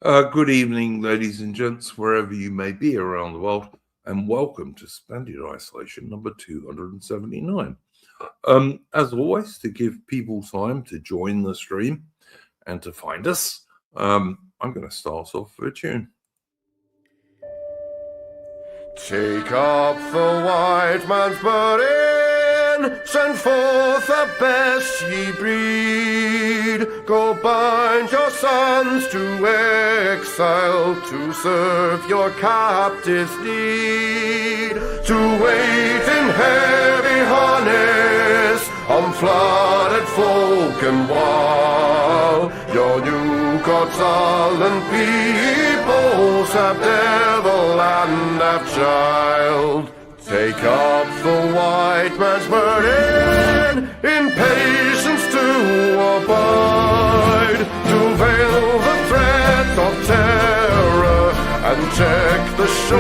Good evening, ladies and gents, wherever you may be around the world, and welcome to Splendid Isolation number 279. As always, to give people time to join the stream and to find us, I'm going to start off with a tune. Take up the white man's burden, send forth the best ye breed. Go bind your sons to exile, to serve your captives' need. To wait in heavy harness on flooded folk and wild. Your new gods, sullen peoples, have devil and have child. Take up the white man's burden, in patience to abide, to veil the threat of terror and check the show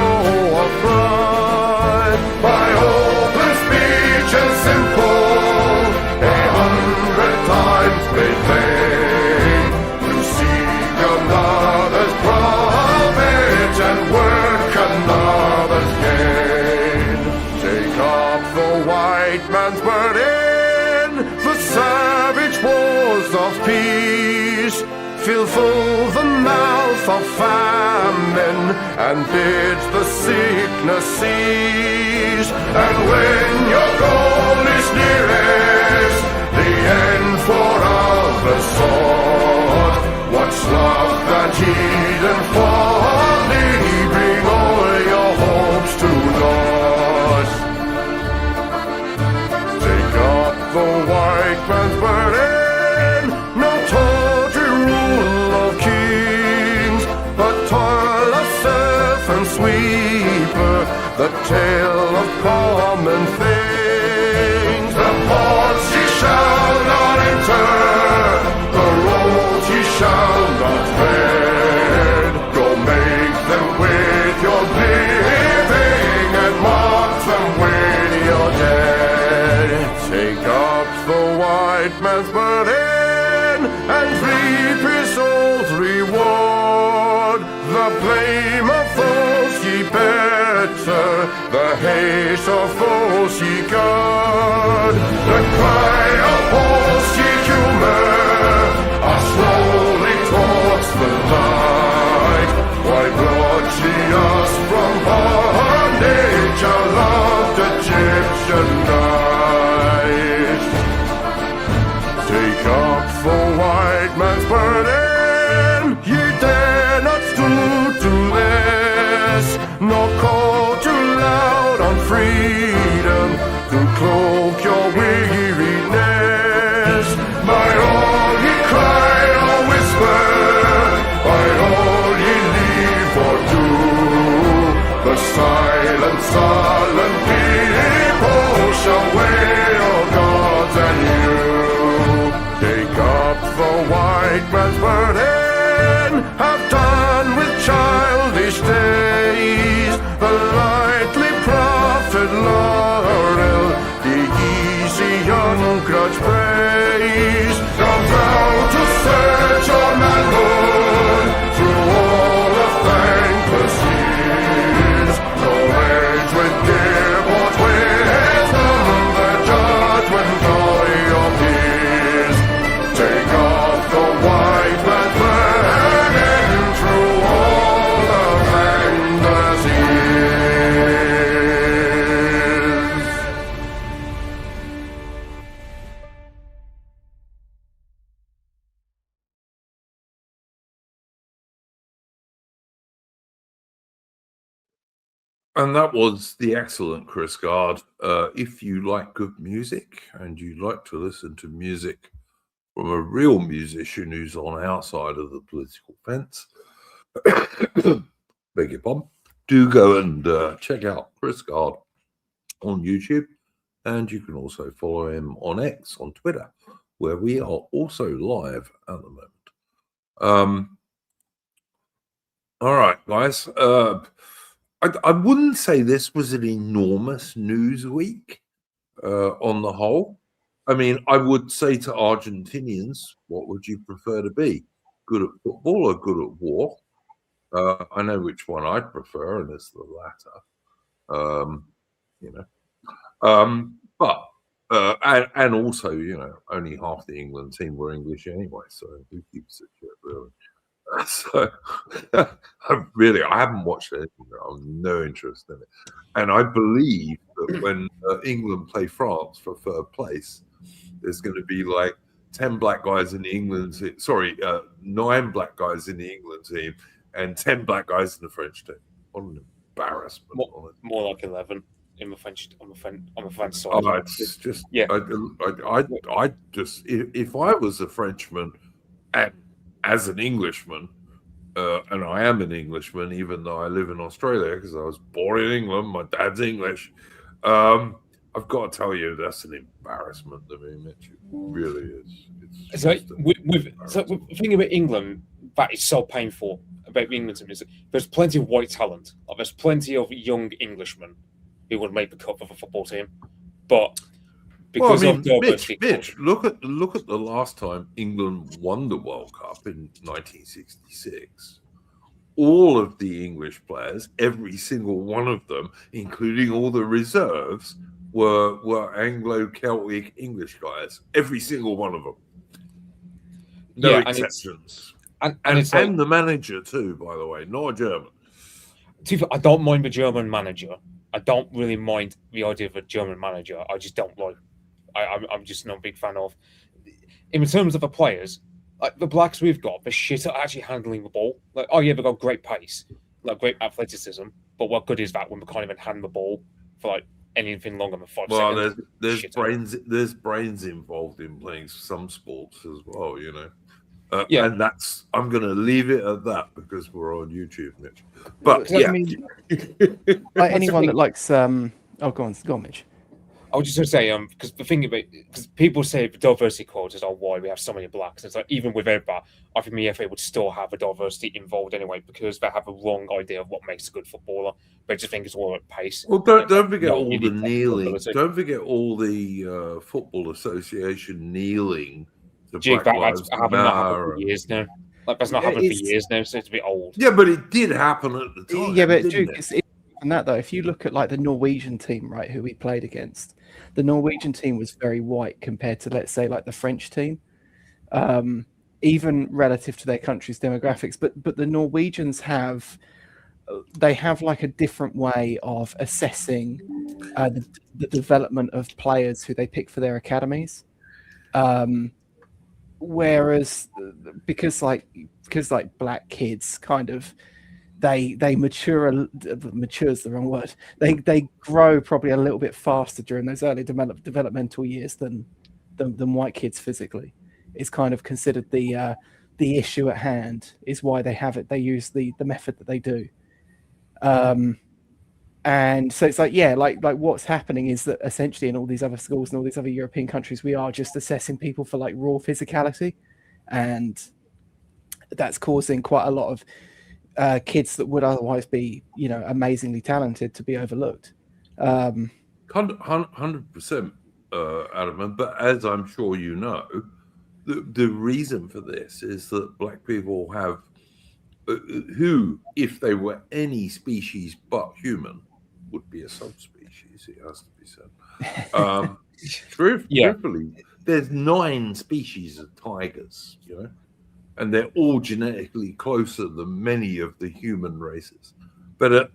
of pride. By open speech and simple, 100 times made plain, to seek another's profit and work another's gain. Take up the white man's burden, the savage wars of peace. Fill full the mouth of famine and bid the sickness cease. And when your goal is nearest, the end for others sought, what's love that heed and folly? Bring all your hopes to naught. Take up the white man's burden, no tawdry rule of kings, but toil of serf and sweeper, the tale of common things. The ports ye shall not enter, the roads ye shall not tread. Go make them with your living and mark them with your dead. Take up the white man's burden and reap his old reward. The blame of those ye better, the hate of those ye guard. The cry of those ye humor are slowly towards the light. Why brought ye us from bondage, a loved Egyptian night? Take up the white man's burden, ye dare not stoop to this, nor call too loud on freedom to cloak your weariness. By all ye cry or whisper, by all ye leave or do, the silent, sullen people shall wail gods and you. Take up the white man's burden, have done with childish days, the lightly proffered laurel, the easy ungrudged praise. Come thou to search your manhood through all of thankless years. No age with give what wisdom, the judgment of your peers. Take off the white man's burden through all of thankless years. And that was the excellent Chris Gard. If you like good music and you like to listen to music from a real musician who's on our side of the political fence, beg your pardon, do go and check out Chris Gard on YouTube. And you can also follow him on X, on Twitter, where we are also live at the moment. All right, guys. I wouldn't say this was an enormous news week on the whole. I mean, I would say to Argentinians, what would you prefer to be? Good at football or good at war? I know which one I'd prefer, and it's the latter. You know, but and also, only half the England team were English anyway, so who gives a shit, really? So I haven't watched it. I've no interest in it, and I believe that when England play France for third place, there's going to be like 10 black guys in the England team. Sorry, 9 black guys in the England team and 10 black guys in the French team. What an embarrassment! More like 11 in the French on the French side. Oh, it's just I just if I was a Frenchman and as an Englishman, and I am an Englishman, even though I live in Australia because I was born in England. My dad's English. I've got to tell you, that's an embarrassment to me, Mitch. It really is. It's like the thing about England that is so painful about England is there's plenty of white talent. Like, there's plenty of young Englishmen who would make the cut for the football team, but because of Mitch, look at the last time England won the World Cup in 1966. All of the English players, every single one of them, including all the reserves, were Anglo-Celtic English guys. Every single one of them. No exceptions. And the manager too, by the way, not a German. I don't mind the German manager. I don't really mind the idea of a German manager. I just don't like. I'm just not a big fan of. In terms of the players, like the blacks we've got, they're shit at actually handling the ball. Like, oh yeah, they've got great pace, like great athleticism, but what good is that when we can't even hand the ball for like anything longer than 5 seconds? There's brains involved in playing some sports as well, and I'm going to leave it at that because we're on YouTube, Mitch. But I mean, like anyone that likes, go on, Mitch. I was just going to say, because the thing about, because people say the diversity quotas is why we have so many blacks. It's like even without that, I think the FA would still have a diversity involved anyway because they have a wrong idea of what makes a good footballer. They just think it's all at pace. Well, don't forget all the kneeling. Don't forget all the Football Association kneeling. That hasn't happened for years now. Like that's not happened for years now, so it's a bit old. Yeah, but it did happen at the time. Yeah, but Duke, it's that though. If you look at like the Norwegian team, right, who we played against, the Norwegian team was very white compared to, let's say, like the French team, even relative to their country's demographics. But the Norwegians have like a different way of assessing the development of players who they pick for their academies. Whereas because black kids kind of they mature's the wrong word. They grow probably a little bit faster during those early developmental years than white kids physically. It's kind of considered the issue at hand is why they have it. They use the method that they do. And so it's like, yeah, like what's happening is that essentially in all these other schools and all these other European countries, we are just assessing people for like raw physicality. And that's causing quite a lot of kids that would otherwise be, amazingly talented to be overlooked. 100%, Adam. But as I'm sure you know, the reason for this is that black people have, who, if they were any species but human, would be a subspecies, it has to be said. Truthfully, there's 9 species of tigers, and they're all genetically closer than many of the human races. But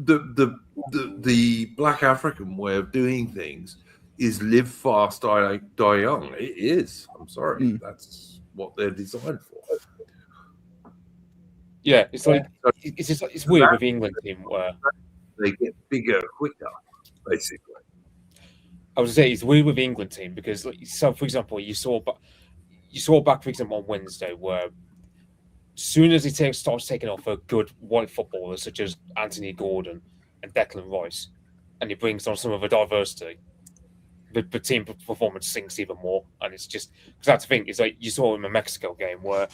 the Black African way of doing things is live fast, die young. It is. I'm sorry. That's what they're designed for. Yeah, it's like it's weird with the England team where they get bigger quicker, basically. I was say it's weird with the England team because, so for example, you saw back, for example, on Wednesday where as soon as he starts taking off a good white footballer such as Anthony Gordon and Declan Rice, and he brings on some of the diversity, the team performance sinks even more. And it's just because that's the thing. It's like you saw in the Mexico game where.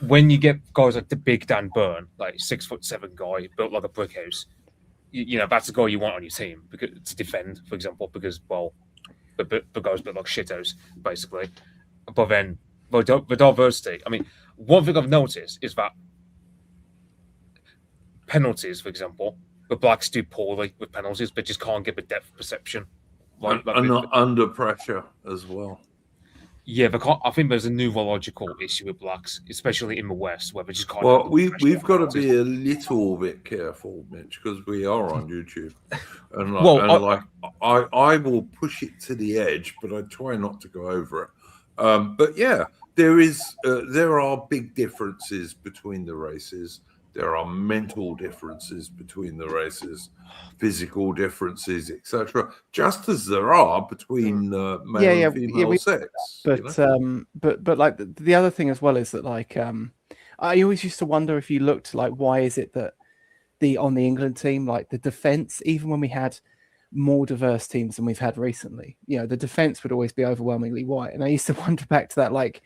When you get guys like the big Dan Burn, like 6'7" guy built like a brick house, that's the guy you want on your team to defend, for example, because the guys built like shithouse, basically. But then the diversity. I mean, One thing I've noticed is that penalties, for example, the blacks do poorly with penalties, but just can't get the depth perception. Right? And not under pressure as well. Yeah, I think there's a neurological issue with blacks, especially in the West, where they just can't. Well, we've got to be a little bit careful, Mitch, because we are on YouTube, and I will push it to the edge, but I try not to go over it. But yeah, there are big differences between the races. There are mental differences between the races, physical differences, etc. Just as there are between male and female sex. But but like the other thing as well is that like I always used to wonder if you looked like why is it that on the England team, like the defense, even when we had more diverse teams than we've had recently, you know, the defense would always be overwhelmingly white. And I used to wonder back to that, like,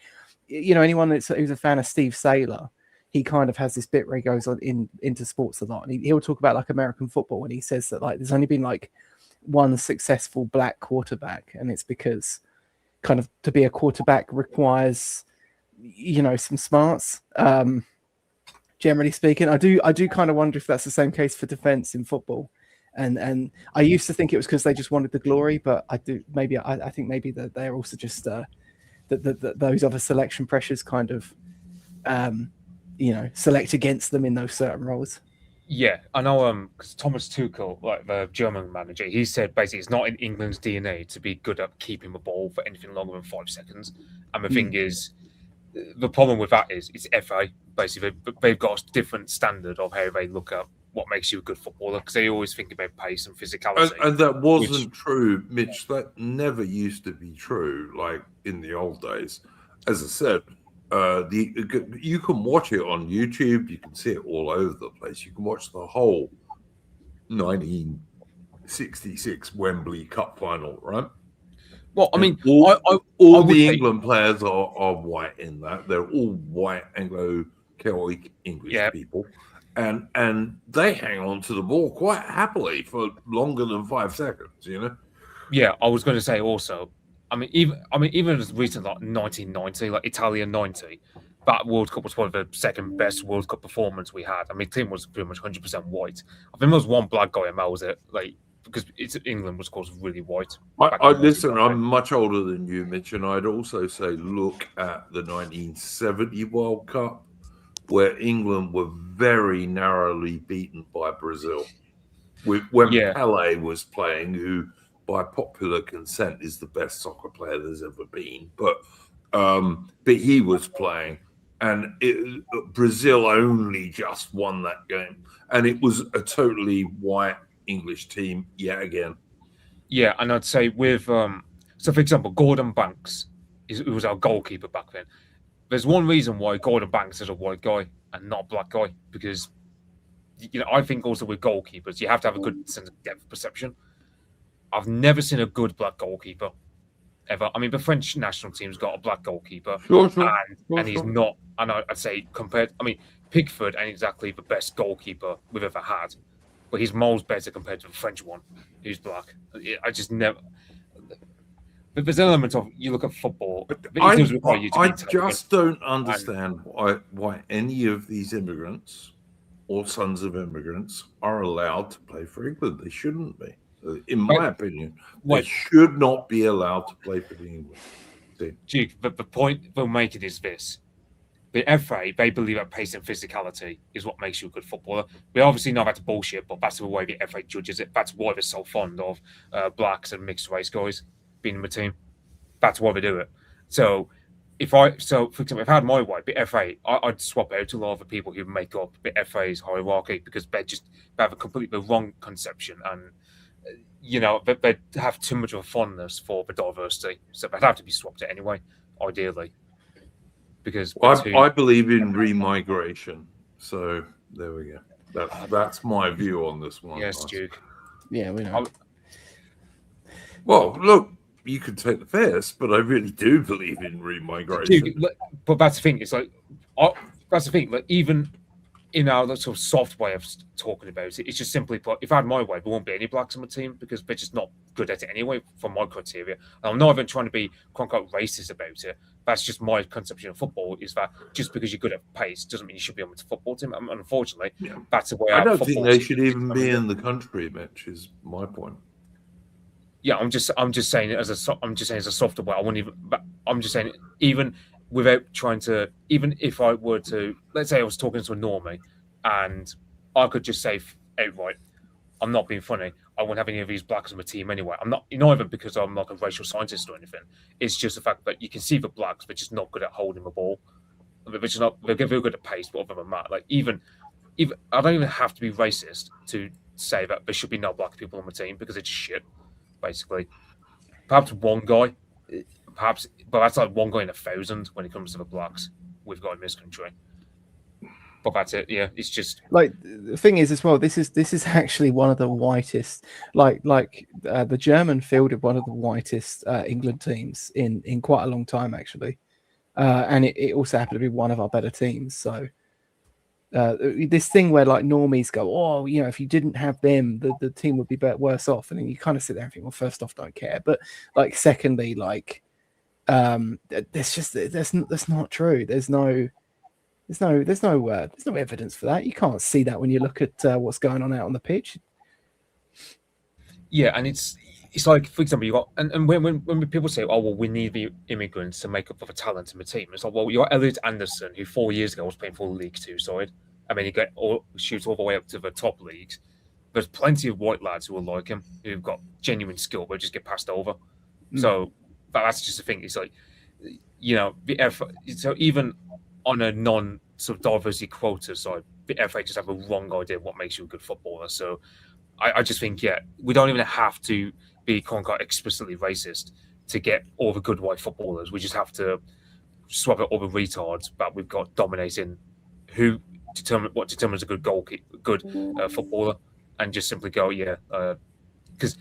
you know, anyone who's a fan of Steve Saylor, he kind of has this bit where he goes on into sports a lot, and he'll talk about like American football, and he says that like there's only been like one successful black quarterback, and it's because kind of to be a quarterback requires, you know, some smarts. Generally speaking, I do kind of wonder if that's the same case for defense in football. And I used to think it was because they just wanted the glory, but I think maybe that they're also just that those other selection pressures kind of you know, select against them in those certain roles. Yeah, I know. Because Thomas Tuchel, like the German manager, he said basically it's not in England's DNA to be good at keeping the ball for anything longer than 5 seconds. And the thing is, the problem with that is it's FA. Basically, they've got a different standard of how they look at what makes you a good footballer, because they always think about pace and physicality. And that wasn't true, Mitch. That never used to be true, like in the old days. As I said, you can watch it on YouTube. You can see it all over the place. You can watch the whole 1966 Wembley Cup final, right? Well, I mean, all the England players are white in that. They're all white Anglo-Celtic English people, and they hang on to the ball quite happily for longer than 5 seconds. You know. Yeah, I was going to say also. I mean, even as recent like 1990, like Italia 90, that World Cup was probably the second best World Cup performance we had. I mean, the team was pretty much 100% white. I think there was one black guy, and that was it. Like, because England was, of course, really white. Listen, I'm much older than you, Mitch, and I'd also say look at the 1970 World Cup, where England were very narrowly beaten by Brazil. When Pelé was playing, who by popular consent is the best soccer player there's ever been, but he was playing, and Brazil only just won that game, and it was a totally white English team yet again. Yeah, and I'd say with so for example, Gordon Banks was our goalkeeper back then. There's one reason why Gordon Banks is a white guy and not a black guy, because you know, I think also with goalkeepers you have to have a good sense of depth perception. I've never seen a good black goalkeeper ever. I mean, the French national team's got a black goalkeeper, and he's not. And I'd say compared, I mean, Pickford ain't exactly the best goalkeeper we've ever had, but he's miles better compared to the French one, who's black. I just never. But there's an element of you look at football. I just don't understand why any of these immigrants or sons of immigrants are allowed to play for England. They shouldn't be. In my opinion, they should not be allowed to play for the England team. Duke, but the point they're making is this. The FA, they believe that pace and physicality is what makes you a good footballer. We obviously know that's bullshit, but that's the way the FA judges it. That's why they're so fond of blacks and mixed race guys being in the team. That's why they do it. So, for example, if I had my way, the FA, I'd swap out a lot of the people who make up the FA's hierarchy, because they have a completely wrong conception, and you know, they have too much of a fondness for the diversity, so they'd have to be swapped out anyway, ideally. Because I believe in remigration, so there we go. That's my view on this one. Yes, Duke. Yeah, we know. Well, look, you can take the piss, but I really do believe in remigration. Duke, but that's the thing. It's like that's the thing. Like even in our sort of soft way of talking about it, it's just simply put, if I had my way, there won't be any blacks on my team because they're just not good at it anyway, from my criteria. And I'm not even trying to be quote unquote racist about it. That's just my conception of football, is that just because you're good at pace doesn't mean you should be on the football team. And unfortunately, that's the way I our don't football think they team should is. even be in the country, Mitch, is my point. Yeah, I'm just saying it as a softer way. I wouldn't even. But I'm just saying, even without trying to, even if I were to, let's say I was talking to a normie, and I could just say outright, I'm not being funny. I wouldn't have any of these blacks on my team anyway. I'm not even because I'm like a racial scientist or anything. It's just the fact that you can see the blacks, they're just not good at holding the ball. They're just not. They're very good at pace, but other than that, like even I don't even have to be racist to say that there should be no black people on my team because it's shit. Basically, perhaps one guy, but that's like one guy in 1,000 when it comes to the blacks we've got in this country. But that's it. Yeah, it's just like the thing is as well. This is actually one of the whitest. The German fielded one of the whitest England teams in quite a long time actually, and it also happened to be one of our better teams. So. This thing where like normies go, oh, you know, if you didn't have them, the team would be worse off, and then you kind of sit there and think, well, first off, don't care, but like, secondly, like, that's not true. There's no evidence for that. You can't see that when you look at what's going on out on the pitch. Yeah, and it's like, for example, you got and when people say, oh well, we need the immigrants to make up for the talent in the team, it's like, well, you got Elliot Anderson, who 4 years ago was playing for the League Two side. I mean, he shoots all the way up to the top leagues. There's plenty of white lads who are like him, who've got genuine skill, but just get passed over. So that's just the thing. It's like, you know, so even on a non sort of diversity quota side, the FA just have a wrong idea of what makes you a good footballer. So I just think, yeah, we don't even have to be quote-unquote explicitly racist to get all the good white footballers. We just have to swap out all the retards that we've got dominating what determines a good footballer, and just simply go, yeah, because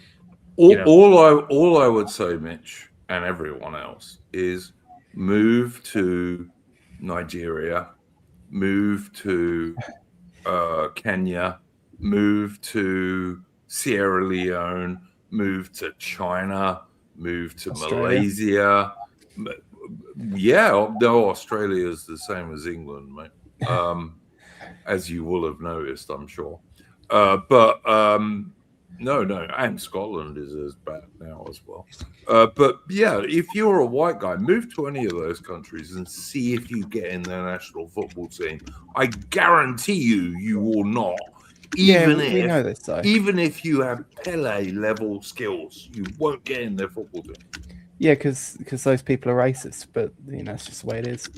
all I would say, Mitch, and everyone else, is move to Nigeria, move to Kenya, move to Sierra Leone, move to China, move to Australia. Malaysia. Yeah, no, Australia is the same as England, mate. As you will have noticed, I'm sure. But no, and Scotland is as bad now as well. But yeah, if you're a white guy, move to any of those countries and see if you get in their national football team. I guarantee you will not. Even if you have Pele level skills, you won't get in their football team. Yeah, because those people are racist, but you know, it's just the way it is.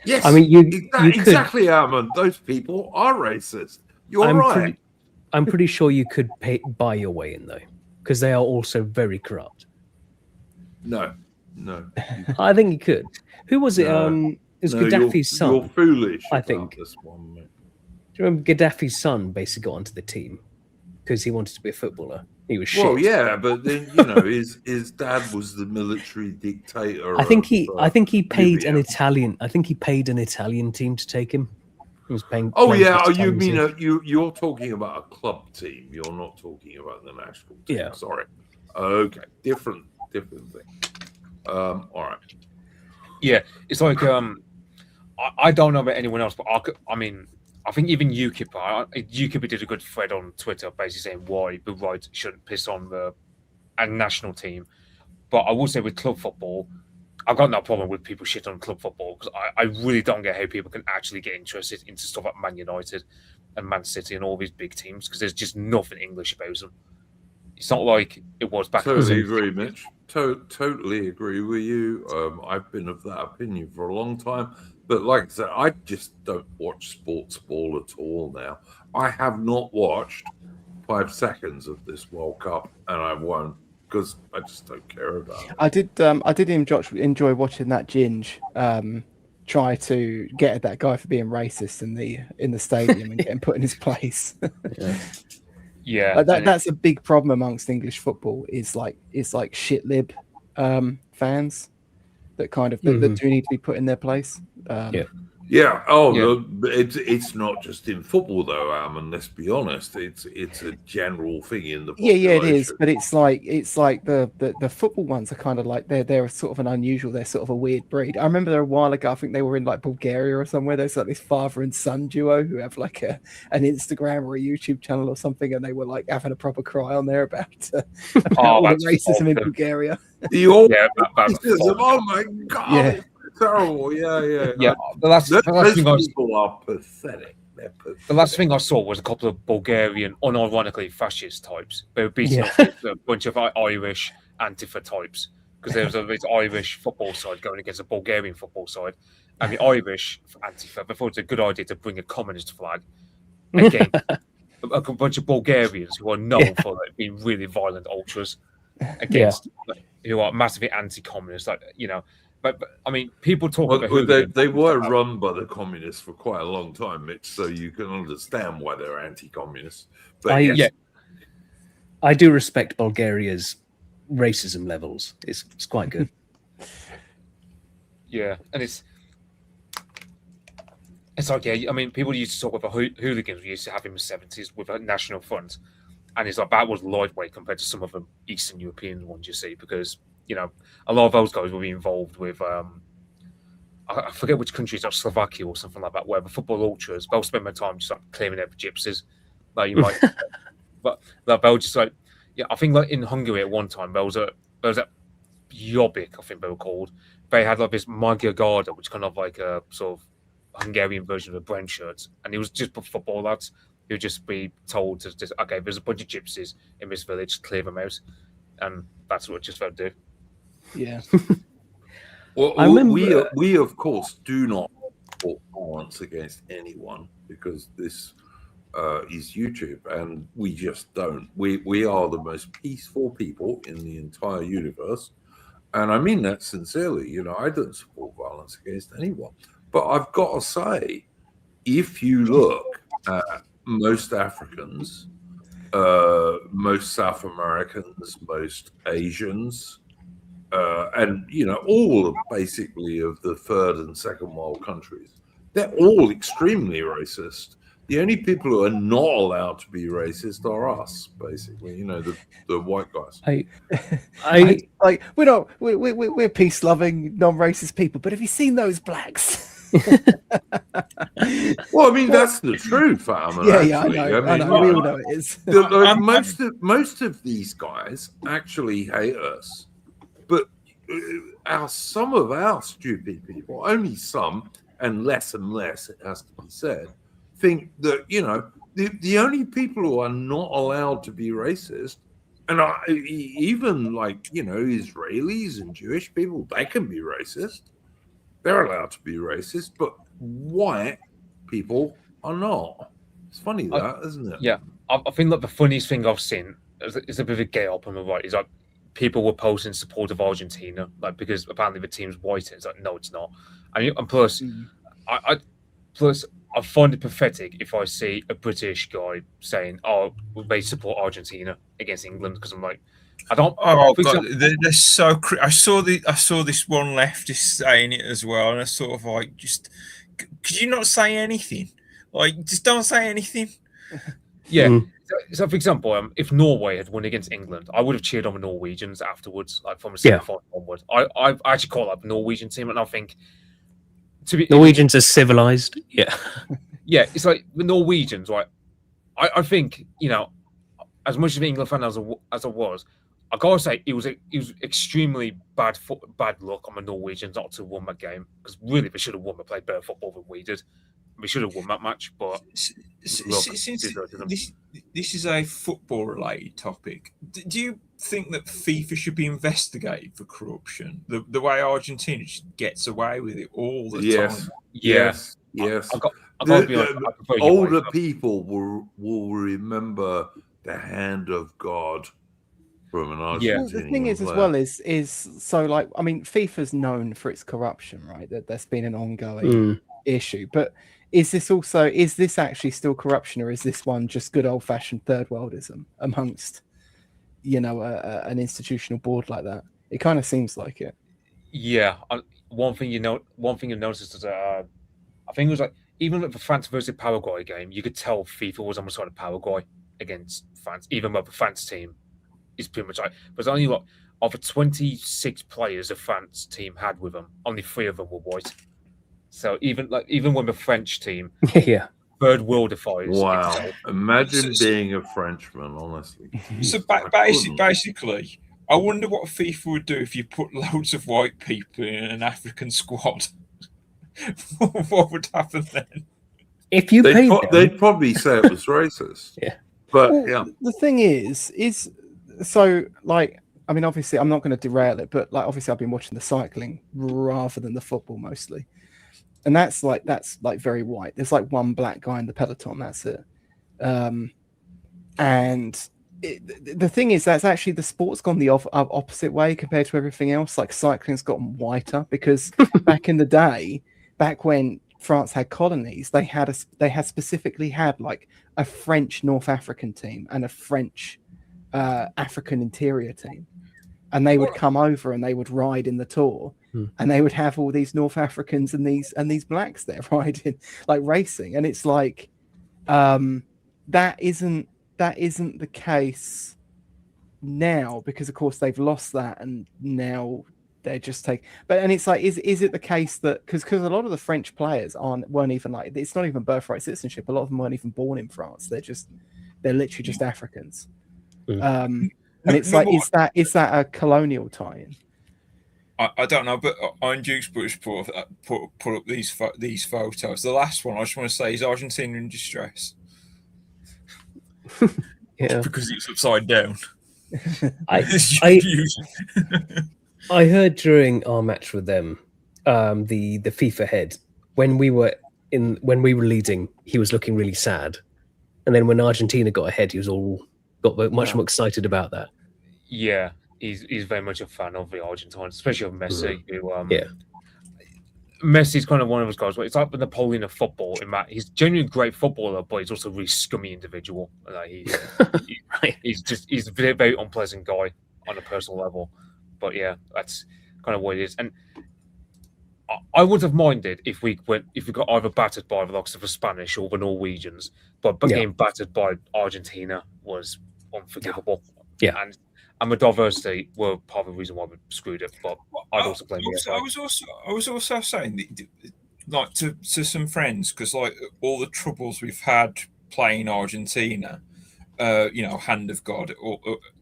Yes, I mean, exactly, Armand. Those people are racist. You're right. I'm pretty sure you could buy your way in, though, because they are also very corrupt. No. I think you could. Who was it? It was Gaddafi's son. You're foolish. I think. This one, mate. Do you remember Gaddafi's son basically got onto the team because he wanted to be a footballer? He was shit. Well, yeah, but then you know his dad was the military dictator. I think he paid an Italian. I think he paid an Italian team to take him. He was paying. Oh yeah, you mean you're talking about a club team? You're not talking about the national team. Yeah. Sorry. Okay, different thing. All right. Yeah, it's like I don't know about anyone else, but I think even UKIP did a good thread on Twitter basically saying why the right shouldn't piss on the national team. But I will say with club football, I've got no problem with people shit on club football because I really don't get how people can actually get interested into stuff like Man United and Man City and all these big teams because there's just nothing English about them. It's not like it was back in the Totally agree, Mitch. Totally agree with you. I've been of that opinion for a long time. But like I said, I just don't watch sports ball at all now. I have not watched 5 seconds of this World Cup, and I won't because I just don't care about it. I did enjoy watching that Ginge try to get at that guy for being racist in the stadium and get him put in his place. Yeah, that's a big problem amongst English football. Is like shit lib fans that kind of that do need to be put in their place. Yeah. Oh, Yeah. it's not just in football though, and let's be honest, it's a general thing in the Yeah, it is, population. but it's like the football ones are kind of like they're sort of an unusual, they're sort of a weird breed. I remember there a while ago, I think they were in like Bulgaria or somewhere. There's like this father and son duo who have like an Instagram or a YouTube channel or something, and they were like having a proper cry on there about all the that's racism in awesome. Bulgaria. The all Yeah, that's racism, awesome. oh my god, Yeah. it's terrible. Yeah. Yeah, the last Those thing I people are pathetic. They're pathetic. The last thing I saw was a couple of Bulgarian, unironically fascist types. They were beating Yeah. up a bunch of Irish Antifa types because there was this Irish football side going against a Bulgarian football side, and the Irish Antifa. They thought it was a good idea to bring a communist flag against a bunch of Bulgarians who are known for like, being really violent ultras against who are massively anti-communist. Like but I mean, people talk about they were run by the communists for quite a long time, Mitch, so you can understand why they're anti-communist. But I do respect Bulgaria's racism levels. It's quite good. Yeah, and it's like, I mean, people used to talk about hooligans we used to have in the 70s with a national front, and it's like that was lightweight compared to some of the Eastern European ones you see, because a lot of those guys will be involved with I forget which countries, like Slovakia or something like that, where the football ultras they'll spend their time just like clearing out the gypsies. Like you might, but like, they'll just like I think like in Hungary at one time there was a Jobbik, I think they were called. They had like this Magyar Garda, which kind of like a sort of Hungarian version of the brown shirts, and it was just for football lads who would just be told to just okay, there's a bunch of gypsies in this village, clear them out, and that's what just they'll do. Yeah. Well, I remember we of course do not support violence against anyone because this is YouTube, and we just don't. We are the most peaceful people in the entire universe, and I mean that sincerely. I don't support violence against anyone, but I've got to say, if you look at most Africans, most South Americans, most Asians, and all of basically of the third and second world countries, they're all extremely racist. The only people who are not allowed to be racist are us, basically. The white guys. I like we're peace loving, non-racist people, but have you seen those blacks? Well, I mean that's the truth, Alman. Yeah, actually. I know. We all know it is. Most of these guys actually hate us. But some of our stupid people, only some, and less, it has to be said, think that the only people who are not allowed to be racist, and even like Israelis and Jewish people, they can be racist. They're allowed to be racist, but white people are not. It's funny that, isn't it? Yeah, I think like the funniest thing I've seen is a bit of a get up on the right. Is like people were posting in support of Argentina, like because apparently the team's white. It's like no, it's not. And plus, I find it pathetic if I see a British guy saying, "Oh, they support Argentina against England," because I'm like, I don't. Oh god, they're so. I saw this one leftist saying it as well, and I sort of like, just could you not say anything? Like, just don't say anything. Yeah. So, for example, if Norway had won against England, I would have cheered on the Norwegians afterwards, like from a semi-final onward. I actually call up the Norwegian team, and I think Norwegians are civilized. Yeah. Yeah, it's like the Norwegians, right? I think as much of an England fan as I was, I gotta say it was extremely bad luck on the Norwegians not to win that game, because really they should have won. They played better football than we did. We should have won that match, but since this is a football-related topic, do you think that FIFA should be investigated for corruption? The way Argentina just gets away with it all the time. Yes. I gotta be honest, older people will remember the hand of God from an Argentinian. Well, the thing is, as well, is so like I mean, FIFA's known for its corruption, right? That's been an ongoing issue. But is this actually still corruption, or is this one just good old fashioned third worldism amongst an institutional board like that? It kind of seems like it. Yeah, one thing you notice is I think it was like even at the France versus Paraguay game, you could tell FIFA was on the side of Paraguay against France, even though the France team is pretty much like. There's only like of the 26 players the France team had with them, only 3 of them were white. So even when the French team, Yeah. third worldifies Wow. itself. Imagine being a Frenchman, honestly. So Jeez, I couldn't. basically, I wonder what FIFA would do if you put loads of white people in an African squad. What would happen then? If you paid them, They'd probably say it was racist. Yeah. But Well, yeah, the thing is so like, I mean, obviously, I'm not going to derail it, but like, obviously, I've been watching the cycling rather than the football mostly, and that's like very white. There's like one black guy in the peloton. That's it. And the thing is, that's actually the sport's gone the opposite way compared to everything else. Like cycling's gotten whiter because back in the day, back when France had colonies, they had specifically had like a French North African team and a French African interior team, and they would come over and they would ride in the Tour, and they would have all these North Africans and these blacks there riding, like racing, and it's like that isn't the case now, because of course they've lost that, and now they're just and it's like, is it the case that because a lot of the French players weren't even like, it's not even birthright citizenship, a lot of them weren't even born in France, they're literally just Africans. And it's like, is that a colonial tie-in? I don't know, but on Duke's British put up these photos. The last one I just want to say is Argentina in distress. Yeah, because it's upside down. I heard during our match with them, the FIFA head, when we were leading, he was looking really sad, and then when Argentina got ahead, he got much more excited about that. Yeah, he's very much a fan of the Argentines, especially of Messi. Yeah. Messi's kind of one of those guys. It's like the Napoleon of football. In that he's genuinely great footballer, but he's also a really scummy individual. Like Right. He's a very, very unpleasant guy on a personal level. But yeah, that's kind of what it is. And I would have minded if we got either battered by the likes of the Spanish or the Norwegians, but getting battered by Argentina was unforgivable. Yeah. And the diversity were part of the reason why we screwed it. But I'd also blame the I was also saying that, like to some friends, because like all the troubles we've had playing Argentina, hand of God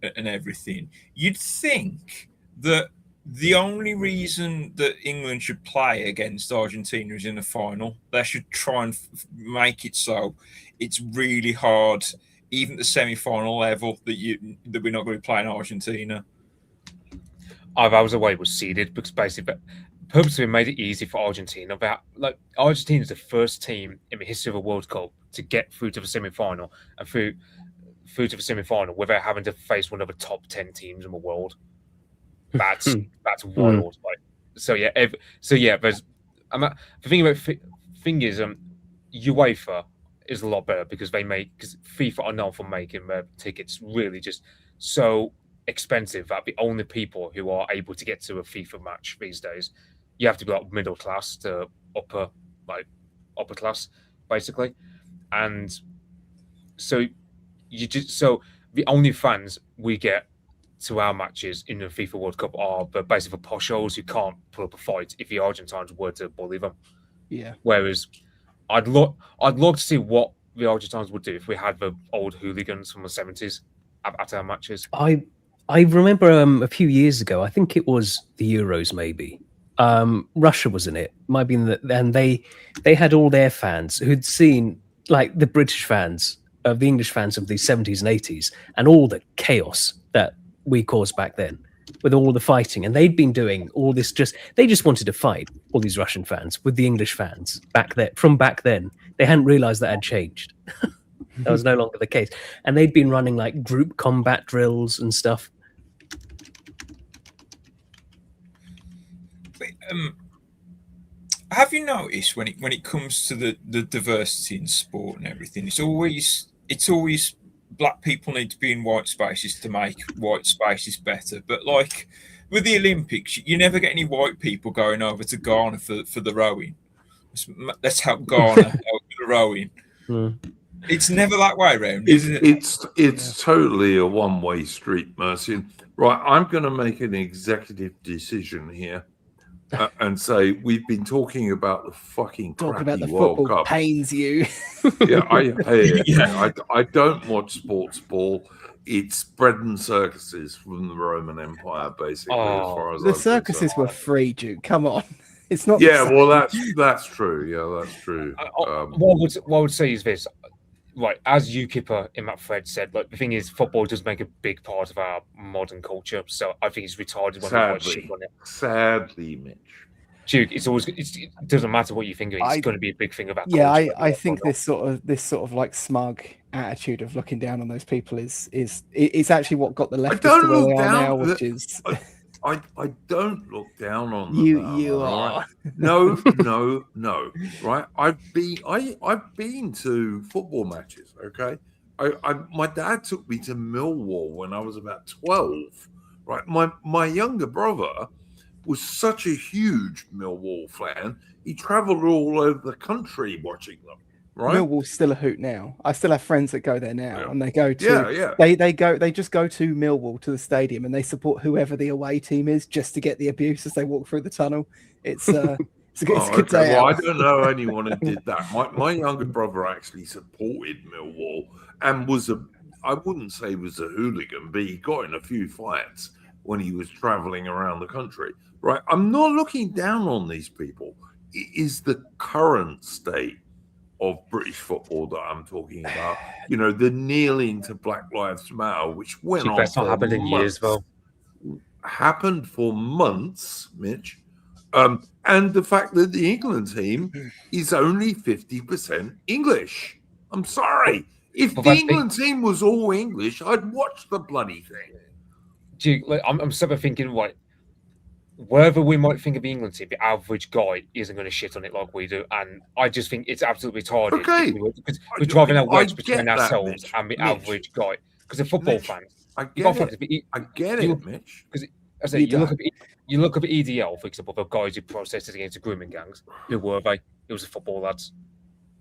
and everything, you'd think that the only reason that England should play against Argentina is in the final. They should try and make it so it's really hard, even at the semi-final level, that we're not going to be playing Argentina. That was the way it was seeded, because basically, purposely made it easy for Argentina. Argentina is the first team in the history of a World Cup to get through to the semi-final and through to the semi-final without having to face one of the top 10 teams in the world. That's wild. There's. The thing is, UEFA is a lot better because FIFA are known for making their tickets really just so expensive that the only people who are able to get to a FIFA match these days, you have to be like middle class to upper class, basically. And so the only fans we get to our matches in the FIFA World Cup are basically the poshos who can't put up a fight if the Argentines were to bully them. Yeah. Whereas I'd love to see what the Argentines would do if we had the old hooligans from the 70s at our matches. I remember a few years ago, I think it was the Euros maybe. Russia was in it. Might be and they had all their fans who'd seen like the British fans of the English fans of the 70s and 80s and all the chaos that we caused back then with all the fighting, and they'd been doing all this they just wanted to fight, all these Russian fans with the English fans back then. They hadn't realized that had changed. That was no longer the case, and they'd been running like group combat drills and stuff. Have you noticed when it comes to the diversity in sport and everything, it's always black people need to be in white spaces to make white spaces better. But like with the Olympics, you never get any white people going over to Ghana for the rowing. Let's help Ghana out with the rowing. It's never that way around, is it? It's totally a one-way street, Mercy. Right, I'm going to make an executive decision here and say we've been talking about the fucking Talking crappy about the World football Cup. pains you. Yeah, I don't watch sports ball. It's bread and circuses from the Roman Empire, basically. As far as The I'm circuses were concerned. free, Duke. Come on, it's not. Yeah, the same. well, that's true. Yeah, that's true. What I would say is this. Right, as UKIPper in that thread said, like the thing is, football does make a big part of our modern culture. So I think it's retarded when we watch shit on it. Sadly, Mitch. Duke, it doesn't matter what you think of it. It's going to be a big thing of our Yeah, culture. I think this sort of like smug attitude of looking down on those people is actually what got the leftists to where they are now, which is. I don't look down on them. You are. Right? No. Right? I've been to football matches. Okay. My dad took me to Millwall when I was about 12. Right. My younger brother was such a huge Millwall fan. He travelled all over the country watching them. Right? Millwall's still a hoot now. I still have friends that go there now, and they go to they just go to Millwall to the stadium, and they support whoever the away team is just to get the abuse as they walk through the tunnel. It's a good day. Well, I don't know anyone who did that. My younger brother actually supported Millwall and I wouldn't say he was a hooligan, but he got in a few fights when he was traveling around the country. Right? I'm not looking down on these people. It is the current state of British football that I'm talking about. You know, the kneeling to Black Lives Matter, which went on for happened in years, though. Happened for months, Mitch. And the fact that the England team is only 50% English. I'm sorry. If the England team was all English, I'd watch the bloody thing. Dude, like, I'm sort of thinking, right, wherever we might think of the England team, the average guy isn't going to shit on it like we do. And I just think it's absolutely retarded. Okay. Because we're driving a wedge between ourselves Mitch. and the average guy. Because the football fans. I get it, Mitch. Because I say, you look at the EDL, for example, the guys who protested against the grooming gangs. Who were they? It was the football lads.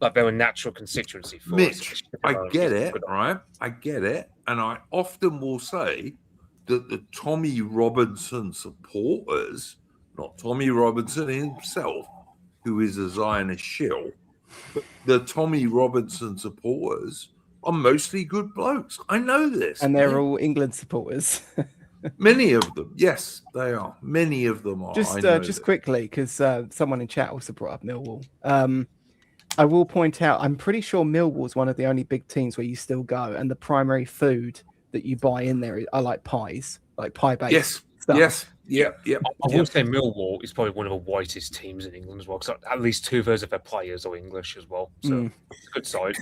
Like, they're a natural constituency for Mitch, us. I get it, right? I get it. And I often will say that the Tommy Robinson supporters, not Tommy Robinson himself, who is a Zionist shill, but the Tommy Robinson supporters are mostly good blokes. I know this. And they're all England supporters. Many of them, yes, they are. Many of them are. Just quickly, because someone in chat also brought up Millwall. I will point out, I'm pretty sure Millwall is one of the only big teams where you still go, and the primary food that you buy in there are like pies, like pie-based stuff. Yes. Yeah. I will say Millwall is probably one of the whitest teams in England as well, because at least 2/3 of their players are English as well. So it's a good side.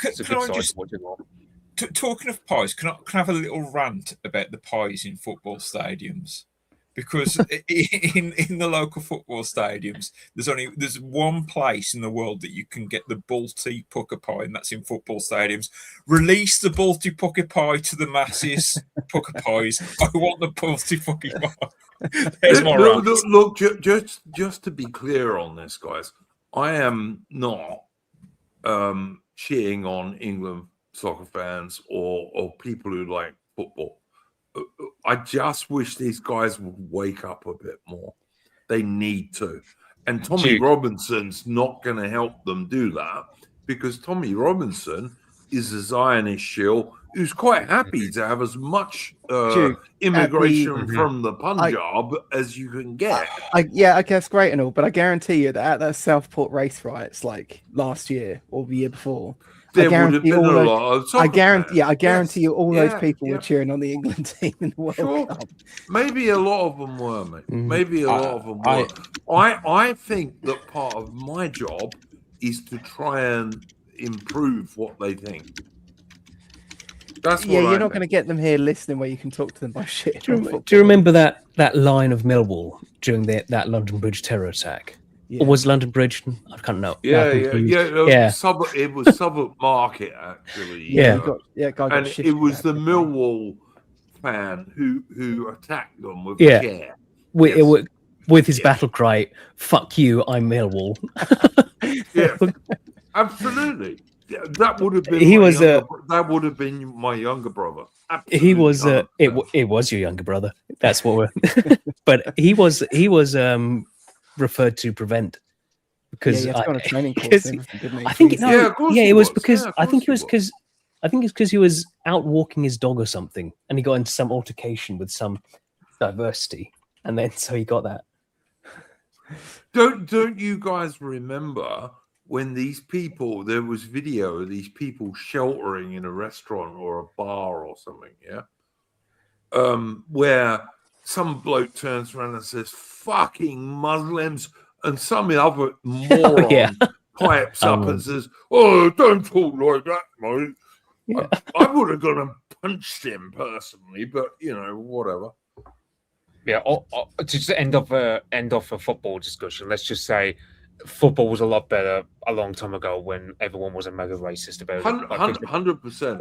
It's a good side to watch as well. Talking of pies, can I have a little rant about the pies in football stadiums? Because in the local football stadiums, there's one place in the world that you can get the Balti pucker pie, and that's in football stadiums. Release the Balti pucker pie to the masses, pucker pies. I want the Balti pucker pie. There's my rant. Look, just to be clear on this, guys, I am not cheering on England soccer fans or people who like football. I just wish these guys would wake up a bit more. They need to. And Tommy Robinson's not going to help them do that, because Tommy Robinson is a Zionist shill who's quite happy to have as much immigration from the Punjab as you can get. I guess great and all, but I guarantee you that at that Southport race riots like last year or the year before, there would have been a lot of I guarantee you all those people were cheering on the England team in the World Cup. Maybe a lot of them were, mate. Maybe a lot of them were. I think that part of my job is to try and improve what they think. That's what you're not going to get them here listening where you can talk to them by shit. Do you remember that line of Millwall during that London Bridge terror attack? Yeah. Or was London Bridge? I can't know. Yeah. It was Southwark Market, actually. And it was the Millwall fan who attacked them with a chair. With with his battle cry, "Fuck you, I'm Millwall." Yeah, absolutely. Yeah, that would have been He my was that would have been my younger brother. Absolutely, he was it 100%. was your younger brother. That's what we're. But he was referred to prevent because he had to go on a training course because and everything, didn't he? I think Jesus. no, Yeah, of course yeah, he it was was. because Yeah, of I think course it he was because I think it's because he was out walking his dog or something, and he got into some altercation with some diversity, and then so he got that. Don't you guys remember when these people? There was video of these people sheltering in a restaurant or a bar or something. Yeah, where some bloke turns around and says "fucking Muslims," and some other moron Yeah. pipes up and says, "Oh, don't talk like that, mate." Yeah. I would have gone and punched him personally, but whatever. Yeah, to just end off a football discussion, let's just say football was a lot better a long time ago when everyone was a mega racist about it. Like, 100%.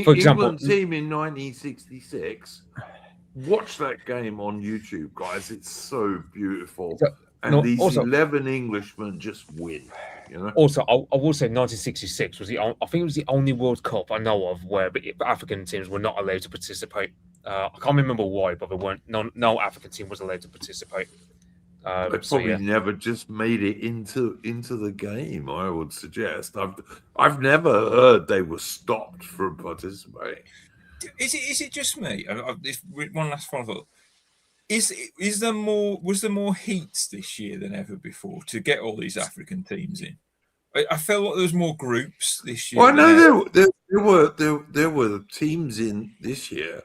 for example, England team in 1966. Watch that game on YouTube, guys. It's so beautiful. And these also, 11 Englishmen just win. Also, I will say 1966 was I think it was the only World Cup I know of where African teams were not allowed to participate. I can't remember why, but there weren't. No African team was allowed to participate. They probably never just made it into the game. I would suggest. I've never heard they were stopped from participating. Is it just me? One last follow-up. Was there more heats this year than ever before to get all these African teams in? I felt like there was more groups this year. Well, no, there were teams in this year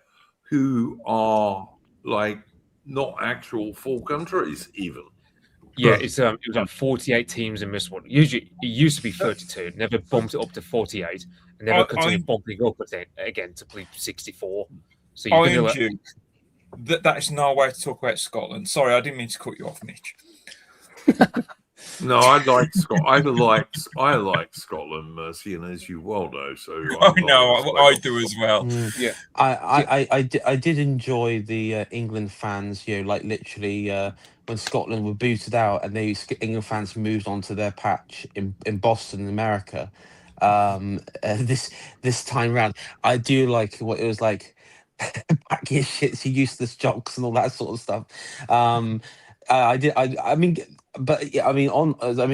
who are like not actual full countries even. Yeah, it was like 48 teams in this one. Usually, it used to be 32. Never bumped it up to 48, and never continued bumping up again to 64. So that is no way to talk about Scotland. Sorry, I didn't mean to cut you off, Mitch. No, I like Scotland, Mercy, and as you well know, so I do as well. Yeah, I did enjoy the England fans. Like literally when Scotland were booted out, and England fans moved on to their patch in Boston, America. This time round, I do like what it was like. Pack your shits, you useless jocks, and all that sort of stuff. I did. I mean, but yeah, I mean,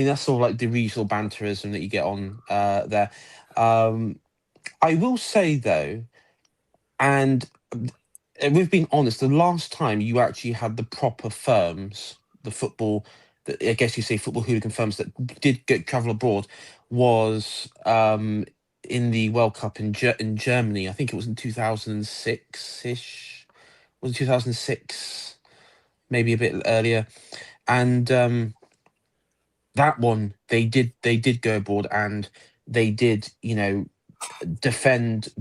that's sort of like the regional banterism that you get on there. I will say though, and we've been honest, the last time you actually had the proper firms, the football, I guess you say football hooligan firms that did travel abroad, was in the World Cup in Germany. I think it was in 2006-ish. Was it 2006? Maybe a bit earlier. And that one, they did go abroad, and they did, defend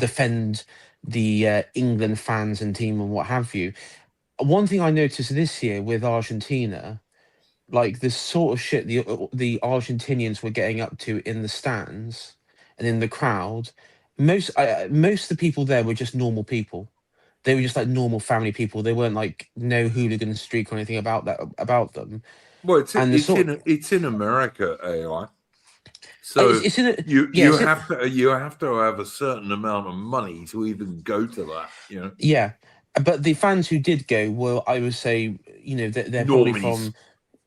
the England fans and team and what have you. One thing I noticed this year with Argentina, like the sort of shit the Argentinians were getting up to in the stands and in the crowd, most of the people there were just normal people. They were just like normal family people. They weren't like no hooligan streak or anything about them. Well, it's in America, AI. So you have to have a certain amount of money to even go to that. Yeah, but the fans who did go were, I would say, they're probably from.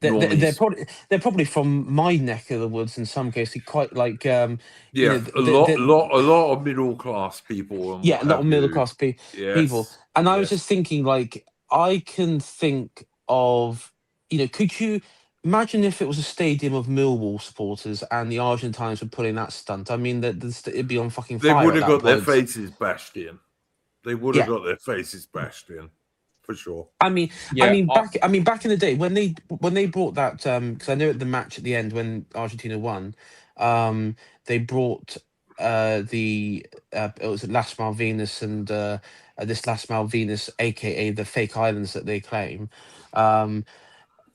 They're probably from my neck of the woods in some cases. Quite like a lot of middle class people. And a lot of middle class people. And I was just thinking, like, I can think of, could you imagine if it was a stadium of Millwall supporters and the Argentines were pulling that stunt? I mean, it'd be on fucking fire. They would have got their faces bashed in. They would have got their faces bashed in. For sure. Back in the day when they brought that, because I know at the match at the end when Argentina won, they brought it was Las Malvinas and this Las Malvinas, aka the fake islands that they claim, and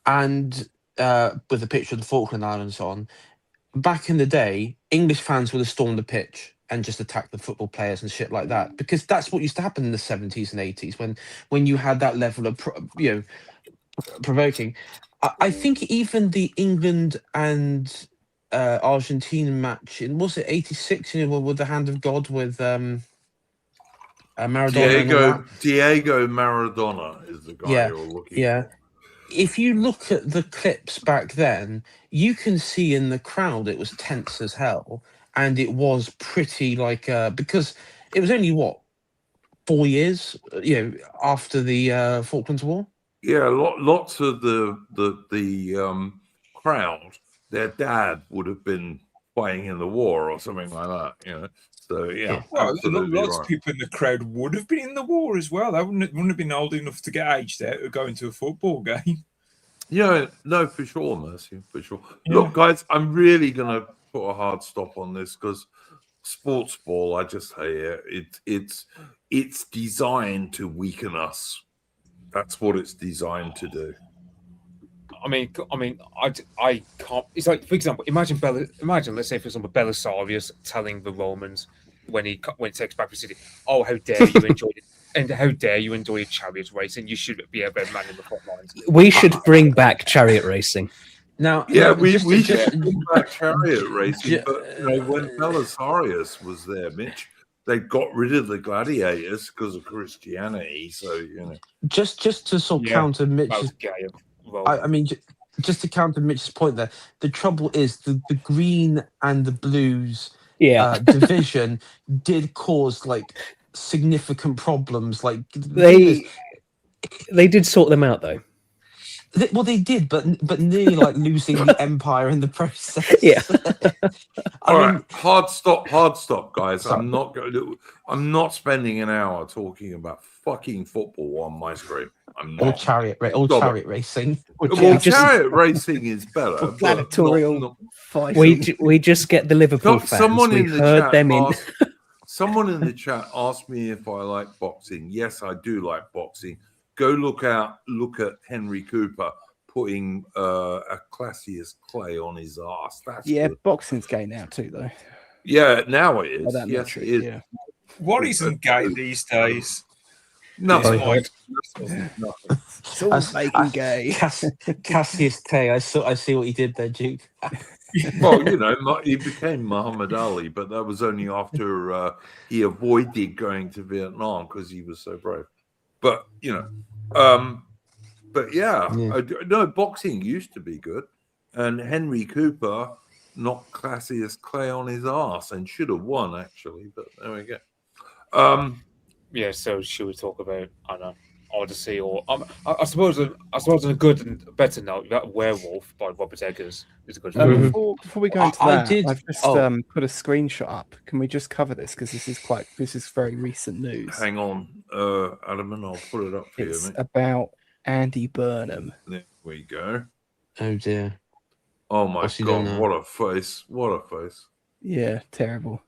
with a picture of the Falkland Islands on. Back in the day, English fans would have stormed the pitch and just attack the football players and shit like that, because that's what used to happen in the 70s and 80s when you had that level of provoking. I think even the England and Argentina match, was it '86? With the hand of God with Maradona and all that. Diego Maradona is the guy Yeah, you're looking yeah. for. If you look at the clips back then, you can see in the crowd it was tense as hell, and it was pretty like because it was only what 4 years, after the Falklands War. Yeah, lots of the crowd, their dad would have been fighting in the war or something like that. So yeah, Well, absolutely lots of right. people in the crowd would have been in the war as well. They wouldn't have been old enough to get aged out or go into a football game. Yeah, no, for sure, Mercy, for sure. Yeah. Look, guys, I'm really gonna put a hard stop on this because sports ball, I just hate it. It's designed to weaken us. That's what it's designed to do. I mean, I can't. It's like, for example, imagine, let's say, for example, Belisarius telling the Romans when he takes back the city, "Oh, how dare you enjoy it, and how dare you enjoy a chariot racing? You should be a red man in the front lines." We should bring back chariot racing. Now, Yeah, now, we just, should just, bring back chariot racing, ju- but when Belisarius was there, Mitch, they got rid of the gladiators because of Christianity. So just to sort of counter That Mitch's. was gay. I mean, just to counter Mitch's point there, the trouble is the green and the blues division did cause like significant problems. Like they did sort them out though. They did, but nearly like losing the empire in the process. Yeah. All right, hard stop, guys. Sorry. I'm not spending an hour talking about fucking football on my screen. I'm not. Or chariot racing. Well, chariot racing is better. Gladiatorial fighting. We just get the Liverpool fans. Someone we in the heard chat them in. Someone in the chat asked me if I like boxing. Yes, I do like boxing. Go look at Henry Cooper putting a Classius Clay on his ass. That's good. Boxing's gay now too, though. Yeah, now it is. Yes, it is. Yeah. What isn't gay these days? Nothing. It's all making gay. Cassius Clay. I see what you did there, Duke. Well, he became Muhammad Ali, but that was only after he avoided going to Vietnam because he was so brave. But no, boxing used to be good, and Henry Cooper knocked Classius Clay on his ass and should have won actually. But there we go. Yeah, so should we talk about Odyssey, or I suppose on a good and better note, that Werewolf by Robert Eggers is a good film. Before we go into that, I've just put a screenshot up. Can we just cover this because this is very recent news? Hang on, Adam, and I'll put it up for it's you. It's about Andy Burnham. There we go. Oh dear. Oh my God! What a face! What a face! Yeah, terrible.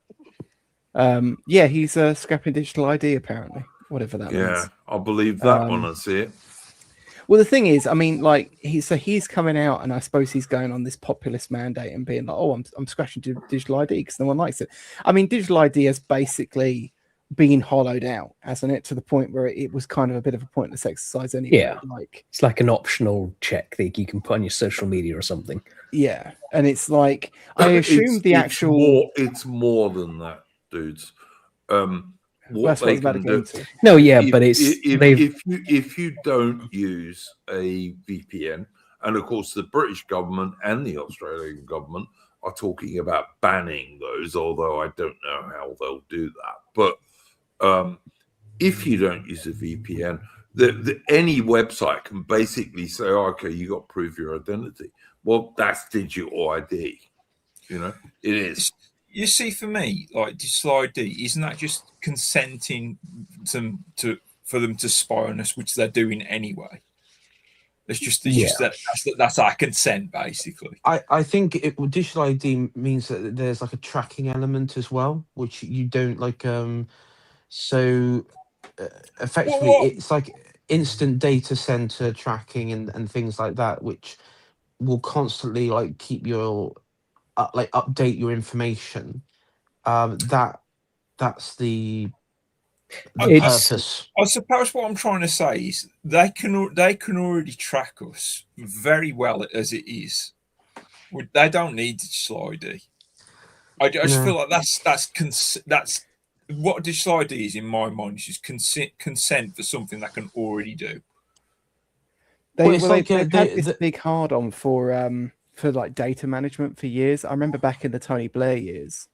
He's scrapping digital ID apparently, whatever that means. Yeah, I'll believe that when I see it. Well, the thing is, I mean, like he's coming out, and I suppose he's going on this populist mandate and being like, "Oh, I'm scratching digital ID because no one likes it." I mean, digital ID has basically been hollowed out, hasn't it? To the point where it was kind of a bit of a pointless exercise anyway. Yeah, it's like an optional check that you can put on your social media or something. Yeah, and it's like I assume it's more than that, dudes. What they can do. No, yeah, but it's if you don't use a VPN, and of course the British government and the Australian government are talking about banning those, although I don't know how they'll do that. But if you don't use a VPN, any website can basically say, "Okay, you got to prove your identity." Well, that's digital ID. It is. You see, for me, like digital ID, isn't that just consenting for them to spy on us, which they're doing anyway? That's our consent, basically. I think digital ID means that there's like a tracking element as well, which you don't like. So effectively, it's like instant data center tracking and things like that, which will constantly like keep your update your information. That's the purpose. I suppose what I'm trying to say is they can already track us very well as it is. They don't need digital ID. I just feel like that's what digital ID is in my mind. Is just consent for something that can already do. They've had this big hard on for like data management for years. I remember back in the Tony Blair years,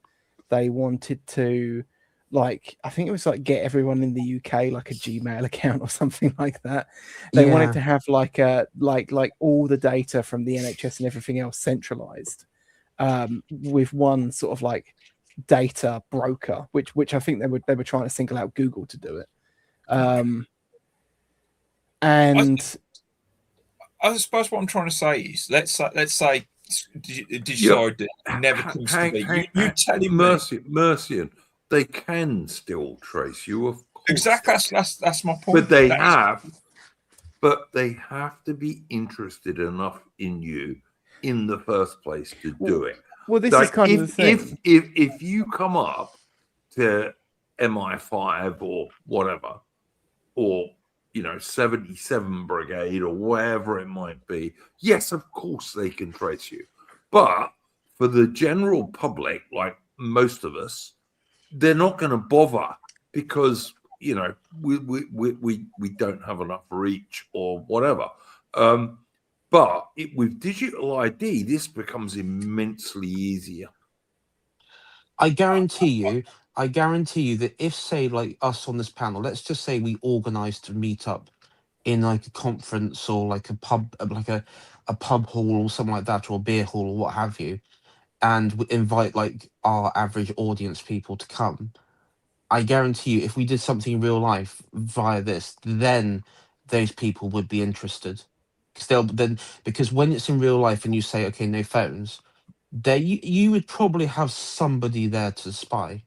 they wanted to, like, I think it was like get everyone in the UK like a Gmail account or something like that. They wanted to have like all the data from the NHS and everything else centralized, with one sort of like data broker, which I think they were trying to single out Google to do it. And I suppose what I'm trying to say is let's say digital ID never comes to be. You tell him, Mercian, they can still trace you, of course. Exactly, that's my point. But they have to be interested enough in you in the first place to do it. Well, this is kind of the thing. If you come up to MI5 or whatever, or 77 Brigade or wherever it might be, yes, of course they can trace you. But for the general public, like most of us, they're not going to bother because we don't have enough reach or whatever. But with digital ID, this becomes immensely easier. I guarantee you that if, say, like us on this panel, let's just say we organised to meet up in like a conference or like a pub, like a pub hall or something like that, or a beer hall or what have you, and we invite like our average audience people to come, I guarantee you, if we did something in real life via this, then those people would be interested. Because when it's in real life and you say, okay, no phones, there you would probably have somebody there to spy.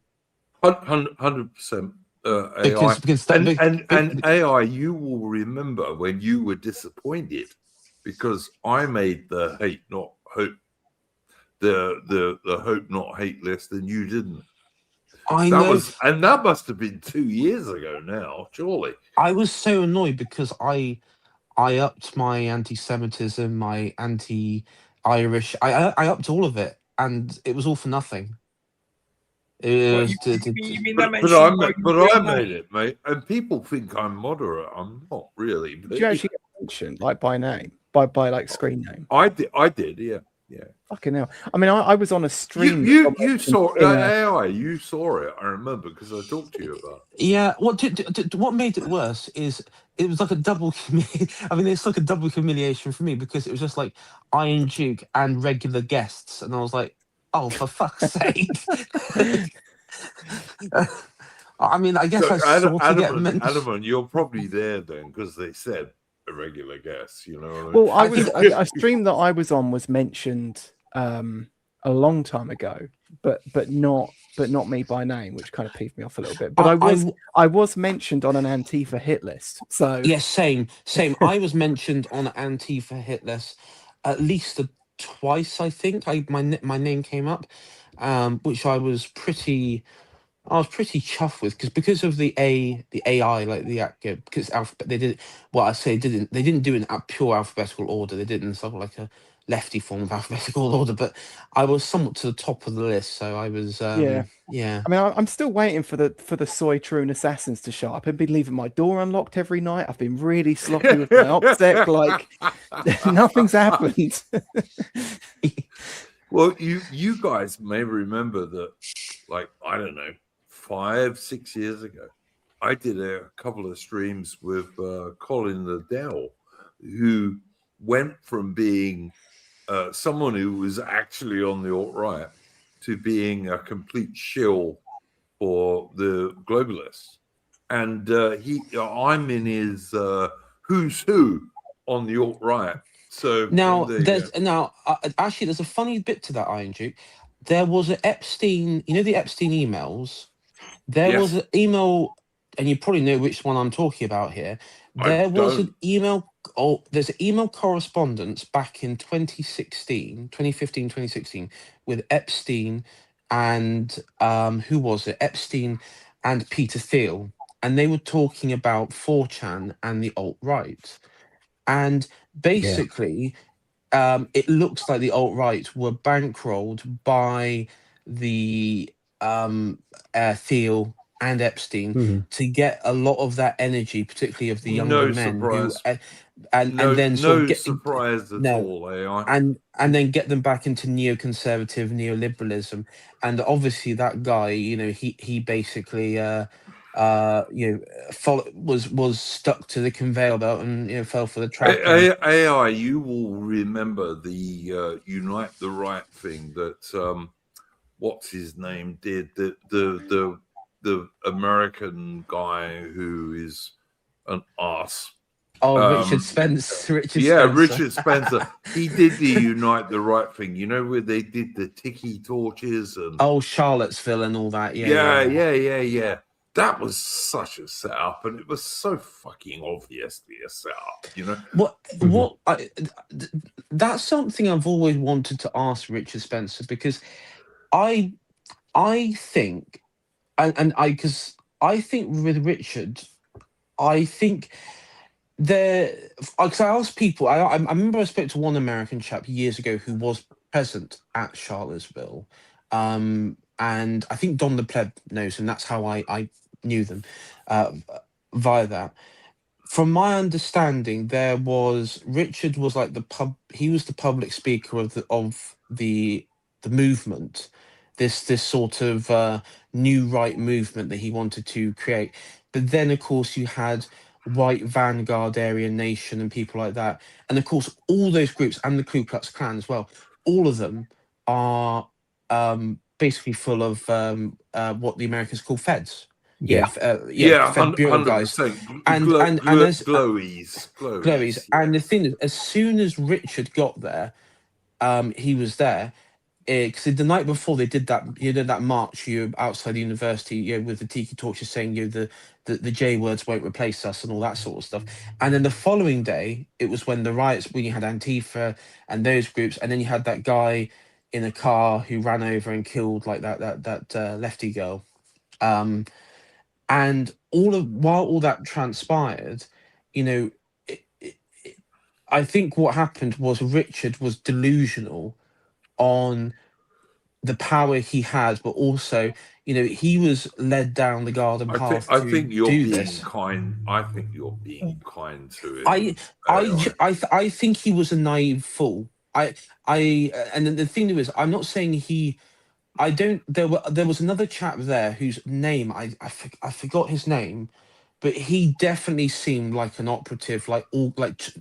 100%. AI. And AI, you will remember when you were disappointed because I made the hate not hope, the hope not hate list, and you didn't. That must have been 2 years ago now, surely. I was so annoyed because I upped my anti-Semitism, my anti-Irish. I upped all of it, and it was all for nothing. But I made it, mate. And people think I'm moderate. I'm not really. Did you actually get mentioned, like by name, by like screen name? I did, yeah. Fucking hell. I mean, I was on a stream. You saw AI. You saw it. I remember because I talked to you about it. Yeah. What made it worse is it was like a double. I mean, it's like a double humiliation for me because it was just like Iron Duke and regular guests, and I was like, oh, for fuck's sake. I mean, I guess I sort of get mentioned. Adam, you're probably there then because they said a regular guest, you know what I mean? Well, I was a stream that I was on was mentioned a long time ago, but not me by name, which kind of peeved me off a little bit. But I was mentioned on an Antifa hit list. So yes, same. I was mentioned on an Antifa hit list at least twice. I think my name came up, which I was pretty chuffed with because of the AI, like because alphabet, they did they didn't do it in pure alphabetical order. They did it in sort of like a lefty form of alphabetical order, but I was somewhat to the top of the list, so I was yeah. I mean, I'm still waiting for the Soy Troon assassins to show up. I've been leaving my door unlocked every night. I've been really sloppy with my OPSEC, like nothing's happened. Well, you guys may remember that, like, I don't know, 5-6 years ago, I did a couple of streams with Colin Liddell, who went from being someone who was actually on the alt-right to being a complete shill for the globalists. And I'm in his who's who on the alt-right. So actually there's a funny bit to that, Iron Duke. There was an Epstein, the Epstein emails. There was an email, and you probably know which one I'm talking about here. There was an email. Oh, there's an email correspondence back in 2015, 2016, with Epstein and who was it? Epstein and Peter Thiel. and they were talking about 4chan and the alt-right. And basically, it looks like the alt-right were bankrolled by the Thiel and Epstein Mhm. to get a lot of that energy, particularly of the younger No men who, surprise. and then sort of No get surprise at no, all, AI. and then get them back into neoconservative neoliberalism. And obviously that guy, he basically was stuck to the conveyor belt and fell for the trap. And AI, you will remember the Unite the Right thing that what's his name did, the American guy who is an arse. Richard Spence, Richard Yeah, Spencer. Richard Spencer. He did the Unite the Right thing, where they did the tiki torches and Charlottesville and all that. yeah. That was such a setup, and it was so fucking obviously a setup, That's something I've always wanted to ask Richard Spencer, because I think, because I think with Richard, I think because I asked people, I remember I spoke to one American chap years ago who was present at Charlottesville, and I think Don the Pleb knows him. That's how I knew them, via that. From my understanding, Richard was like he was the public speaker of the movement, this sort of new right movement that he wanted to create. But then, of course, you had White Vanguard, Aryan Nation, and people like that, and of course, all those groups and the Ku Klux Klan as well. All of them are basically full of what the Americans call feds. Yeah. Fed Bureau guys, 100%. and as Glowies. and the thing is, as soon as Richard got there, he was there because the night before they did that march outside the university with the tiki torches saying the J words won't replace us and all that sort of stuff. And then the following day, it was when the riots, when you had Antifa and those groups, and then you had that guy in a car who ran over and killed like that lefty girl. And while all that transpired, I think what happened was Richard was delusional on the power he had, but also, he was led down the garden path I to think you're do being this. kind. I think you're being kind to him. I think he was a naive fool. And then the thing is, I'm not saying he. I don't. There was another chap there whose name I forgot his name, but he definitely seemed like an operative.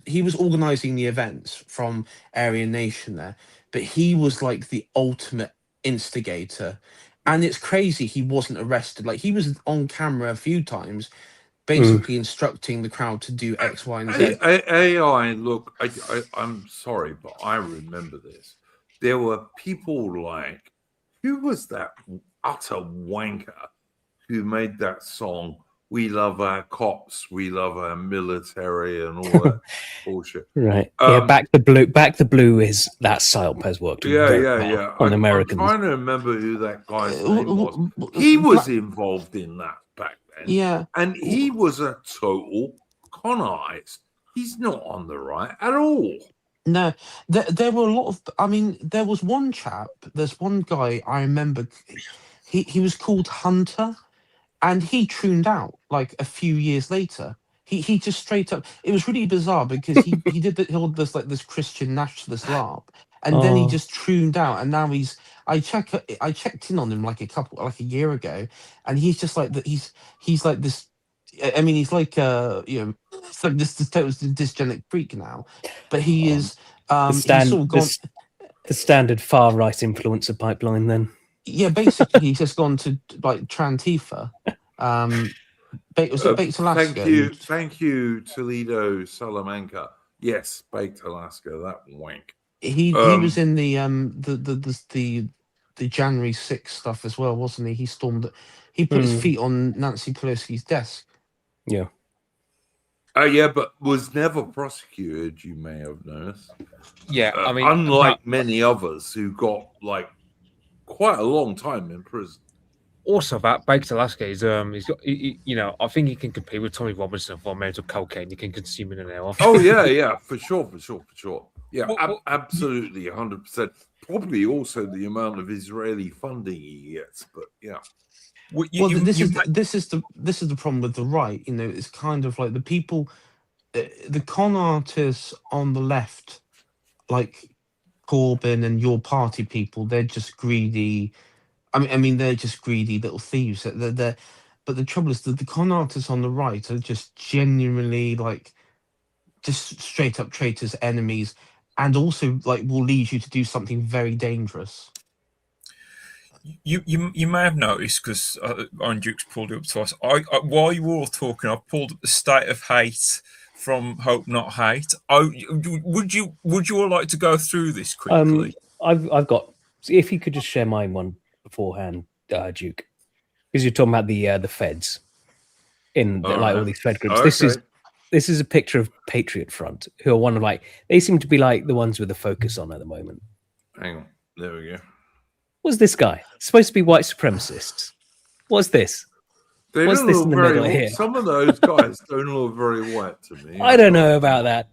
He was organizing the events from Aryan Nation there, but he was like the ultimate instigator. And it's crazy he wasn't arrested. Like, he was on camera a few times, basically instructing the crowd to do X, Y, and Z. AI, look, I'm sorry, but I remember this. There were people like, who was that utter wanker who made that song, "We love our cops, we love our military," and all that bullshit? Right. Back the blue is that psyop has worked very well on Americans. I'm trying to remember who that guy's name was. He was involved in that back then. Yeah. And he was a total con artist. He's not on the right at all. No, there were a lot of. I mean, there was one chap. There's one guy I remember. He was called Hunter, and he tuned out like a few years later. He just straight up. It was really bizarre because he did this Christian nationalist LARP, and then he just tuned out. And now I checked in on him like a year ago, and he's just like that. He's like this. I mean, he's like it's like this total dysgenic freak now, but he is. He's sort of gone the standard far right influencer pipeline. Then, yeah, basically, he's just gone to like Trantifa. Was it Baked Alaska? Thank you, Toledo Salamanca. Yes, Baked Alaska. That wank. He was in the January 6th stuff as well, wasn't he? He stormed it. He put his feet on Nancy Pelosi's desk. Yeah. Yeah, but was never prosecuted, you may have noticed. Yeah, I mean, unlike many others who got like quite a long time in prison. Also, that Baked Alaska is he's got you know, I think he can compete with Tommy Robinson for amount of cocaine you can consume in an hour. Oh yeah, for sure. Yeah, Well, absolutely, 100%. Probably also the amount of Israeli funding he gets, but yeah. Well, Well, this is the problem with the right. You know, it's kind of like the people, the con artists on the left, like Corbyn and your party people. They're just greedy. I mean, they're just greedy little thieves. But the trouble is that the con artists on the right are just genuinely like, just straight up traitors, enemies, and also like will lead you to do something very dangerous. you may have noticed because Iron Duke's pulled it up twice. While you were all talking, I pulled up the State of Hate from Hope Not Hate. Would you all like to go through this quickly? I've got. If you could just share mine one beforehand, Duke, because you're talking about the feds in all these fed groups. Okay. This is a picture of Patriot Front, who are one of they seem to be like the ones with the focus on at the moment. Hang on, there we go. What's this guy? Supposed to be white supremacists. What's this? They What's don't this look in the very middle here? Some of those guys don't look very white to me. I don't know about that.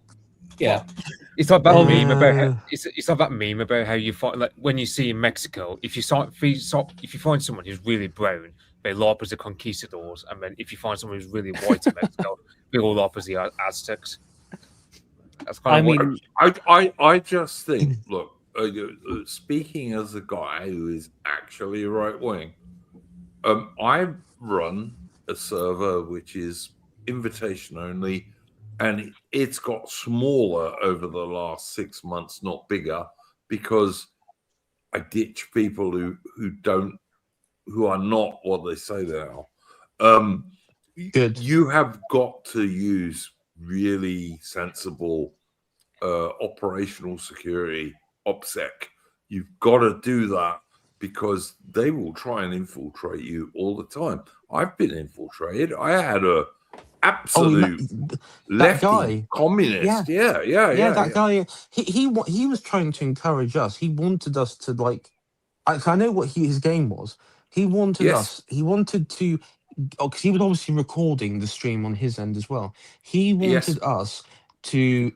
Yeah. It's like that meme about how, it's like that meme about how you find, like, when you see in Mexico, if you find someone who's really brown, they LARP as the conquistadors, and then if you find someone who's really white in Mexico, they all LARP as the Aztecs. That's kind of I just think, look, speaking as a guy who is actually right wing, I run a server which is invitation only, and it's got smaller over the last 6 months, not bigger, because I ditch people who are not what they say they are. Good. You have got to use really sensible operational security, OPSEC. You've got to do that because they will try and infiltrate you all the time. I've been infiltrated. I had a absolute that lefty guy communist. Yeah. That guy. He was trying to encourage us. He wanted us to like. I know what his game was. He wanted us. He wanted to. Because he was obviously recording the stream on his end as well. He wanted us to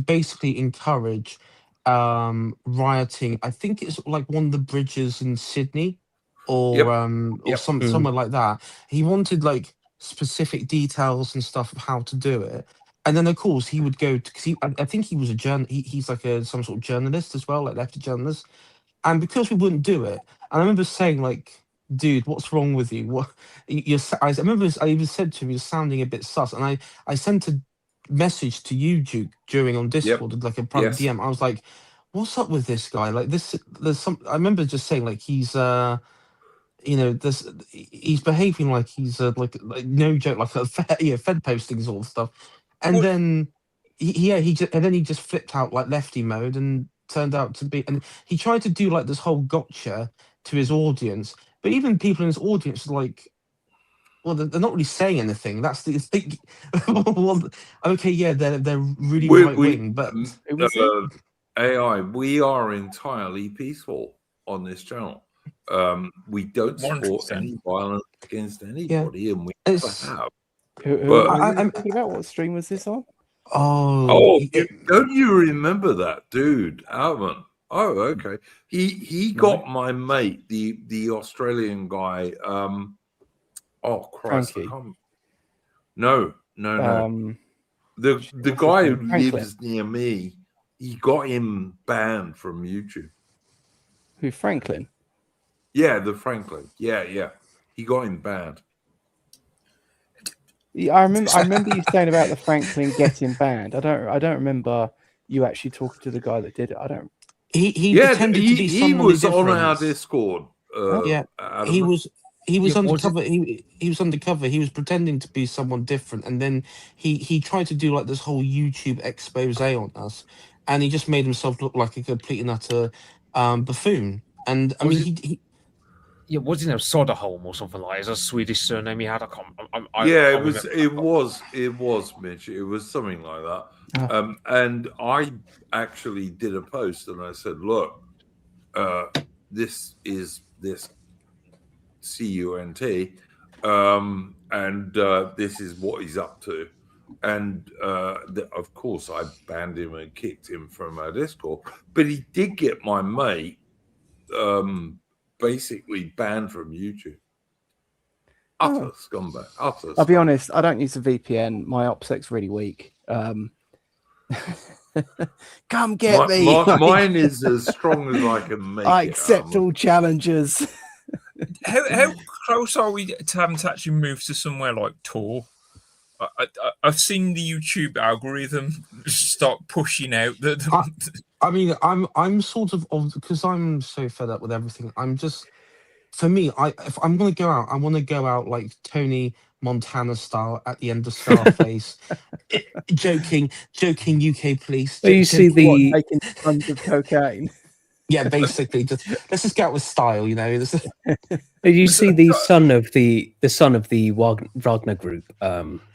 basically encourage rioting. I think it's like one of the bridges in Sydney, or somewhere like that. He wanted like specific details and stuff of how to do it. And then of course he would go to, because I think he was a he's like some sort of journalist as well, like lefty journalist. And because we wouldn't do it, and I remember saying like, dude, what's wrong with you? What I remember I even said to him, you're sounding a bit sus. And I sent a message to you, Duke, during on Discord, like a private DM. I was like, what's up with this guy? Like this, there's some. I remember just saying like he's he's behaving like he's like no joke, like a Fed posting sort of stuff. And then he just flipped out like lefty mode and turned out to be, and he tried to do like this whole gotcha to his audience. But even people in his audience are like, well, they're not really saying anything. That's the thing. Well, okay, yeah, they're really right wing, but AI, we are entirely peaceful on this channel. We don't support any violence against anybody, and we never have. I'm thinking about what stream was this on? Don't you remember that dude, Alvin? Oh, okay. He got my mate, the Australian guy. Oh Christ! No. The guy who lives near me, he got him banned from YouTube. Who, Franklin? Yeah, the Franklin. Yeah. He got him banned. Yeah, I remember you saying about the Franklin getting banned. I don't remember you actually talking to the guy that did it. I don't. He pretended to be someone was different. on our Discord. He was undercover. He was undercover. He was pretending to be someone different, and then he tried to do like this whole YouTube expose on us, and he just made himself look like a complete and utter buffoon. And I mean, he what's his name, Soderholm or something like that. It's a Swedish surname he had. It was Mitch. It was something like that. And I actually did a post and I said, look, this is this C-U-N-T, and this is what he's up to. And of course, I banned him and kicked him from our Discord. But he did get my mate basically banned from YouTube. Utter scumbag. Utter I'll be scumbag. honest, I don't use a VPN. My OPSEC's really weak. Come get me. Mine is as strong as I can make I it. accept all challenges. How close are we to having to actually move to somewhere like Tor? I've seen the YouTube algorithm start pushing out I mean, I'm sort of because I'm so fed up with everything. I'm just, for me, if I'm gonna go out, I want to go out like Tony Montana style at the end of Scarface, joking UK police. Well, you see the Taking tons of cocaine. Yeah, basically, let's just go out with style, you know. you see the son of the Wagner Group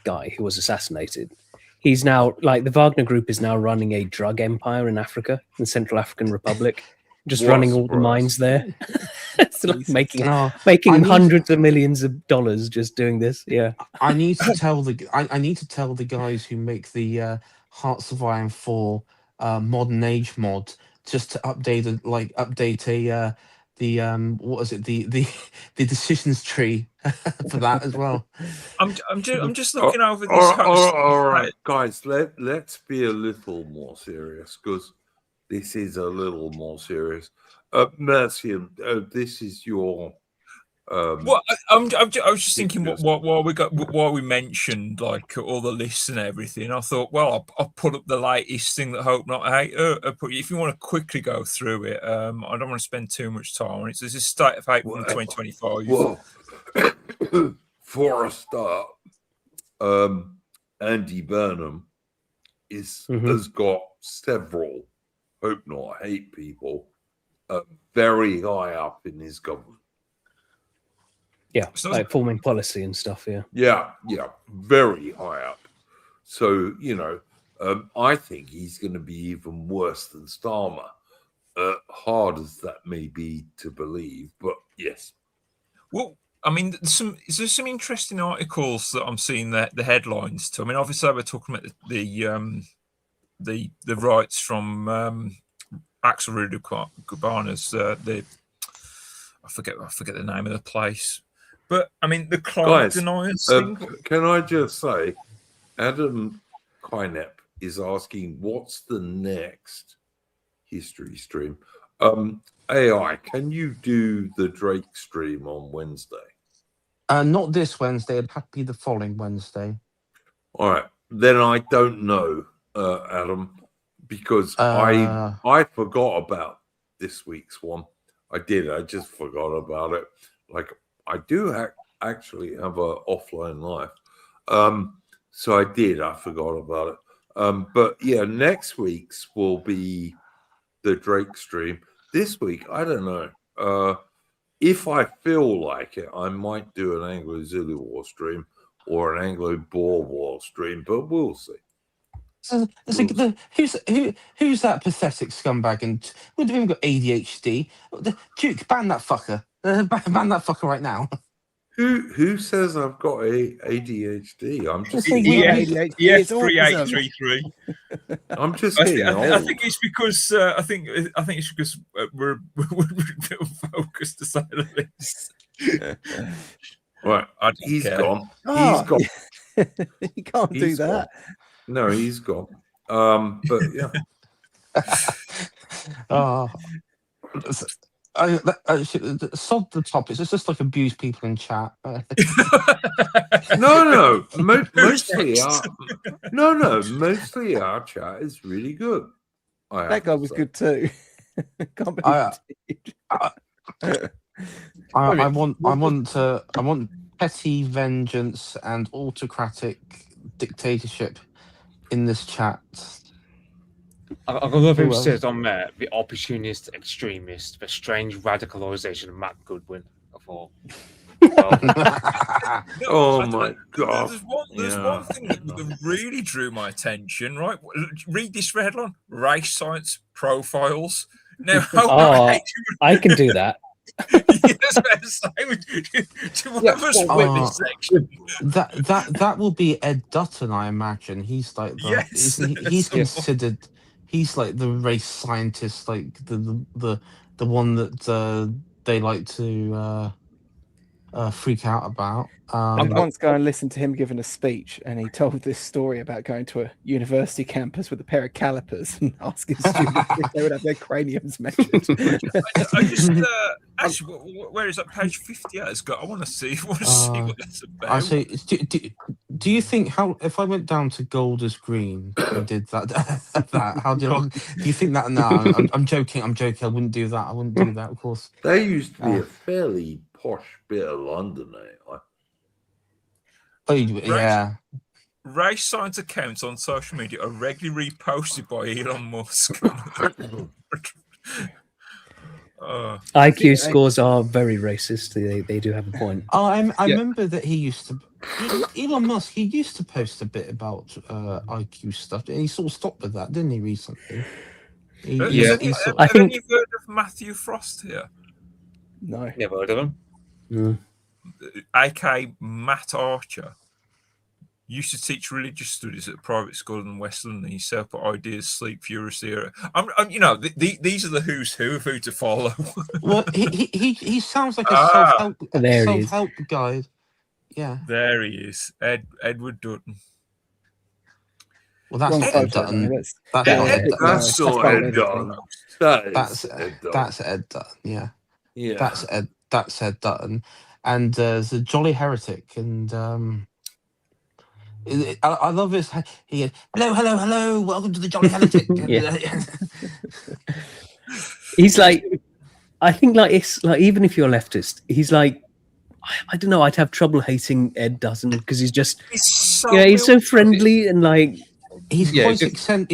guy who was assassinated. He's now like the Wagner Group is now running a drug empire in Africa, in the Central African Republic, just running all the mines there. It's like making hundreds of millions of dollars just doing this. Yeah, I need to tell the guys who make the Hearts of Iron 4 modern age mod just to update the decisions tree for that as well. I'm just looking over this. All right, guys, let's be a little more serious because this is a little more serious. Mercian, this is your. Well, I was just thinking while we mentioned like all the lists and everything. I thought, well, I'll put up the latest thing that Hope Not Hate. If you want to quickly go through it, I don't want to spend too much time on it. So this is State of Hate from 2025. Well, for a start, Andy Burnham has got several Hope Not Hate people very high up in his government. Yeah, like forming policy and stuff. Yeah, very high up. So I think he's going to be even worse than Starmer. Hard as that may be to believe, but yes. Well, I mean, there's some interesting articles that I'm seeing the headlines to. I mean, obviously we're talking about the rights from Axel Ruder-Gubana's I forget the name of the place. But I mean, the climate deniers thing. Can I just say, Adam Kynep is asking, "What's the next history stream?" AI, can you do the Drake stream on Wednesday? Not this Wednesday. It'd have to be the following Wednesday. All right, then I don't know, Adam, because I forgot about this week's one. I did. I just forgot about it. Like. I do actually have an offline life. So I forgot about it. But yeah, next week's will be the Drake stream. This week, I don't know. If I feel like it, I might do an Anglo-Zulu War stream or an Anglo-Boer War stream, but we'll see. So, who's that pathetic scumbag? And we've even got ADHD. Duke, ban that fucker. Ban that fucker right now. Who says I've got ADHD? I'm just EF3833. I'm just getting old. I think it's because we're focused to say the least. Right, he's gone. He's gone. You can't do that. No, he's gone. But yeah. Sod the topics. It's just like abuse people in chat. No. Mostly our chat is really good. That guy was good too. Can't believe I want petty vengeance and autocratic dictatorship in this chat. I love who says on there, the opportunist extremist, the strange radicalization of Matt Goodwin. I thought. Oh my God. There's one thing that really drew my attention, right? Read this headline: Race Science Profiles. Now, I can do that. Yes, one of us win this section. That will be Ed Dutton, I imagine. He's like the Yes, isn't he, that's he's the one. considered he's like the race scientist, like the one that they like to freak out about. I did once go and listen to him giving a speech, and he told this story about going to a university campus with a pair of calipers and asking students if they would have their craniums measured. I just actually, where is that page 58? It's got. I want to see what that's about. I say, do you think how if I went down to Golders Green and did that how do you think that? No, I'm joking. I'm joking. I wouldn't do that. I wouldn't do that. Of course. They used to be a fairly posh bit of London, eh? Oh, yeah. Race science accounts on social media are regularly reposted by Elon Musk. IQ scores are very racist. They do have a point. Oh, I remember that he used to. Elon Musk. He used to post a bit about IQ stuff. And he sort of stopped with that, didn't he? Recently. Have any of you heard of Matthew Frost here? No, never heard of him. No. AK Matt Archer used to teach religious studies at a private school in West London. He set up ideas, sleep furiously. These are the who's who of who to follow. Well, he sounds like a self-help guide. Yeah, there he is, Edward Dutton. Well, that's Ed Dutton. That's not Ed Dutton. That's Ed Dutton. Yeah. That's Ed Dutton. And there's a Jolly Heretic, and I love this. He goes, hello, welcome to the Jolly Heretic. He's like, I think like it's like even if you're leftist, he's like, I don't know. I'd have trouble hating Ed Dutton because he's just, he's so friendly and like. He's quite eccentric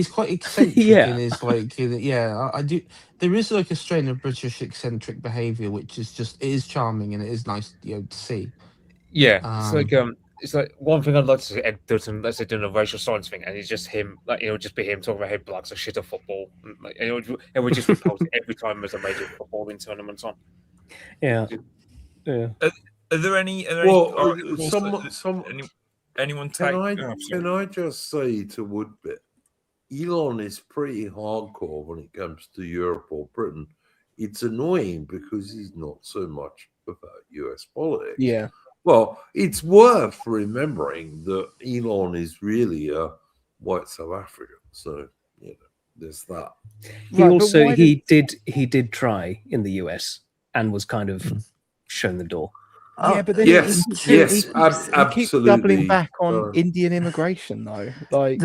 in his I do. There is like a strain of British eccentric behaviour, which is just it is charming and it is nice, to see. Yeah, it's like one thing I'd like to see Ed Dutton, let's say, doing a racial science thing, and it's just him, like just be him talking about how blacks are shit at football, and it would just repost every time there's a major footballing tournament on. Yeah. Are there any? Anyone take? Can I just say to Woodbit, Elon is pretty hardcore when it comes to Europe or Britain. It's annoying because he's not so much about US politics. Yeah. Well, it's worth remembering that Elon is really a white South African. So, there's that. He did try in the US and was kind of shown the door. Yeah, but then yes, he keeps doubling back on Indian immigration, though. Like,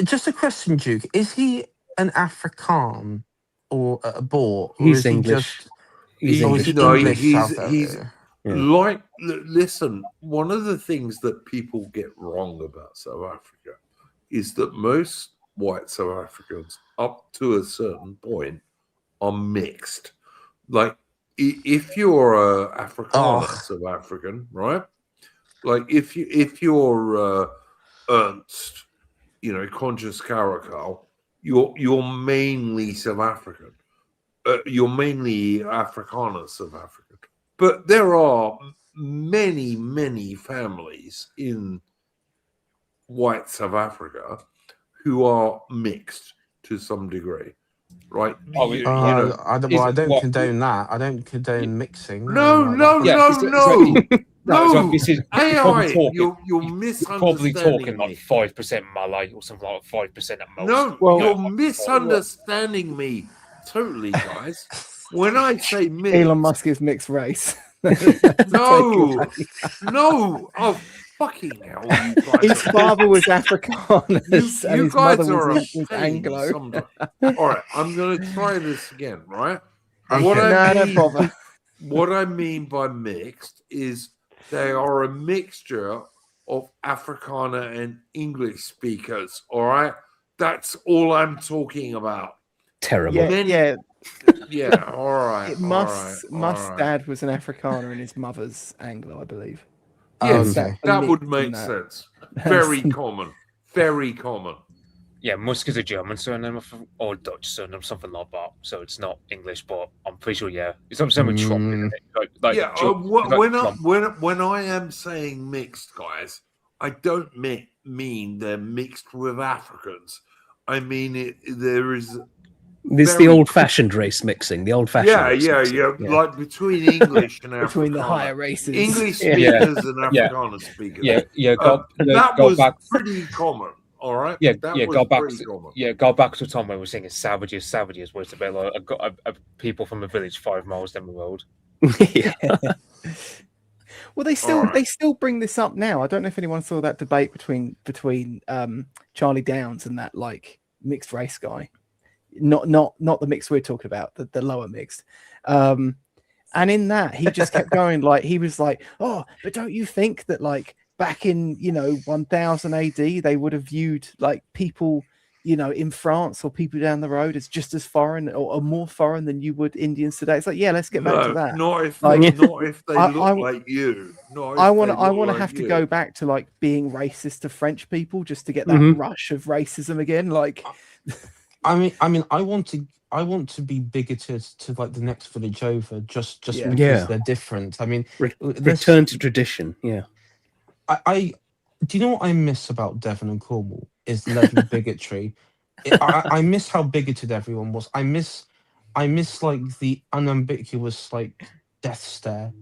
just a question, Duke: is he an Afrikaan or a Boer? He's English. He's like. Listen, one of the things that people get wrong about South Africa is that most white South Africans, up to a certain point, are mixed. Like, if you're Afrikaner South African, right? Like if you're Ernst, Conscious Caracal, you're mainly South African. You're mainly Afrikaner South African. But there are many, many families in white South Africa who are mixed to some degree. Right. I don't condone that. I don't condone mixing. No. This is AI. You're misunderstanding. Probably talking like 5% Malay or something like 5% at most. No, you're misunderstanding me totally, guys. When I say mixed, Elon Musk is mixed race. No. Oh, fucking hell! You guys his father was Afrikaner, and his mother was Anglo. All right, I'm going to try this again. Right? Okay. What I mean by mixed is they are a mixture of Afrikaner and English speakers. All right, that's all I'm talking about. Terrible. Yeah. All right. Musk's dad was an Afrikaner and his mother's Anglo, I believe. Yes, that would make sense. Very common. Very common. Yeah, Musk is a German surname or Dutch surname, something like that. So it's not English, but I'm pretty sure. Yeah, it's something with Trump. Isn't it? Yeah, Trump. when I am saying mixed, guys, I don't mean they're mixed with Africans. I mean there is There's the old-fashioned race mixing. The old-fashioned race mixing. yeah, like between English and Between the Afrikaner. higher races. English speakers and Afrikaner speakers. That was pretty common. All right. Go back to Tom when we were singing "Savages, Savages," where it's about like a people from a village 5 miles down the road. Yeah. Well, they still bring this up now. I don't know if anyone saw that debate between Charlie Downs and that like mixed race guy. Not the mixed we're talking about, the lower mixed. And in that, he just kept going like he was like, oh, but don't you think that like back in 1000 AD they would have viewed like people in France or people down the road as just as foreign or more foreign than you would Indians today? It's like, yeah, let's get back to that. Not if they look like you. I want to have to go back to like being racist to French people just to get that rush of racism again. Like, I mean, I want to be bigoted to like the next village over just because they're different. I mean, return to tradition. Yeah. I do you know what I miss about Devon and Cornwall is the level of bigotry. I miss how bigoted everyone was. I miss like the unambiguous like death stare.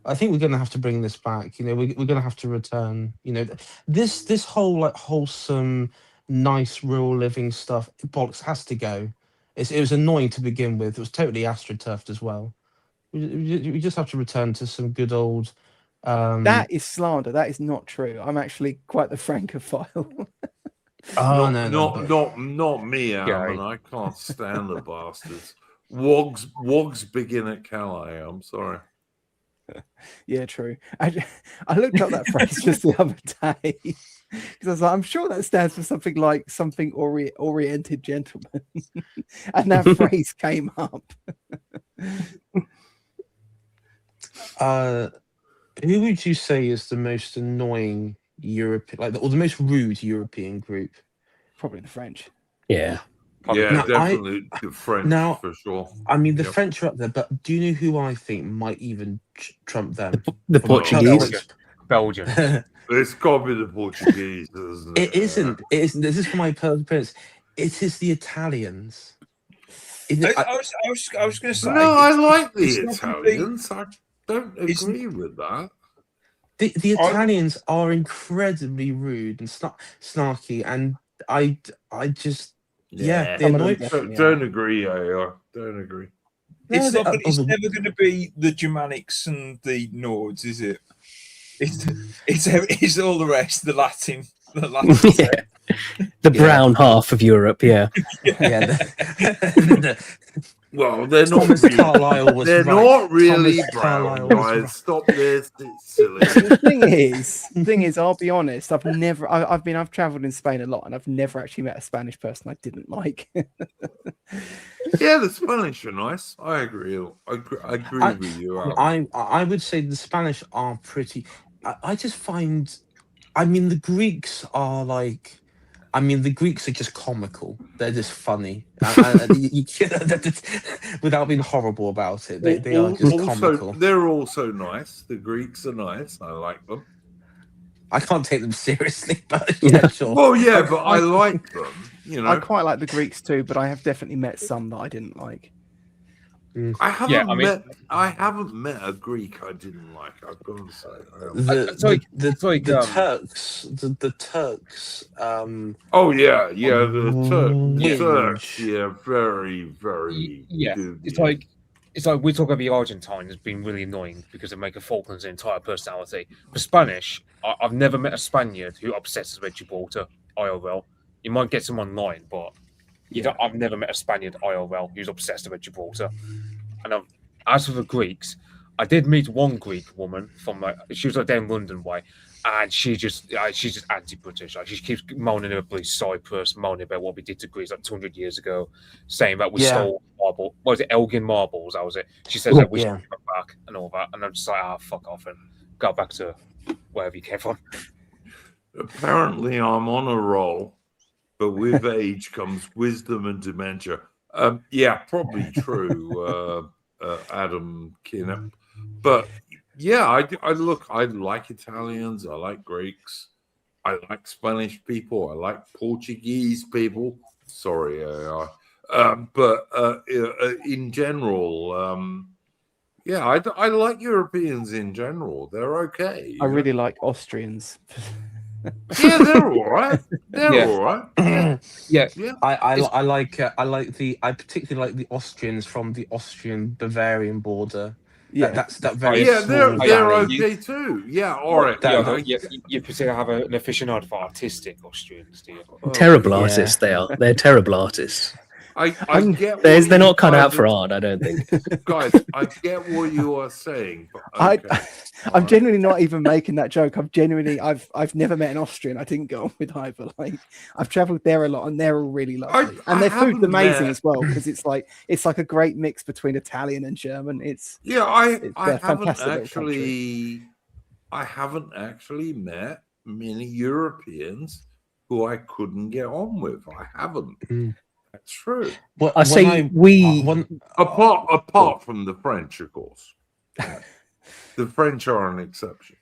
I think we're going to have to bring this back. We're going to have to return. This whole like wholesome, nice rural living stuff bollocks has to go. It was annoying to begin with. It was totally astroturfed as well. We just have to return to some good old. That is slander. That is not true. I'm actually quite the Francophile. Not me, Alan. I can't stand the bastards. Wogs begin at Calais. I'm sorry. Yeah, true. I looked up that phrase just the other day because I was like, I'm sure that stands for something like oriented gentleman, and that phrase came up. Who would you say is the most annoying European, or the most rude European group? Probably the French. Yeah. Definitely the French for sure. I mean, the French are up there, but do you know who I think might even trump them? The Portuguese, Belgium. It's got to be the Portuguese, isn't it? It isn't. This is for my personal appearance. It is the Italians. I was going to say. No, I like the Italians. I don't agree with that. The Italians are incredibly rude and snarky, and I just they annoy me. Don't agree. I don't agree. It's never going to be the Germanics and the Nords, is it? It's all the rest, the Latin. The brown half of Europe. Yeah. Well, they're not. Carlyle was they're right. not really Thomas brown, Carlyle was guys. right. Stop this. It's silly. The thing is, I'll be honest. I've traveled in Spain a lot, and I've never actually met a Spanish person I didn't like. Yeah, the Spanish are nice. I agree. I agree with you. I would say the Spanish are pretty. I just find. I mean, the Greeks are like. I mean, the Greeks are just comical. They're just funny. Without being horrible about it, they are just comical. They're also nice. The Greeks are nice. I like them. I can't take them seriously, but yeah, sure. Well, yeah, but I like them. I quite like the Greeks too, but I have definitely met some that I didn't like. I haven't met a Greek I didn't like. I've got to say. The Turks. The Turks. Oh yeah, the Turks. Yeah, very, very. Yeah, dubious. it's like we talk about the Argentines being really annoying because they make a Falklands entire personality. The Spanish, I've never met a Spaniard who obsesses with Gibraltar IRL. You might get some online, but I've never met a Spaniard IRL who's obsessed with Gibraltar. And as for the Greeks, I did meet one Greek woman from she was down London way, and she's just anti-British. Like she keeps moaning about Cyprus, moaning about what we did to Greece like 200 years ago, saying that we stole marble. What was it, Elgin marbles? That was it. She says that we should come back and all that, and I'm just like, fuck off and go back to wherever you came from. Apparently, I'm on a roll. but with age comes wisdom and dementia. Yeah, probably true, Adam Kinnip. But yeah, I look. I like Italians. I like Greeks. I like Spanish people. I like Portuguese people. Sorry, AI. But in general, yeah, I like Europeans in general. They're okay. I really like Austrians. Yeah, they're all right. They're Yeah. all right. Yeah, Yeah. yeah. I particularly like the Austrians from the Austrian-Bavarian border. Yeah. That's that very Yeah, small they're valley. okay too. Yeah, all right. You particularly have an aficionado for artistic Austrians, do you? Terrible yeah. artists they are. They're terrible artists. I get what They're not you cut out guys for are- art, I don't think. Guys, I get what you are saying, but okay. I'm genuinely not even making that joke. I've never met an Austrian I didn't get on with either. Like, I've traveled there a lot and they're all really lovely. And their food's haven't amazing met- as well, because it's like a great mix between Italian and German. It's I a haven't fantastic little country. I haven't actually met many Europeans who I couldn't get on with. I haven't. Mm. That's true. Well, I say we Apart from the French, of course. The French are an exception.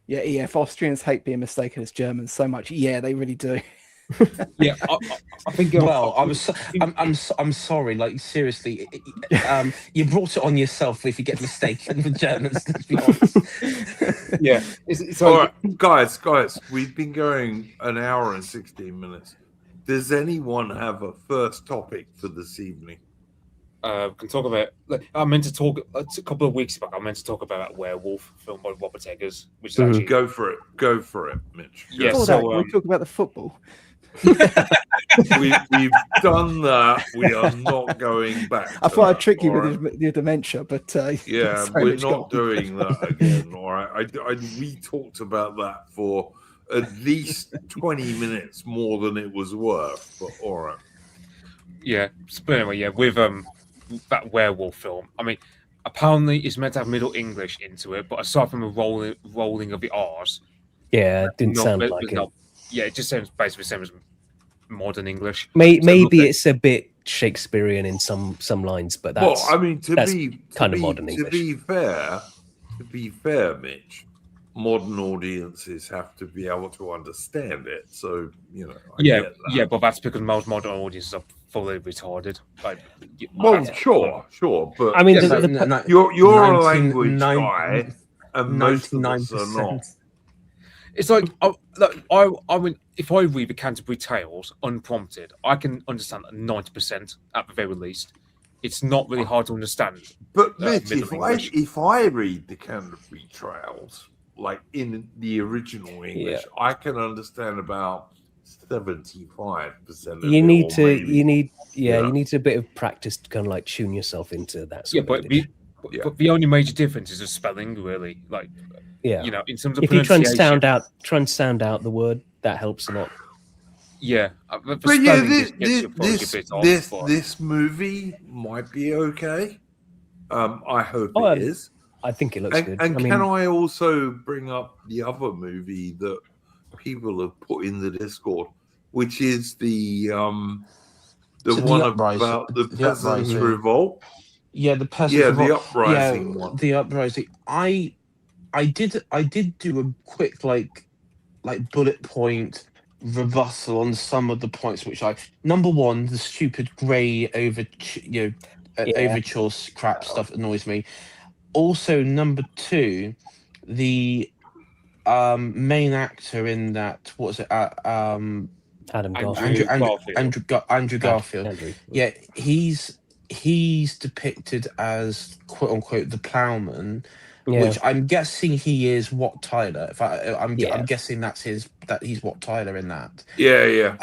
Yeah, if Austrians hate being mistaken as Germans so much, yeah, they really do. Yeah, I think. Well, I'm sorry. Like, seriously, you brought it on yourself if you get mistaken for Germans. Let's be honest. Yeah, it's All like, right, guys, we've been going an hour and 16 minutes. Does anyone have a first topic for this evening? can talk about. Like, I meant to talk a couple of weeks back. I meant to talk about that werewolf film by Robert Eggers, which is actually Go for it, Mitch. Go. Yeah, Before so, that, can we talk about the football? We've done that. We are not going back. I to thought I'd that, trick you all with right? your dementia, but Yeah, sorry, we're Mitch, not go on. doing that again. All right, we talked about that for at least 20 minutes more than it was worth. But all right, yeah. But anyway, yeah, with that werewolf film. I mean, apparently it's meant to have Middle English into it, but aside from a rolling of the R's, Yeah, it didn't sound there's like it. no- yeah, it just sounds basically the same as modern English. Maybe it's a bit Shakespearean in some lines, but that's well, I mean, to that's be kind of modern to English. be fair, Mitch, modern audiences have to be able to understand it. So I Yeah, get that. yeah, but that's because most modern audiences are fully retarded. Like, Well, sure, but I mean, Yeah, you're a 19 language nine- guy, and most of us are not. it's like I mean, if I read the Canterbury Tales unprompted, I can understand 90% at the very least. It's not really hard to understand. But Mitch, Middle English. if I read the Canterbury Trails like in the original English, I can understand about 75% of You it, need or to, maybe- you need a bit of practice to kind of like tune yourself into that. Yeah, Sort of but English. but the only major difference is the spelling, really. Like, Yeah, in terms of if you try and pronunciation. sound out the word, that helps a lot. Yeah, the But yeah, spelling gets you probably a bit off, but- this movie might be okay. I hope Oh, it is. I think it looks And, good. and I mean, can I also bring up the other movie that people have put in the Discord, which is the So the one Uprising- about the the Peasants' Uprising. Revolt? Yeah, the person. Yeah, the Uprising one. The uprising. I did do a quick like bullet point rebuttal on some of the points which number one, the stupid grey overture crap stuff annoys me. Also, number two, the main actor in that, what was it? Adam Andrew Garfield. Garfield. Andrew Garfield. Andrew. Yeah, he's depicted as quote unquote the plowman, which I'm guessing he is Wat Tyler. I'm guessing that he's Wat Tyler in that. Yeah.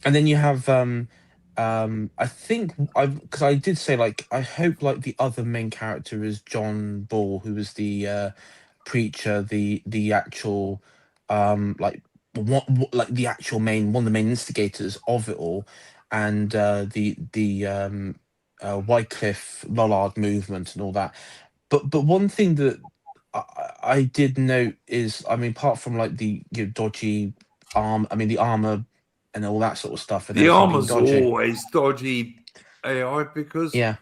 And then you have I think because I did say like I hope like the other main character is John Ball, who was the preacher, the actual like the actual one of the main instigators of it all, and the Wycliffe Lollard movement and all that. But one thing that I did note is, I mean, apart from like the dodgy the armor and all that sort of stuff, and The everything being armor's dodgy. always dodgy AI because, Yeah,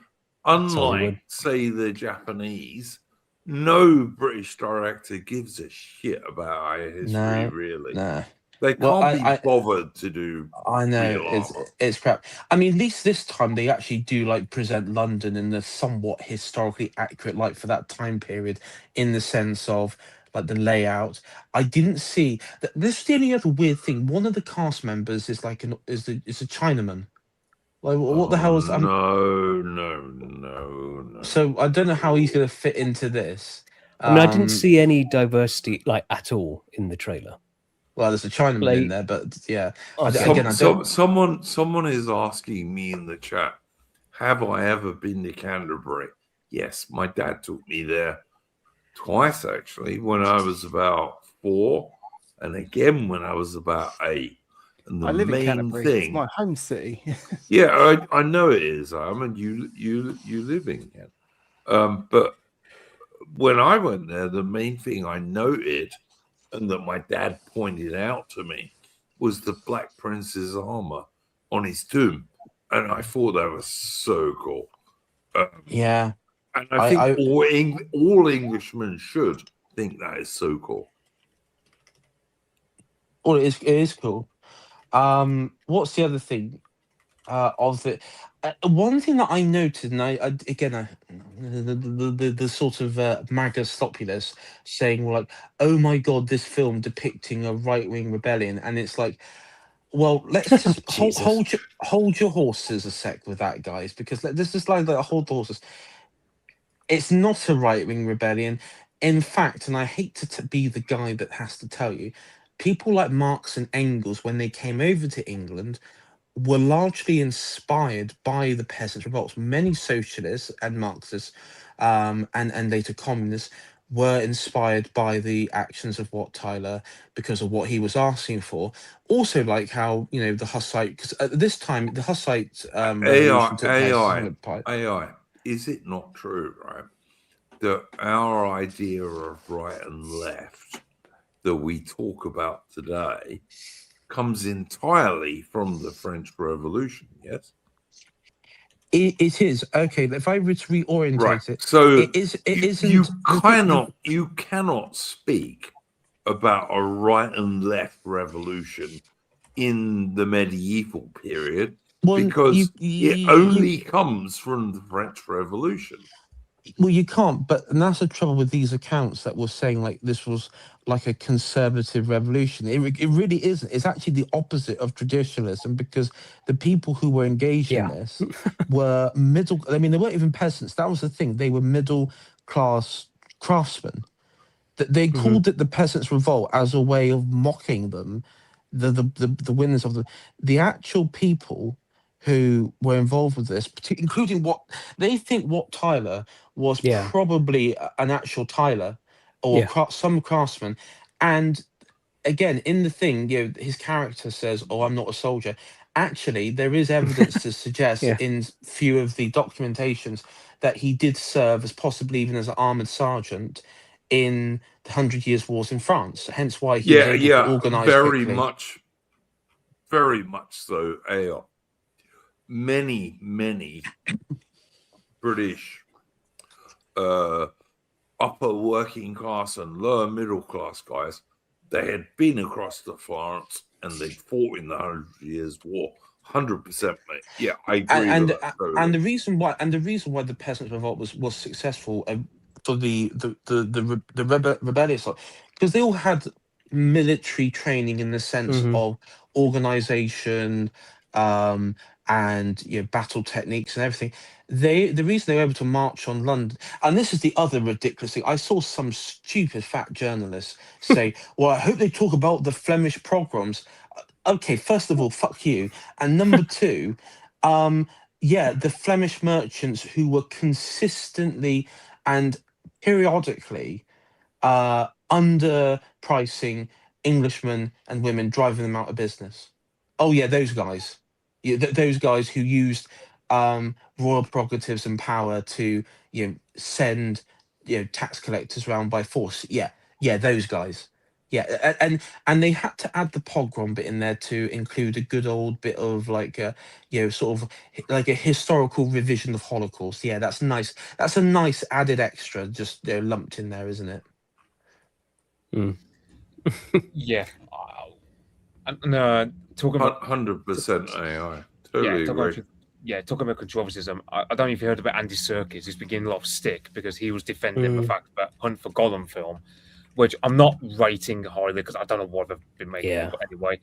unlike, Hollywood. say, the Japanese, no British director gives a shit about our history, no, really. no. They Well, can't be bothered to do I know real armor. it's crap. I mean, at least this time they actually do like present London in a somewhat historically accurate light for that time period, in the sense of like the layout. I didn't see that. This is the only other weird thing. One of the cast members is like is a Chinaman. Like, what the Oh, hell is? no. So I don't know how he's going to fit into this. I mean, I didn't see any diversity like at all in the trailer. Well, there's a Chinaman in Like, there, but yeah. okay. Again, I don't. Someone is asking me in the chat, have I ever been to Canterbury? Yes, my dad took me there twice, actually, when I was about 4, and again when I was about 8. And the I live in main Canterbury. It's thing, my home city. yeah, I know it is. I mean, you live in Kent, but when I went there, the main thing I noted, and that my dad pointed out to me, was the Black Prince's armor on his tomb, and I thought that was so cool. Yeah, And I think I all Englishmen should think that is so cool. well, it is cool. What's the other thing? Of it, one thing that I noted, and the sort of MAGA sloppiness, saying like, "Oh my god, this film depicting a right wing rebellion," and it's like, well, let's just Jesus. hold your horses a sec with that, guys, because this is like hold the horses. It's not a right wing rebellion. In fact, and I hate to be the guy that has to tell you, people like Marx and Engels, when they came over to England, were largely inspired by the peasants' revolts. Many socialists and Marxists, and later communists, were inspired by the actions of Wat Tyler because of what he was asking for. Also, like how the Hussite, because at this time the Hussite revolution took place. AI. Is it not true, right, that our idea of right and left that we talk about today comes entirely from the French Revolution? Yes. It is okay. If I were to reorientate Right. it, So it isn't. you cannot speak about a right and left revolution in the medieval period Well, because it only comes from the French Revolution. well, you can't. And that's the trouble with these accounts that were saying like this was like a conservative revolution. It really isn't. It's actually the opposite of traditionalism, because the people who were engaged in Yeah. this were middle. I mean, they weren't even peasants. That was the thing. They were middle class craftsmen. That they called it the peasants' revolt as a way of mocking them, the winners of the actual people who were involved with this, including what they think Wat Tyler was Yeah. probably an actual Tyler or Yeah. some craftsman. And again, in the thing, his character says, "Oh, I'm not a soldier." Actually, there is evidence to suggest Yeah. in few of the documentations that he did serve as possibly even as an armored sergeant in the Hundred Years' Wars in France. Hence why he was able to organize very quickly. much so. AI. Many British upper working class and lower middle class guys, they had been across to France and they fought in the 100 Years' War. 100%, mate. Yeah, I agree with that. Totally. And the reason why the peasants' revolt was successful for the rebellious, because they all had military training in the sense of organization, and battle techniques and everything. The reason they were able to march on London, and this is the other ridiculous thing. I saw some stupid fat journalists say, "Well, I hope they talk about the Flemish pogroms." Okay, first of all, fuck you, and number two, the Flemish merchants who were consistently and periodically underpricing Englishmen and women, driving them out of business. Oh yeah, those guys. Yeah, those guys who used royal prerogatives and power to send tax collectors around by force. Yeah, those guys. Yeah, and they had to add the pogrom bit in there to include a good old bit of like sort of like a historical revision of Holocaust. Yeah, that's nice. That's a nice added extra, just lumped in there, isn't it? Yeah. And talking about 100% AI. yeah, Totally agree. talking about controversies. I don't know if you heard about Andy Serkis. He's been getting a lot of stick because he was defending the fact that Hunt for Gollum film, which I'm not rating highly because I don't know what they've been making Yeah. it, but anyway,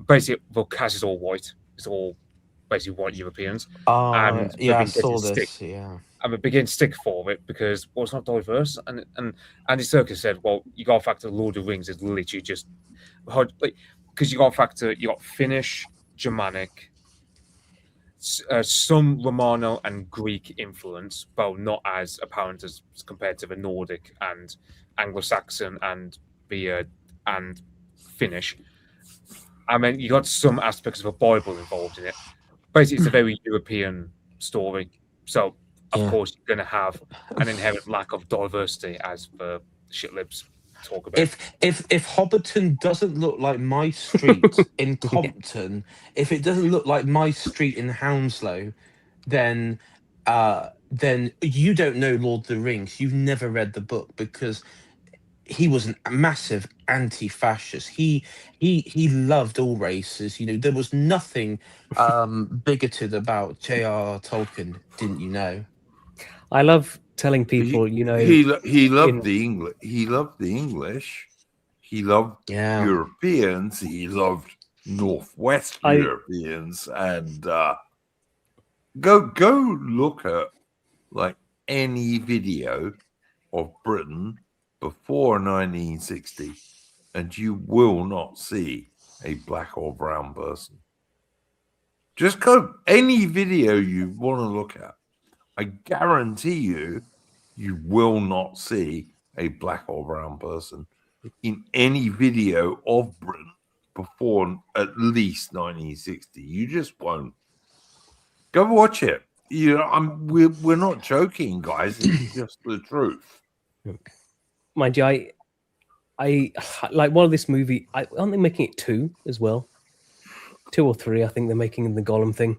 basically the cast is all white. It's all basically white Europeans, and they've Yeah, I been getting saw stick. this. Yeah. And we begin stick for it because it's not diverse. And Andy Serkis said, well, you got to factor Lord of the Rings is literally just like because you got to factor you got Finnish, Germanic, some Romano and Greek influence, but not as apparent as compared to the Nordic and Anglo-Saxon and the and Finnish. I mean, you got some aspects of a Bible involved in it. Basically, it's a very European story, so of Yeah. course you're going to have an inherent lack of diversity, as the shitlibs talk about. If Hobbiton doesn't look like my street in Compton, if it doesn't look like my street in Hounslow, then you don't know Lord of the Rings. You've never read the book because he was a massive anti-fascist. He loved all races. There was nothing bigoted about J.R.R. Tolkien. Didn't you know? I love telling people, He loved in- the English. He loved the English. He loved Yeah. Europeans. He loved Northwest Europeans. And go look at like any video of Britain before 1960, and you will not see a black or brown person. Just go any video you want to look at. I guarantee you will not see a black or brown person in any video of Britain before at least 1960. You just won't. Go watch it. We're not joking, guys. It's just the truth. mind you, I like one of this movie. Aren't they making it 2 as well? 2 or 3, I think they're making the Gollum thing.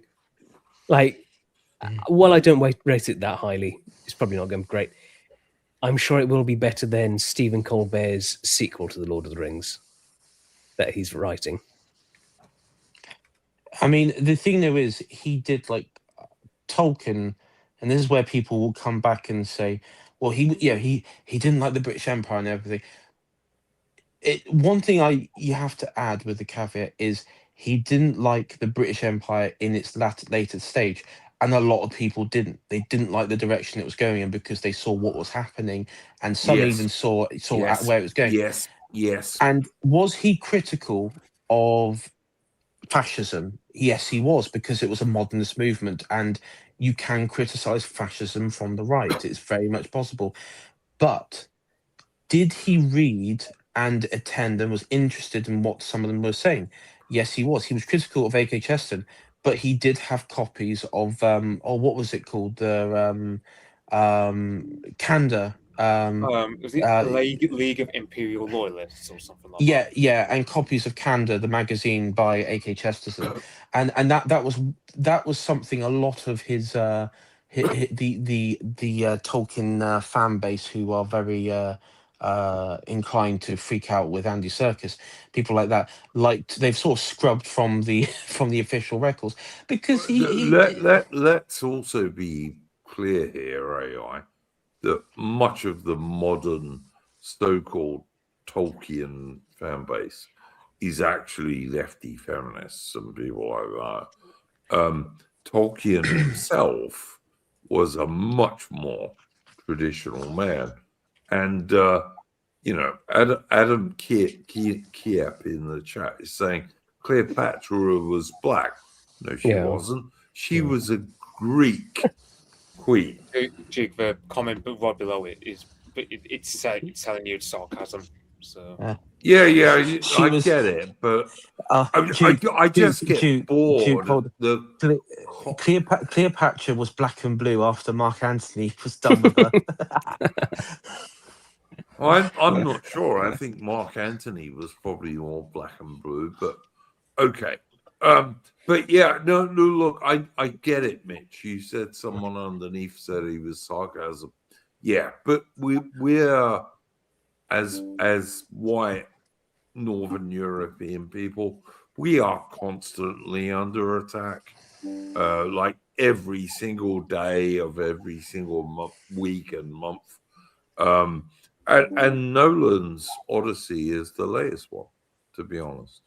Like, while I don't rate it that highly, it's probably not going to be great. I'm sure it will be better than Stephen Colbert's sequel to The Lord of the Rings that he's writing. I mean, the thing though is he did like Tolkien, and this is where people will come back and say, well, he didn't like the British Empire and everything. One thing you have to add with the caveat is he didn't like the British Empire in its later stage, and a lot of people didn't. They didn't like the direction it was going in because they saw what was happening, and some even saw where it was going. Yes. And was he critical of fascism? Yes, he was, because it was a modernist movement, and you can criticize fascism from the right. It's very much possible. But did he read and attend and was interested in what some of them were saying? Yes, he was. He was critical of A.K. Chesterton, but he did have copies of what was it called? The Candor. Was it League of Imperial Loyalists or something like that? Yeah, and copies of Candor, the magazine by A.K. Chesterton, and that was something a lot of his the Tolkien fan base, who are very inclined to freak out with Andy Serkis, people like that, they've sort of scrubbed from the from the official records because let's also be clear here, AI, that much of the modern so-called Tolkien fan base is actually lefty feminists and people like that. Tolkien himself was a much more traditional man. And, Adam Kiep in the chat is saying Cleopatra was black. No, she wasn't. She was a Greek queen. Jake, the comment right below it is, it's telling you it's sarcasm. So I get it, but I just get bored. Cleopatra was black and blue after Mark Antony was done with her. I'm not sure. I think Mark Antony was probably more black and blue, but okay. But yeah, no, look, I get it, Mitch. You said someone underneath said he was sarcasm. Yeah, but we're as white Northern European people, we are constantly under attack. Like every single day of every single week and month. And Nolan's Odyssey is the latest one, to be honest.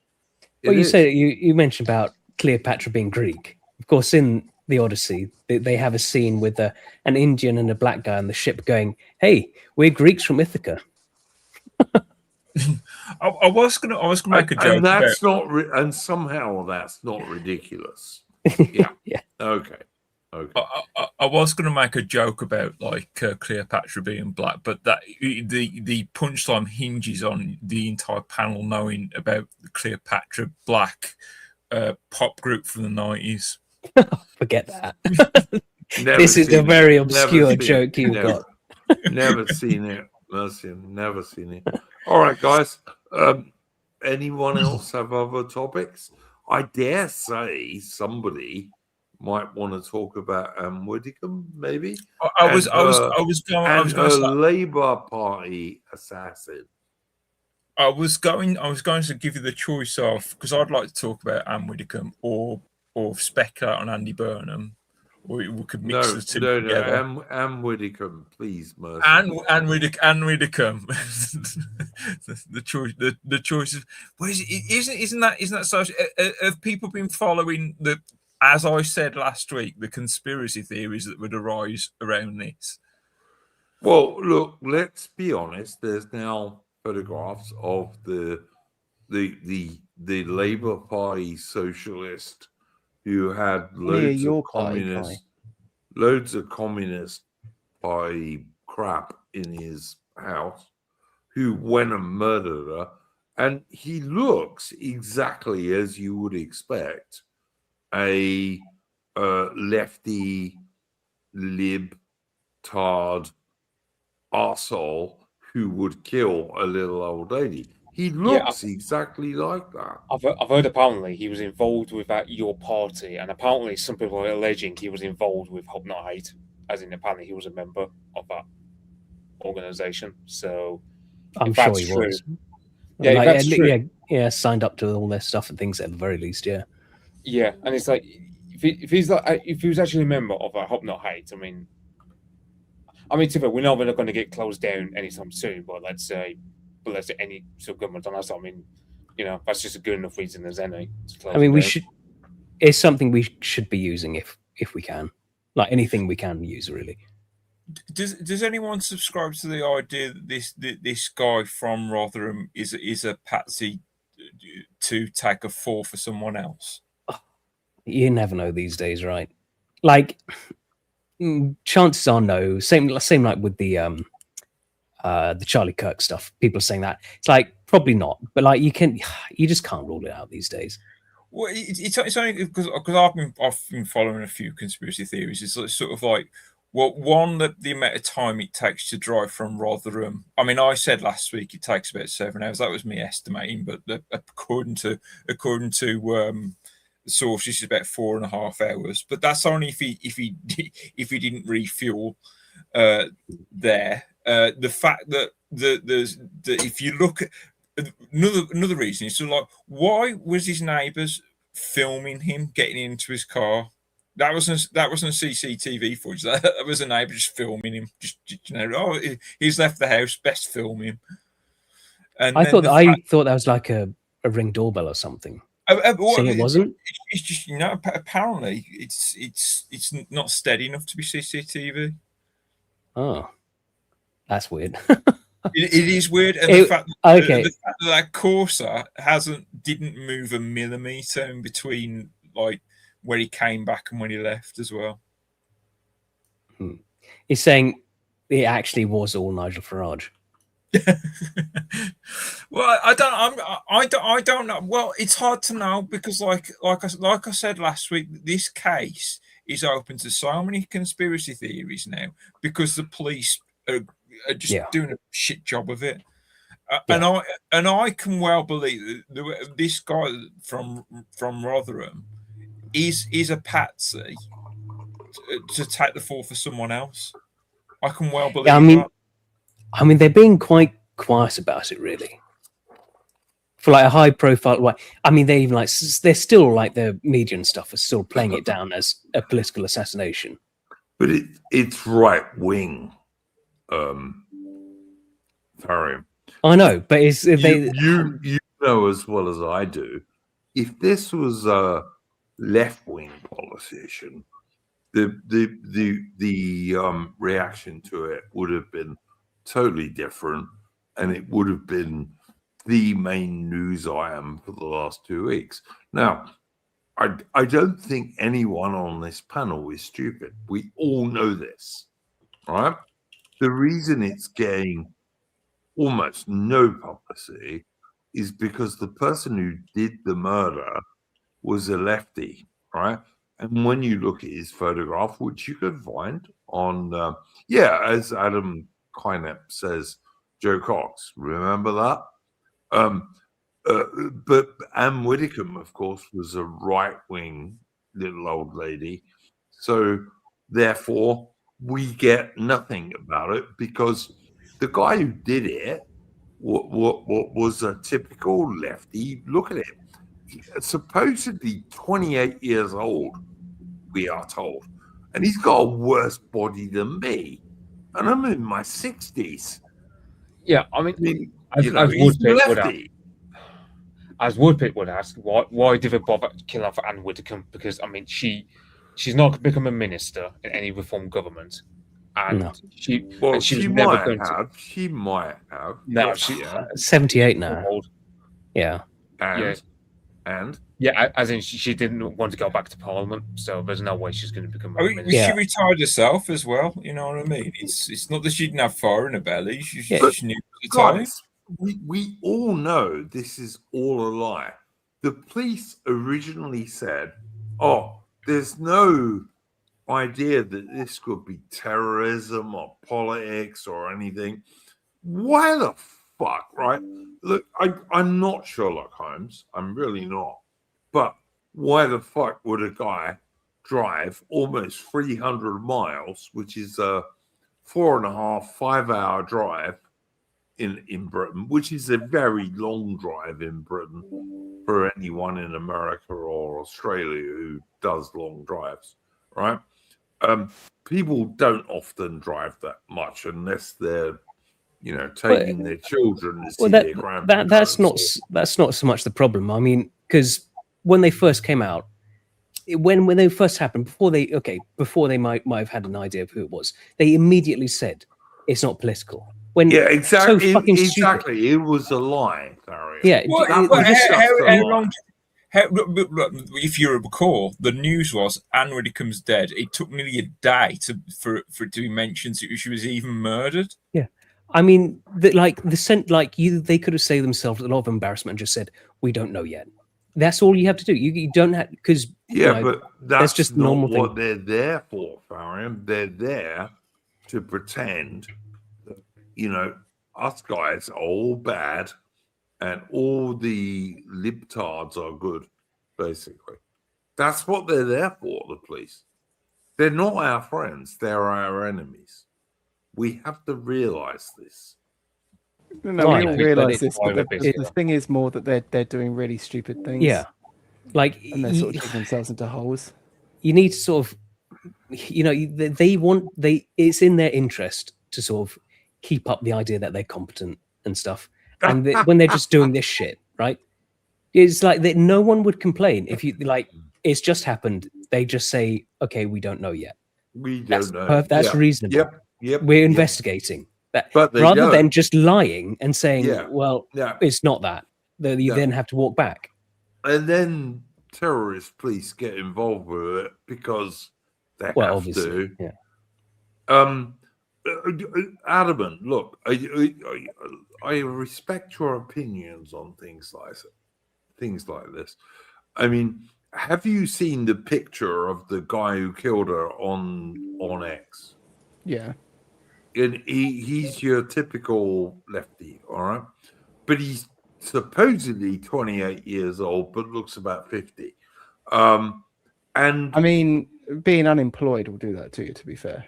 Well, It you is. say you mentioned about Cleopatra being Greek. Of course, in the Odyssey, they have a scene with an Indian and a black guy on the ship going, "Hey, we're Greeks from Ithaca." I was gonna make a joke and that's about. not and somehow that's not ridiculous. Yeah. Yeah. Okay. I was going to make a joke about like Cleopatra being black, but that the punchline hinges on the entire panel knowing about the Cleopatra black pop group from the 90s. Forget that. Never This is a seen it. very Never obscure seen joke it. you've Never. got. Never seen it. Never seen it. All right, guys. Anyone else have other topics? I dare say somebody might want to talk about Anne Widdecombe, maybe. I was going to say, Labour Party assassin. I was going to give you the choice of, because I'd like to talk about Anne Widdecombe or speculate on Andy Burnham, or we could mix the two together. Anne Widdecombe, please, mercy. Anne Widdecombe. the choice of, well, isn't that such? Have people been following the, as I said last week, the conspiracy theories that would arise around this? Well, look, let's be honest. There's now photographs of the Labour Party socialist who had loads of communist party crap in his house, who went and murdered her, and he looks exactly as you would expect a lefty libtard arsehole who would kill a little old lady. He looks exactly like that. I've heard apparently he was involved with your party, and apparently some people are alleging he was involved with Hope Not Hate, as in apparently he was a member of that organization. So I'm sure he was. Yeah, like, that's true. Yeah, signed up to all their stuff and things at the very least. Yeah. Yeah, and it's like if he was actually a member of Hope Not Hate, I mean, to be fair, we know we're not going to get closed down anytime soon, but let's say any sort of government on us. I mean, that's just a good enough reason as any. I mean, we should. It's something we should be using if we can, like anything we can use, really. Does anyone subscribe to the idea that this guy from Rotherham is a patsy to take a fall for someone else? You never know these days, right? Like, chances are no. Same like with the Charlie Kirk stuff. People are saying that it's like probably not, but like you just can't rule it out these days. Well, it's only because I've been following a few conspiracy theories. It's sort of like, well, one, that the amount of time it takes to drive from Rotherham. I mean, I said last week it takes about 7 hours. That was me estimating, but according to sources, it's about 4.5 hours. But that's only if he didn't refuel there. The fact that if you look at another reason is like, why was his neighbours filming him getting into his car? That wasn't CCTV footage. That was a neighbour just filming him. Just he's left the house. Best film him. And I thought that was like a Ring doorbell or something. Saying it wasn't. It's just apparently it's not steady enough to be CCTV. Oh, that's weird. It is weird, and the fact that Corsa didn't move a millimeter in between, like where he came back and when he left as well. He's saying it actually was all Nigel Farage. Well, I don't know. Well, it's hard to know because, like I said last week, this case is open to so many conspiracy theories now because the police are just doing a shit job of it. Yeah. And I can well believe that this guy from Rotherham is a patsy to take the fall for someone else. I can well believe that. I mean, they're being quite quiet about it, really. For like a high profile, like, I mean, they even like they're still like the media and stuff are still playing it down as a political assassination. But it's right wing, Farrier. I know, but it's You know as well as I do, if this was a left wing politician, the reaction to it would have been totally different, and it would have been the main news item for the last 2 weeks. Now, I don't think anyone on this panel is stupid. We all know this, right? The reason it's getting almost no publicity is because the person who did the murder was a lefty, right? And when you look at his photograph, which you can find on, as Adam Kynep says, Joe Cox, remember that? But Anne Widdecombe, of course, was a right-wing little old lady. So therefore, we get nothing about it because the guy who did it was a typical lefty. Look at him. Supposedly 28 years old, we are told. And he's got a worse body than me. And I'm in my 60s. Yeah, I mean as he's lefty. As Woodpit would ask, why did they bother killing off Anne Widdecombe? Because I mean, she's not going to become a minister in any reform government, and she might have. She might have. No, she's 78 now. Old. Yeah, and as in she didn't want to go back to Parliament, so there's no way she's going to become a minister. She retired herself as well. You know what I mean? It's not that she didn't have fire in her belly. She knew the time. We all know this is all a lie. The police originally said, "Oh, there's no idea that this could be terrorism or politics or anything." Why the fuck, right? Look, I'm not Sherlock Holmes. I'm really not. But why the fuck would a guy drive almost 300 miles, which is a 4.5, 5-hour drive in Britain, which is a very long drive in Britain for anyone in America or Australia who does long drives, right? People don't often drive that much unless they're, taking their children to see their grandparents. That's not so much the problem. I mean, because when they first came out, when they first happened, before they might have had an idea of who it was, they immediately said it's not political. Exactly. So fucking exactly. stupid. It was a lie, Barry. Yeah. How long? If you recall, the news was Anne Widdecombe's dead. It took nearly a day for it to be mentioned that she was even murdered. Yeah. I mean, they could have saved themselves a lot of embarrassment and just said, "We don't know yet." That's all you have to do. You don't have because but that's just not normal what thing. they're there for, Farian. They're there to pretend that us guys are all bad and all the libtards are good. Basically, that's what they're there for. The police. They're not our friends. They're our enemies. We have to realize this. No, we all realise this, but the thing is more that they're doing really stupid things. Yeah, and they're sort of digging themselves into holes. You need to sort of, it's in their interest to sort of keep up the idea that they're competent and stuff. And when they're just doing this shit, right? It's like that. No one would complain if it's just happened. They just say, "Okay, we don't know yet." We don't know. That's reasonable. Yep. We're investigating that, but rather than just lying and saying, "Well, Yeah. it's not that." You then have to walk back. And then terrorist police get involved with it because they have obviously, to. Yeah. Adamant, look, I respect your opinions on things like this. I mean, have you seen the picture of the guy who killed her on X? Yeah. And he's your typical lefty, all right? But he's supposedly 28 years old, but looks about 50. And I mean, being unemployed will do that to you, to be fair.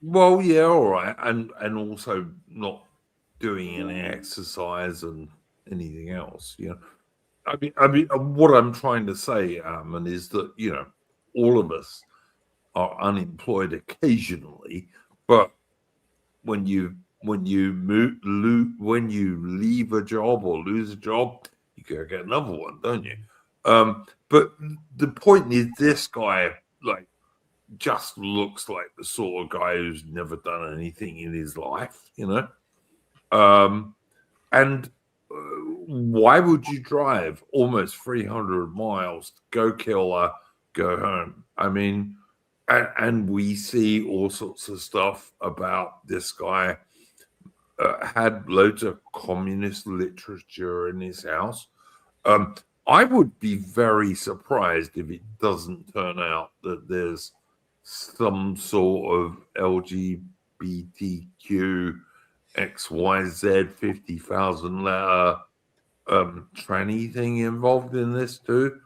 well, yeah, all right. And also not doing any exercise and anything else, you know. I mean, what I'm trying to say, Armin, is that, you know, all of us are unemployed occasionally, but when you leave a job or lose a job, you go get another one, don't you? But the point is, this guy like just looks like the sort of guy who's never done anything in his life, you know. And why would you drive almost 300 miles to go kill her, go home? I mean, and we see all sorts of stuff about this guy. Had loads of communist literature in his house. I would be very surprised if it doesn't turn out that there's some sort of LGBTQ XYZ 50,000 letter tranny thing involved in this too.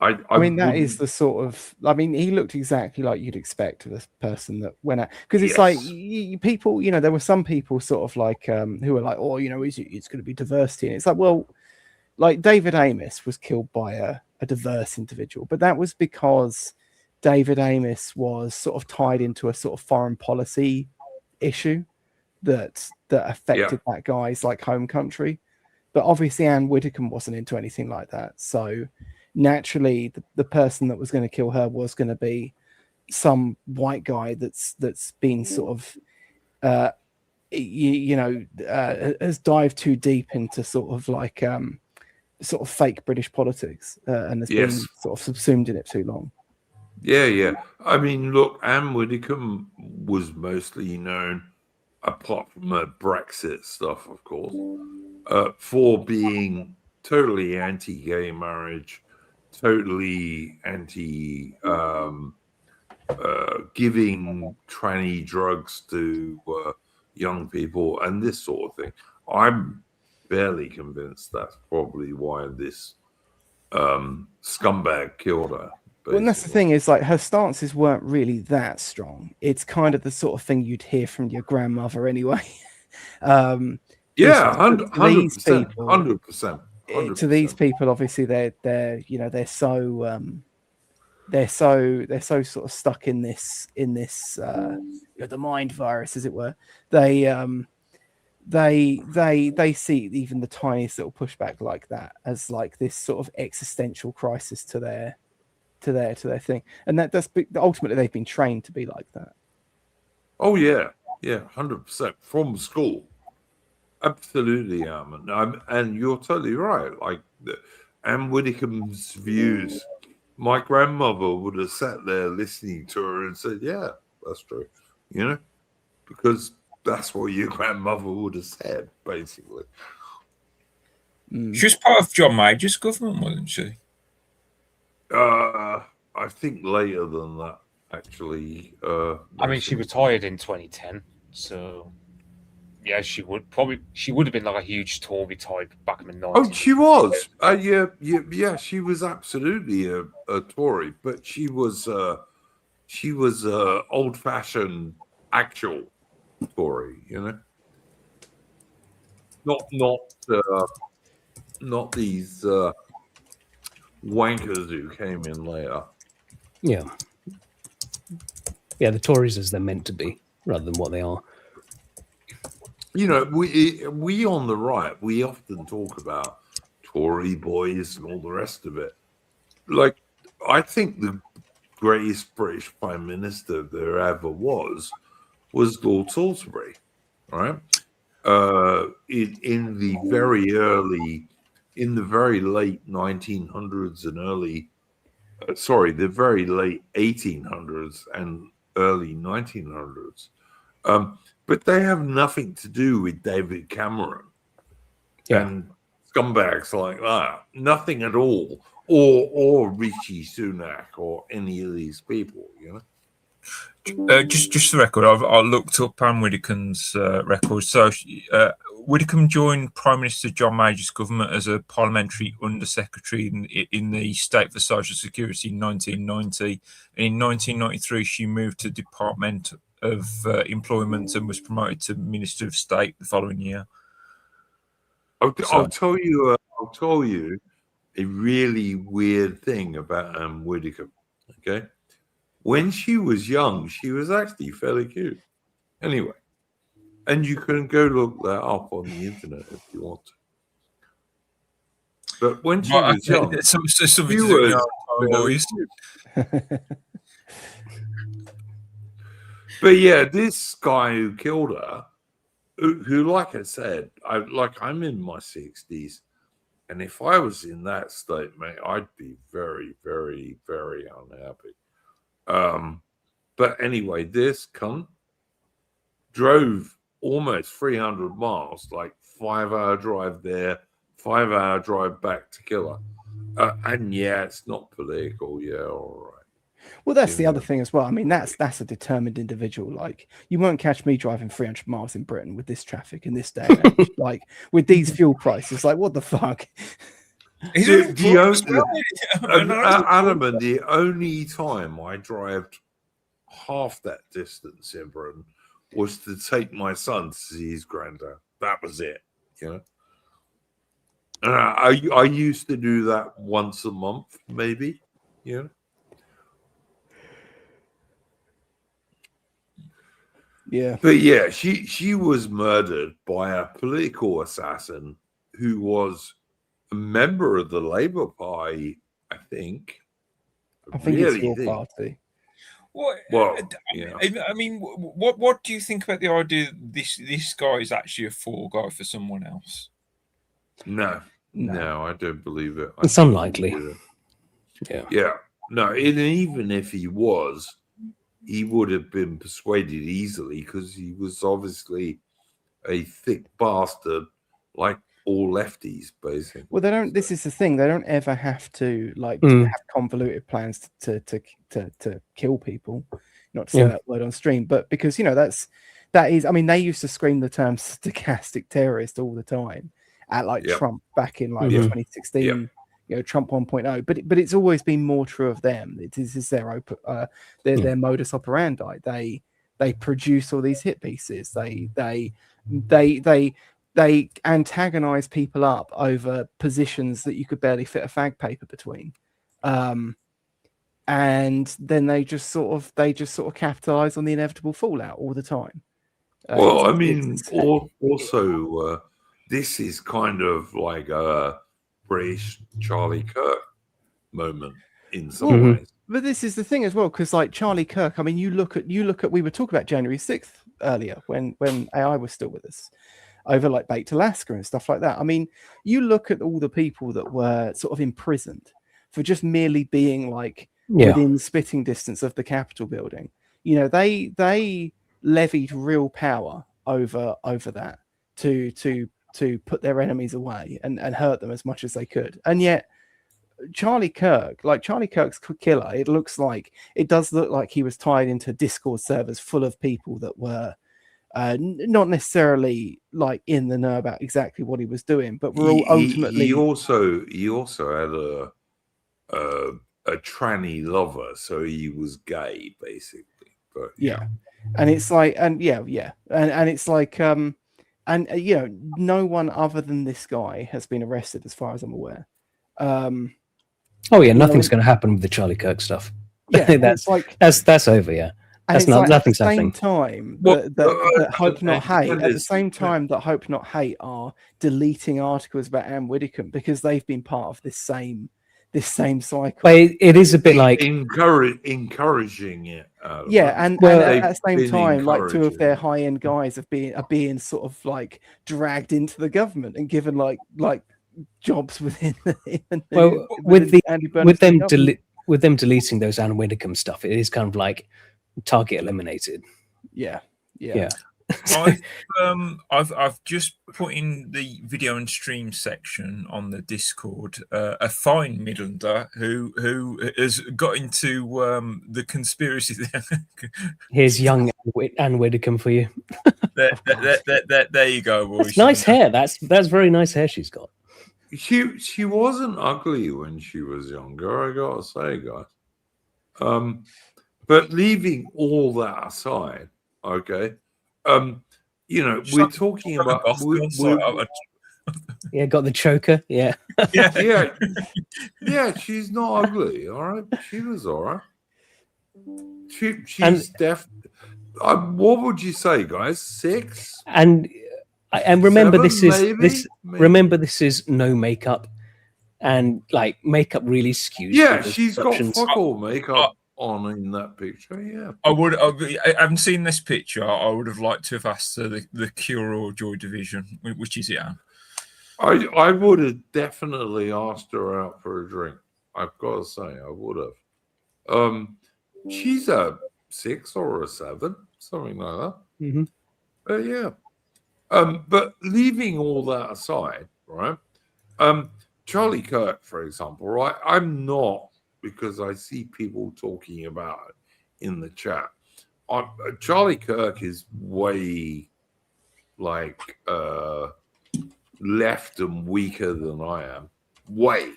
I mean, that is the sort of. I mean, he looked exactly like you'd expect of a person that went out, because it's like people. You know, there were some people sort of like who were like, oh, you know, it's going to be diversity, and it's like, well, like David Amos was killed by a diverse individual, but that was because David Amos was sort of tied into a sort of foreign policy issue that affected that guy's like home country. But obviously Anne Widdecombe wasn't into anything like that, so naturally the person that was going to kill her was going to be some white guy that's been sort of has dived too deep into sort of like sort of fake British politics and has been sort of subsumed in it too long. Yeah. I mean, look, Anne Widdecombe was mostly known, apart from her Brexit stuff, of course, for being totally anti-gay marriage, totally anti giving tranny drugs to young people and this sort of thing. I'm fairly convinced that's probably why this scumbag killed her. Well, and that's the thing, is like her stances weren't really that strong. It's kind of the sort of thing you'd hear from your grandmother anyway. Yeah, 100%, 100%. To these people, obviously, they're you know, they're so sort of stuck in this you know, the mind virus, as it were. They see even the tiniest little pushback like that as like this sort of existential crisis to their thing, and that's ultimately they've been trained to be like that. Oh yeah, 100% from school. Absolutely, Armin. And you're totally right. Like Anne Widdecombe's views, my grandmother would have sat there listening to her and said, "Yeah, that's true," you know, because that's what your grandmother would have said, basically. She was part of John Major's government, wasn't she? I think later than that, actually. I mean, she retired in 2010, so yeah, she would have been like a huge Tory type back in the 90s. Oh, she was. Yeah, she was absolutely a Tory, but she was old-fashioned, actual Tory, you know, not these wankers who came in later. Yeah, the Tories as they're meant to be, rather than what they are. You know, we on the right, we often talk about Tory boys and all the rest of it. Like, I think the greatest British Prime Minister there ever was Lord Salisbury, right? In the very late 1900s and the very late 1800s and early 1900s. But they have nothing to do with David Cameron and scumbags like that. Nothing at all. Or Rishi Sunak or any of these people, you know? Just for the record, I looked up Anne Widdecombe's record. So Widdecombe joined Prime Minister John Major's government as a parliamentary undersecretary in the State for Social Security in 1990. And in 1993, she moved to Department of Employment and was promoted to Minister of State the following year. I'll tell you a really weird thing about Anne Widdecombe. Okay, when she was young, she was actually fairly cute. Anyway, and you can go look that up on the internet if you want to. But when she was young, something she to do with was our fairly boys. cute. But yeah, this guy who killed her, who like I said, I'm in my 60s, and if I was in that state, mate, I'd be very, very, very unhappy. But anyway, this cunt drove almost 300 miles, like 5-hour drive there, 5-hour drive back to kill her. And yeah, it's not political. Yeah, all right. Well, that's the other thing as well. I mean, that's a determined individual. Like, you won't catch me driving 300 miles in Britain with this traffic in this day and age. Like, with these fuel prices, like, what the fuck? Adam, the only time I drove half that distance in Britain was to take my son to see his granddad. That was it, you know. And I used to do that once a month, maybe, you know. Yeah. But yeah, she was murdered by a political assassin who was a member of the Labour Party, I think. I think it's your party. Well, yeah. I mean, what do you think about the idea that this guy is actually a fall guy for someone else? No, I don't believe it. It's unlikely. Yeah. No, and even if he was, he would have been persuaded easily because he was obviously a thick bastard, like all lefties, basically. Well, they don't. This is the thing. They don't ever have to have convoluted plans to kill people. Not to say that word on stream, but because that is. I mean, they used to scream the term stochastic terrorist all the time at Trump back in 2016. Trump 1.0, but it's always been more true of them. This is their modus operandi. They produce all these hit pieces. They antagonize people up over positions that you could barely fit a fag paper between, and then they just sort of capitalize on the inevitable fallout all the time. Well, I mean, also this is kind of like a British Charlie Kirk moment in some ways. But this is the thing as well, because like Charlie Kirk, I mean, you look at we were talking about January 6th earlier when AI was still with us over like Baked Alaska and stuff like that. I mean, you look at all the people that were sort of imprisoned for just merely being within spitting distance of the Capitol building. They levied real power over that to put their enemies away and hurt them as much as they could. And yet Charlie Kirk's killer, it does look like he was tied into Discord servers full of people that were not necessarily in the know about exactly what he was doing, but were all ultimately. He also had a tranny lover, so he was gay basically. But and it's like, and it's like, no one other than this guy has been arrested, as far as I'm aware. Nothing's going to happen with the Charlie Kirk stuff. Yeah, that's over. Yeah, that's not nothing's happening. At the same time that Hope Not Hate, at the same time that Hope Not Hate are deleting articles about Anne Widdecombe because they've been part of this same cycle. But it is a bit like encouraging it. And at the same time, like two of their high-end guys are being sort of like dragged into the government and given like jobs within with them deleting those Anne Widdecombe stuff. It is kind of like target eliminated. Yeah. I've just put in the video and stream section on the Discord a fine Midlander who has got into the conspiracy. Here's young Anne Widdecombe for you. There you go, boys. That's nice hair. That's very nice hair she's got. She wasn't ugly when she was younger, I gotta say, guys. But leaving all that aside, okay. We're talking about yeah, got the choker. Yeah. yeah. She's not ugly. All right, she was all right. She's definitely. What would you say, guys? 6? And remember, 7, this remember this is no makeup, and like makeup really skews. Yeah, she's got fuck all makeup on in that picture. Yeah, I haven't seen this picture. I would have liked to have asked the Cure or Joy Division, which is it, Anne? I would have definitely asked her out for a drink. I've got to say, I would have. She's a 6 or a 7, something like that. Mm-hmm. But yeah. But leaving all that aside, right? Charlie Kirk, for example, right? I'm not, because I see people talking about it in the chat. Charlie Kirk is way like left and weaker than I am. Way.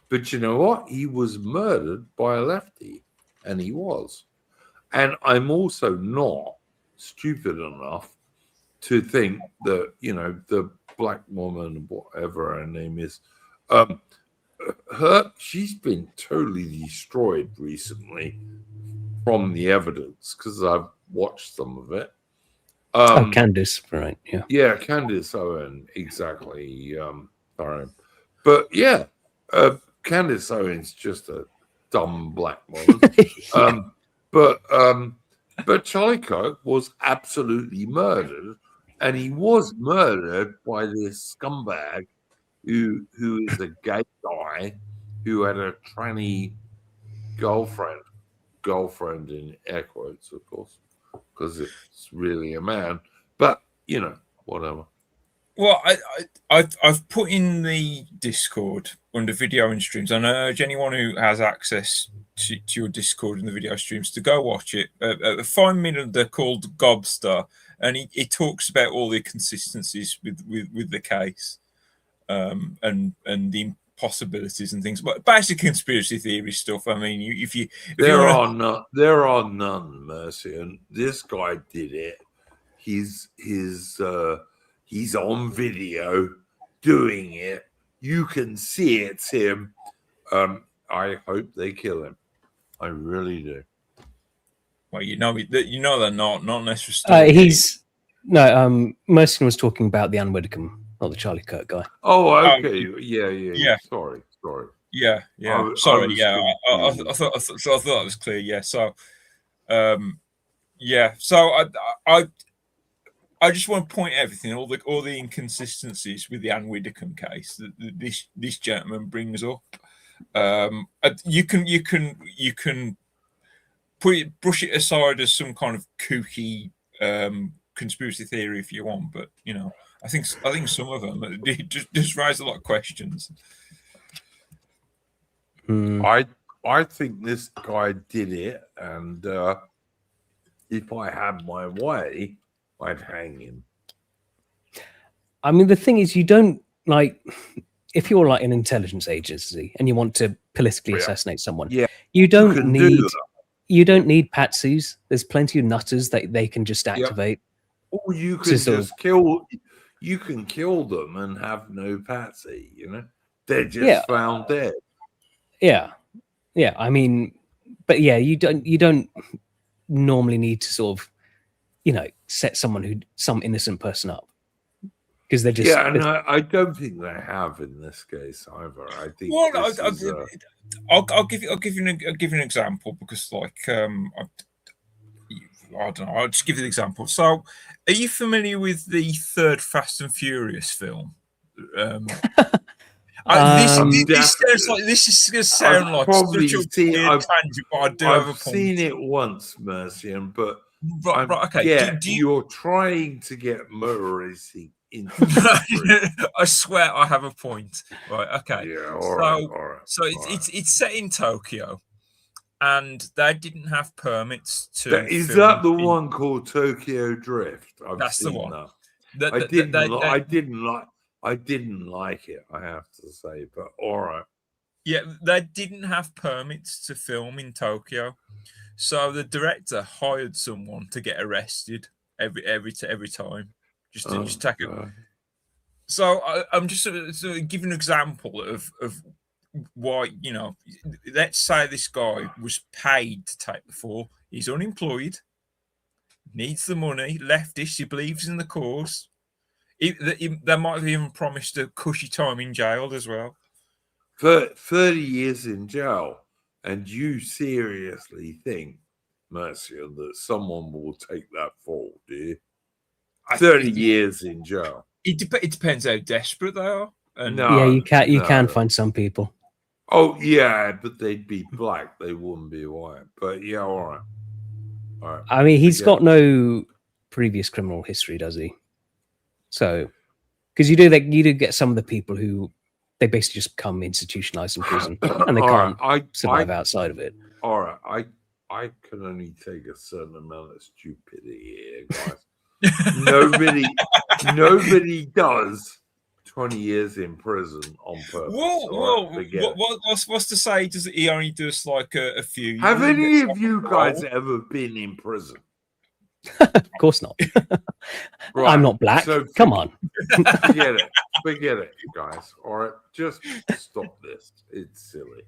But you know what? He was murdered by a lefty, and he was. And I'm also not stupid enough to think that, the black woman, whatever her name is, she's been totally destroyed recently from the evidence, because I've watched some of it. Candace, right? Yeah. Yeah, Candace Owen, exactly. Sorry. But yeah, Candace Owen's just a dumb black woman. Yeah. But Charlie Kirk was absolutely murdered, and he was murdered by this scumbag who is a gay guy who had a tranny girlfriend in air quotes, of course, because it's really a man. But whatever. Well, I've put in the Discord under video and streams, and I urge anyone who has access to your Discord and the video streams to go watch it. A 5 minute they're called Gobster, and he talks about all the inconsistencies with the case, and the possibilities and things, but basic conspiracy theory stuff. I mean, there are none, Mercy, and this guy did it. He's on video doing it. You can see it's him. I hope they kill him. I really do. Well, they're not necessarily. Mercy was talking about the Anne Widdecombe, not the Charlie Kirk guy. Oh, okay. Yeah. Sorry. Yeah. Sorry. I thought that was clear. Yeah. So, yeah. So I just want to point out everything, all the inconsistencies with the Anne Widdecombe case that this gentleman brings up. You can brush it aside as some kind of kooky conspiracy theory if you want, but I think some of them just raise a lot of questions. I think this guy did it, and if I had my way, I'd hang him. I mean, the thing is, you don't if you're like an intelligence agency and you want to politically assassinate someone, you don't need patsies. There's plenty of nutters that they can just activate. Or you can just kill. You can kill them and have no patsy. They're just found dead. Yeah. I mean, but yeah, you don't normally need to sort of, set some innocent person up, because they're just. Yeah, and I don't think they have in this case either. I think. Well, I'll give you an example, because I don't know. I'll just give you an example. So, are you familiar with the third Fast and Furious film? This is going to sound like such a weird tangent, but I do have a point. I've seen it once, Mercian, but Right, okay. Yeah, Do you... you're trying to get motor racing into history. I swear I have a point. Right, okay. Yeah, all right. So it's set in Tokyo, and they didn't have permits to Is film that the in- one called Tokyo Drift? I've That's the seen one. that. I didn't like it, I have to say, but all right. Yeah, they didn't have permits to film in Tokyo, so the director hired someone to get arrested every time, just to just take it. So I'm just sort of giving an example of why, let's say this guy was paid to take the fall. He's unemployed, needs the money, leftist, he believes in the cause. They might have even promised a cushy time in jail as well. For 30 years in jail, and you seriously think, Mercier, that someone will take that fall, do you? 30 years in jail. It depends how desperate they are. And Yeah, you can find some people. Oh yeah, but they'd be black. They wouldn't be white. But yeah, all right. I mean, he's got no previous criminal history, does he? So, because you do get some of the people who they basically just become institutionalized in prison and they can't survive outside of it. All right, I can only take a certain amount of stupidity here, guys. nobody does 20 years in prison on purpose. What's to say? Does he only does like a few? Have any of you guys ever been in prison? Of course not. Right, I'm not black. So come on. Forget it, guys. All right, just stop this. It's silly.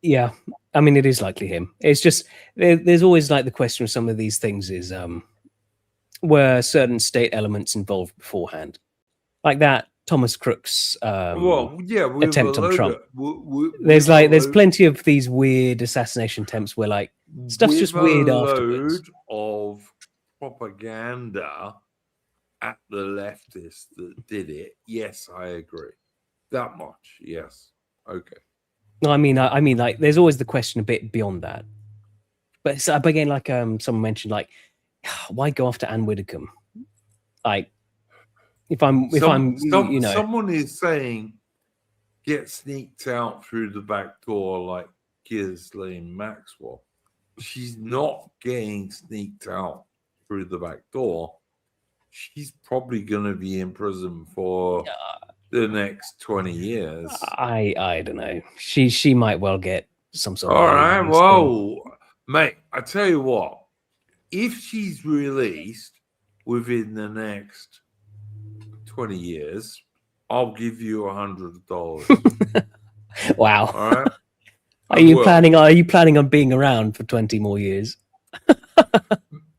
Yeah. I mean, it is likely him. It's just there's always like the question of some of these things is were certain state elements involved beforehand, like that Thomas Crook's attempt on Trump. There's plenty of these weird assassination attempts where like stuff's just weird afterwards. Of propaganda at the leftists that did it. Yes, I agree. That much. Yes. Okay. No, I mean, like, there's always the question a bit beyond that. But it's, again, like someone mentioned, like, why go after Anne Widdecombe? Like, someone is saying, get sneaked out through the back door like Ghislaine Maxwell. She's not getting sneaked out through the back door. She's probably going to be in prison for the next 20 years. I don't know. She might well get some sort of... All right, well, mate, I tell you what. If she's released within the next 20 years, I'll give you $100. Wow. All right. Are you planning on being around for 20 more years?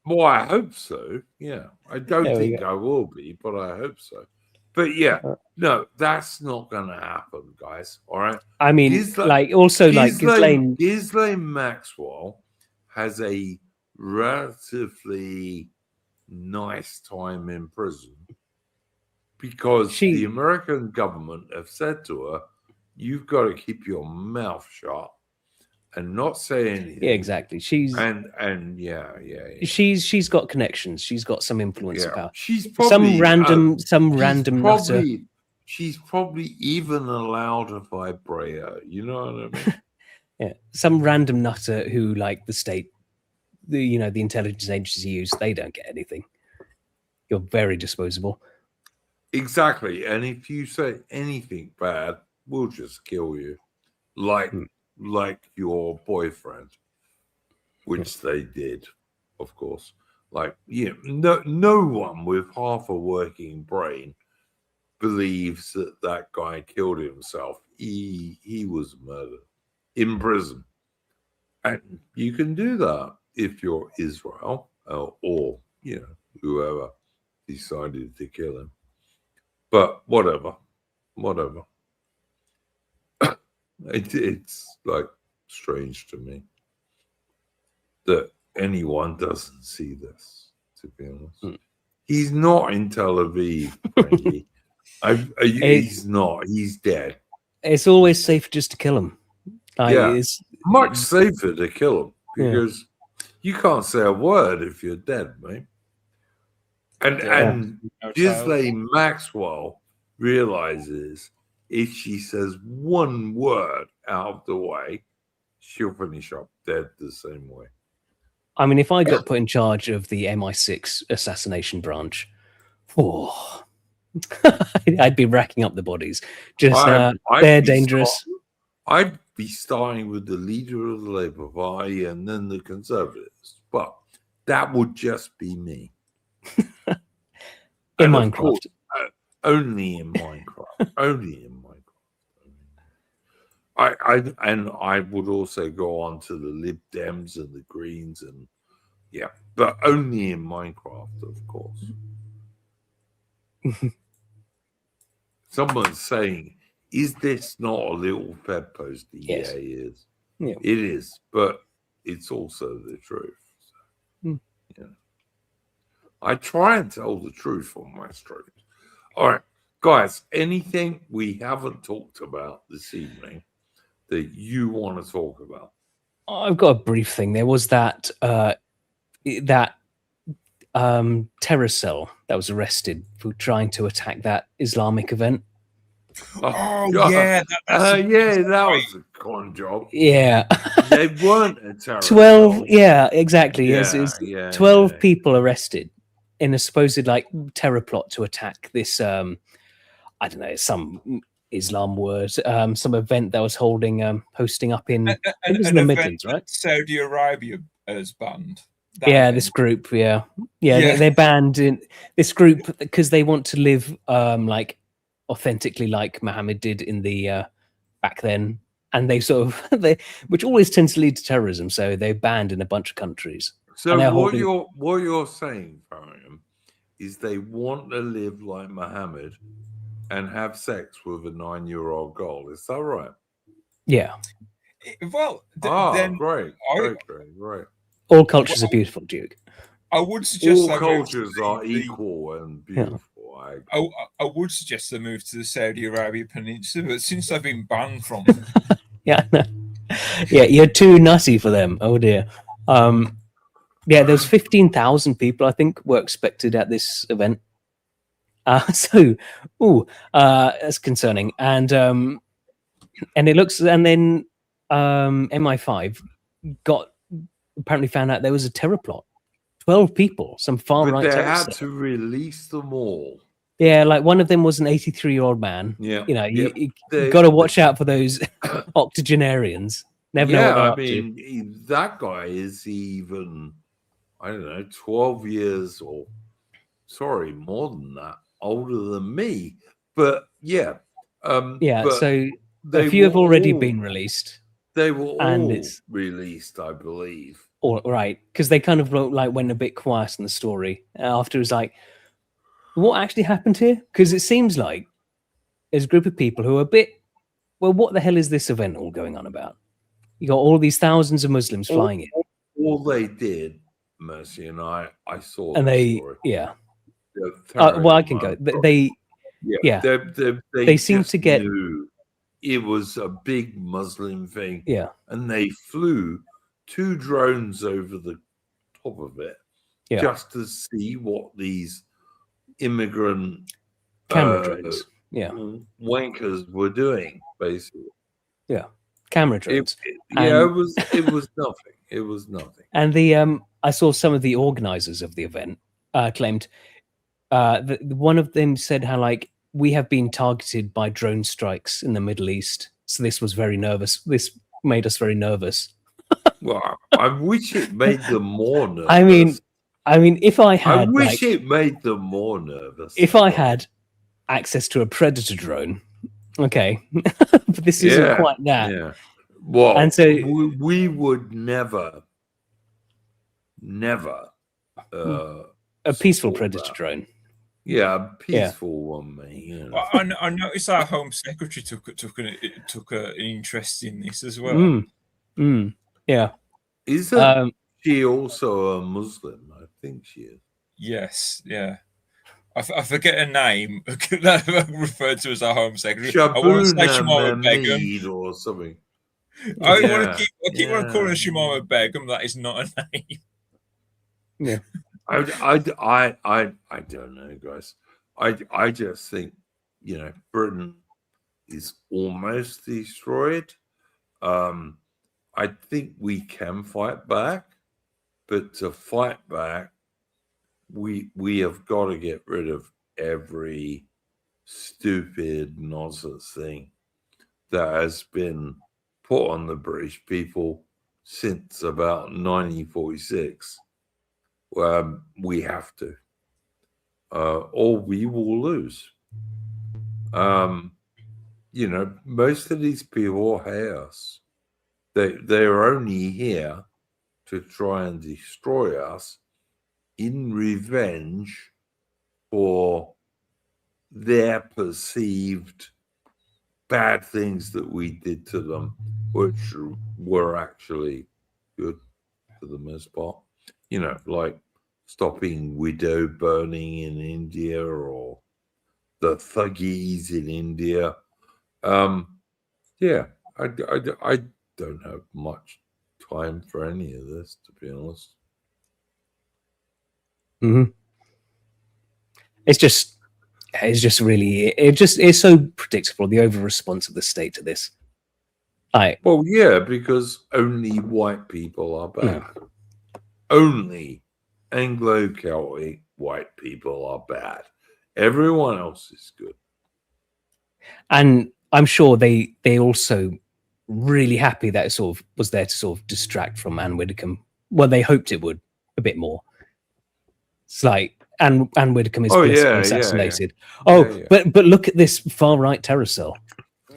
Well, I hope so. Yeah. I don't think I will be, but I hope so. But yeah, no, that's not going to happen, guys. All right. I mean, Ghislaine Maxwell has a relatively nice time in prison because the American government have said to her, you've got to keep your mouth shut and not say anything. Yeah, exactly. She's got connections. She's got some influence about. She's probably some random nutter. She's probably even allowed a vibrator. You know what I mean? Yeah, some random nutter who, like the state, the intelligence agencies use, they don't get anything. You're very disposable. Exactly, and if you say anything bad, we'll just kill you, like your boyfriend, which they did, of course. Like, no one with half a working brain believes that guy killed himself. He was murdered in prison, and you can do that if you're Israel or whoever decided to kill him. But whatever. It's like strange to me that anyone doesn't see this, to be honest. He's not in Tel Aviv, Frankie. He's not. He's dead. It's always safe just to kill him. It's much safer to kill him because You can't say a word if you're dead, mate. And No Ghislaine Maxwell realizes if she says one word out of the way, she'll finish up dead the same way. I mean, if I got put in charge of the MI6 assassination branch, oh, I'd be racking up the bodies. Just they're dangerous. I'd be starting with the leader of the Labour Party and then the Conservatives, but that would just be me. In And Minecraft. of course, only in Minecraft. Only in Minecraft. I would also go on to the Lib Dems and the Greens and yeah, but only in Minecraft, of course. Someone's saying, "Is this not a little Fed post?" Yes. Yeah, it is. Yeah. It is, but it's also the truth. So, yeah. I try and tell the truth on my streams. All right, guys, anything we haven't talked about this evening that you want to talk about? I've got a brief thing. There was that terror cell that was arrested for trying to attack that Islamic event. Oh, God. yeah. That was a con job. Yeah. They weren't a terror 12, cell. yeah, exactly. Yeah, It's yeah, 12 yeah. people arrested in a supposed like terror plot to attack this I don't know, some Islam word, some event that was hosting up in I think it was in the Midlands, right? Saudi Arabia has banned. Yeah, this group, yeah. They're banned in this group because they want to live like authentically like Muhammad did in the back then, and they sort of which always tends to lead to terrorism, so they're banned in a bunch of countries. So what you're saying, Fariam, is they want to live like Muhammad and have sex with a 9-year-old girl. Is that right? Yeah. Well, then great. All cultures are beautiful, Duke. I would suggest all cultures are equal and beautiful. Yeah. I would suggest they move to the Saudi Arabia Peninsula, but since they've been banned from yeah, you're too nutty for them. Oh dear. Yeah, there's 15,000 people I think were expected at this event. That's concerning. And it looks, and then MI5 apparently found out there was a terror plot. 12 people, some far right. But they had to release them all. Yeah, like one of them was an 83-year-old man. Yeah, you know, you got to watch out for those octogenarians. Never know what they're up to. That guy is even, I don't know, 12 years or, sorry, more than that, older than me. But yeah. So a few have already been released. They were all released, I believe. Right, because they kind of like went a bit quiet in the story. After it was like, what actually happened here? Because it seems like there's a group of people who are a bit, well, what the hell is this event all going on about? You got all these thousands of Muslims flying in. All they did, Mercy and I saw and the story. Well, I can go. They seem to get. It was a big Muslim thing. Yeah. And they flew 2 drones over the top of it just to see what these immigrant camera drones wankers were doing, basically. Yeah. Camera drones. It was nothing. It was nothing. And I saw some of the organizers of the event claimed that one of them said how like we have been targeted by drone strikes in the Middle East. So this was very nervous. This made us very nervous. Well, I wish it made them more nervous. I mean, if I had, I wish it made them more nervous. If I had access to a Predator drone, okay, but this isn't quite that. Yeah. Well, and so we would never. A peaceful Predator drone. Yeah, a peaceful one, mate. Yeah. Well, I noticed our Home Secretary took an interest in this as well. Yeah. Isn't she also a Muslim? I think she is. Yes, yeah. I forget her name. That referred to as our Home Secretary. Shabuna Mahmood or something. I Yeah, want to keep on calling yeah. Shemima Begum. That is not a name. Yeah. I don't know, guys. I just think, you know, Britain is almost destroyed. I think we can fight back, but to fight back, we have got to get rid of every stupid nonsense thing that has been put on the British people since about 1946. We have to, or we will lose. You know, most of these people hate us. They're only here to try and destroy us in revenge for their perceived bad things that we did to them, which were actually good for the most part. You know, like stopping widow burning in India or the thuggies in India. Yeah, I don't have much time for any of this, to be honest. Mm-hmm. It's just really it's so predictable, the over response of the state to this. Well, yeah, because only white people are bad. Only Anglo-Celtic white people are bad. Everyone else is good. And I'm sure they also really happy that it sort of was there to sort of distract from Anne Widdecombe. Well, they hoped it would a bit more. It's like Anne Widdecombe is politically assassinated. Yeah. But look at this far right terror cell.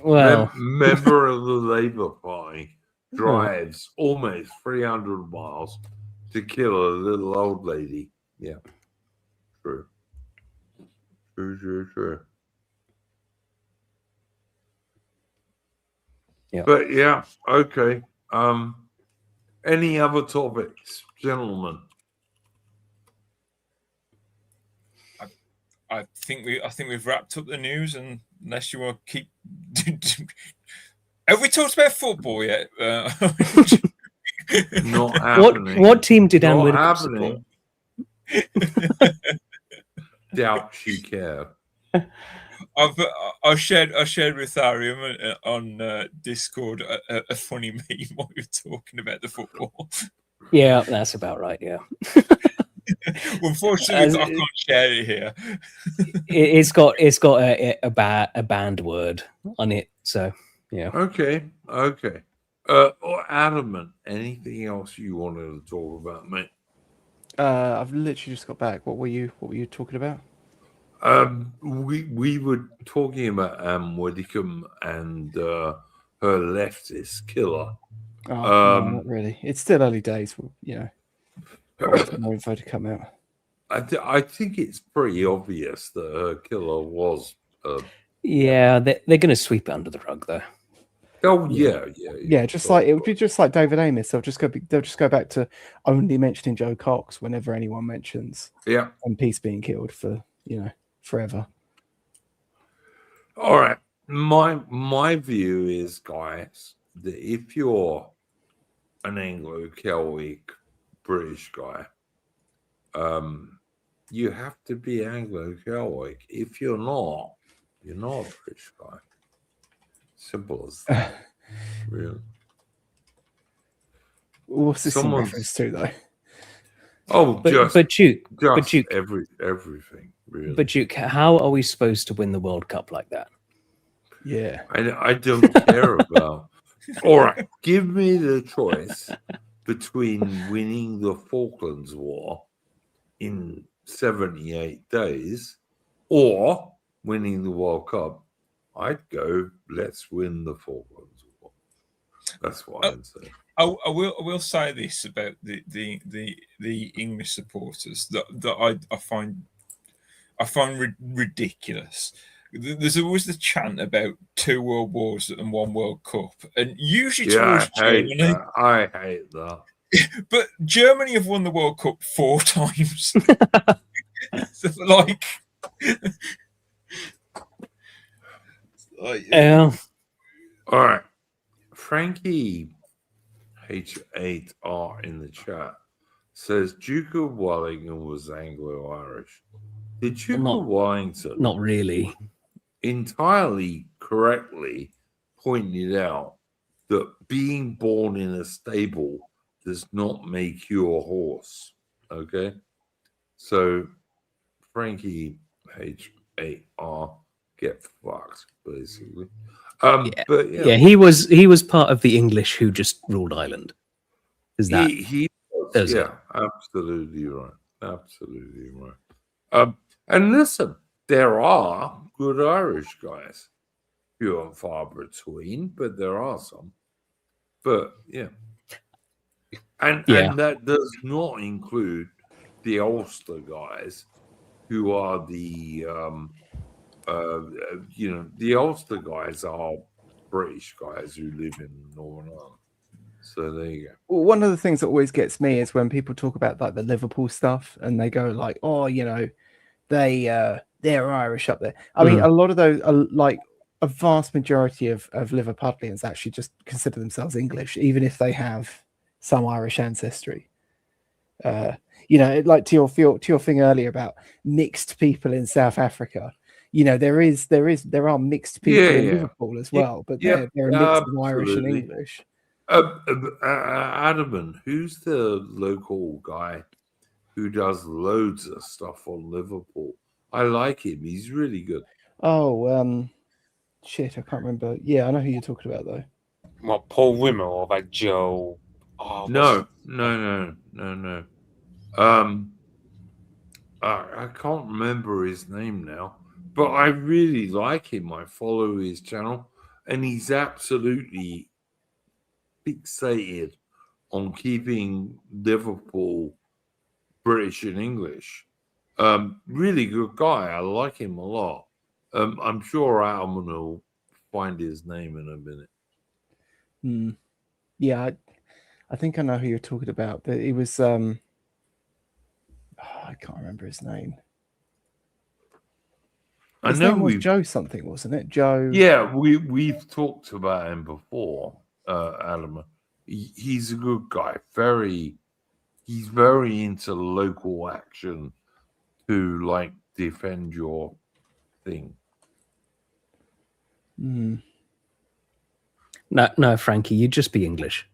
Well, member of the Labour Party drives almost 300 miles to kill a little old lady. Yeah, true. Yeah. But yeah, okay. Any other topics, gentlemen? I think we've wrapped up the news, and unless you want to keep. Have we talked about football yet? Not happening. What team did Anne Not Widdecombe happening. Doubt she cared. I shared with Arium on Discord a funny meme while we were talking about the football. Yeah, that's about right. Yeah. Unfortunately, I can't share it here. It's got a banned word on it, so yeah. Okay. Adamant, anything else you wanted to talk about, mate? I've literally just got back. What were you talking about? We were talking about Widdecombe and her leftist killer. No, not really. It's still early days. You know, got more info to come out. I think it's pretty obvious that her killer was. Yeah, they're going to sweep it under the rug, though. Oh yeah. It would be just like David Amos. They'll just go back to only mentioning Joe Cox whenever anyone mentions MPs being killed for forever. All right, my view is, guys, that if you're an Anglo-Celtic British guy, you have to be Anglo-Celtic. If you're not a British guy. Simple as that. Really. What's this in reference to, though? Oh, but Duke, everything. Really. But Duke, how are we supposed to win the World Cup like that? Yeah, I don't care about. All right, give me the choice between winning the Falklands War in 78 days or winning the World Cup. I'd go, let's win the Falklands War. That's what I'd say. I will say this about the English supporters that I find ridiculous. There's always the chant about 2 World Wars and 1 World Cup, and usually towards Germany. I hate that. But Germany have won the World Cup 4 times. So, All right. Frankie H8R in the chat says Duke of Wellington was Anglo-Irish. The Duke Not- of Wellington Not really. entirely correctly pointed out that being born in a stable does not make you a horse. Okay? So Frankie H8R get fucked, basically. Yeah. But Yeah, he was part of the English who just ruled Ireland. Is that he was, Those yeah, absolutely right. Absolutely right. And listen, there are good Irish guys. Few and far between, but there are some. But yeah. And that does not include the Ulster guys who are the the Ulster guys are British guys who live in Northern Ireland. So there you go. Well, one of the things that always gets me is when people talk about like the Liverpool stuff and they go like, oh, you know, they're Irish up there. I mean, a lot of those are like a vast majority of Liverpudlians actually just consider themselves English, even if they have some Irish ancestry. You know, like to your thing earlier about mixed people in South Africa. You know, there are mixed people in Liverpool as well, but they're a mix of Irish and English. Adaman, who's the local guy who does loads of stuff on Liverpool? I like him. He's really good. Oh, shit, I can't remember. Yeah, I know who you're talking about though. What, Paul Rimmer or like Joe? Oh, No. I can't remember his name now, but I really like him. I follow his channel, and he's absolutely fixated on keeping Liverpool British and English. Really good guy. I like him a lot. I'm sure Alman will find his name in a minute. Yeah, I think I know who you're talking about. But it was I can't remember his name. His name was Joe something, wasn't it? Joe. Yeah, we've talked about him before, Adam. He's a good guy. He's very into local action to like defend your thing. No, Frankie, you'd just be English.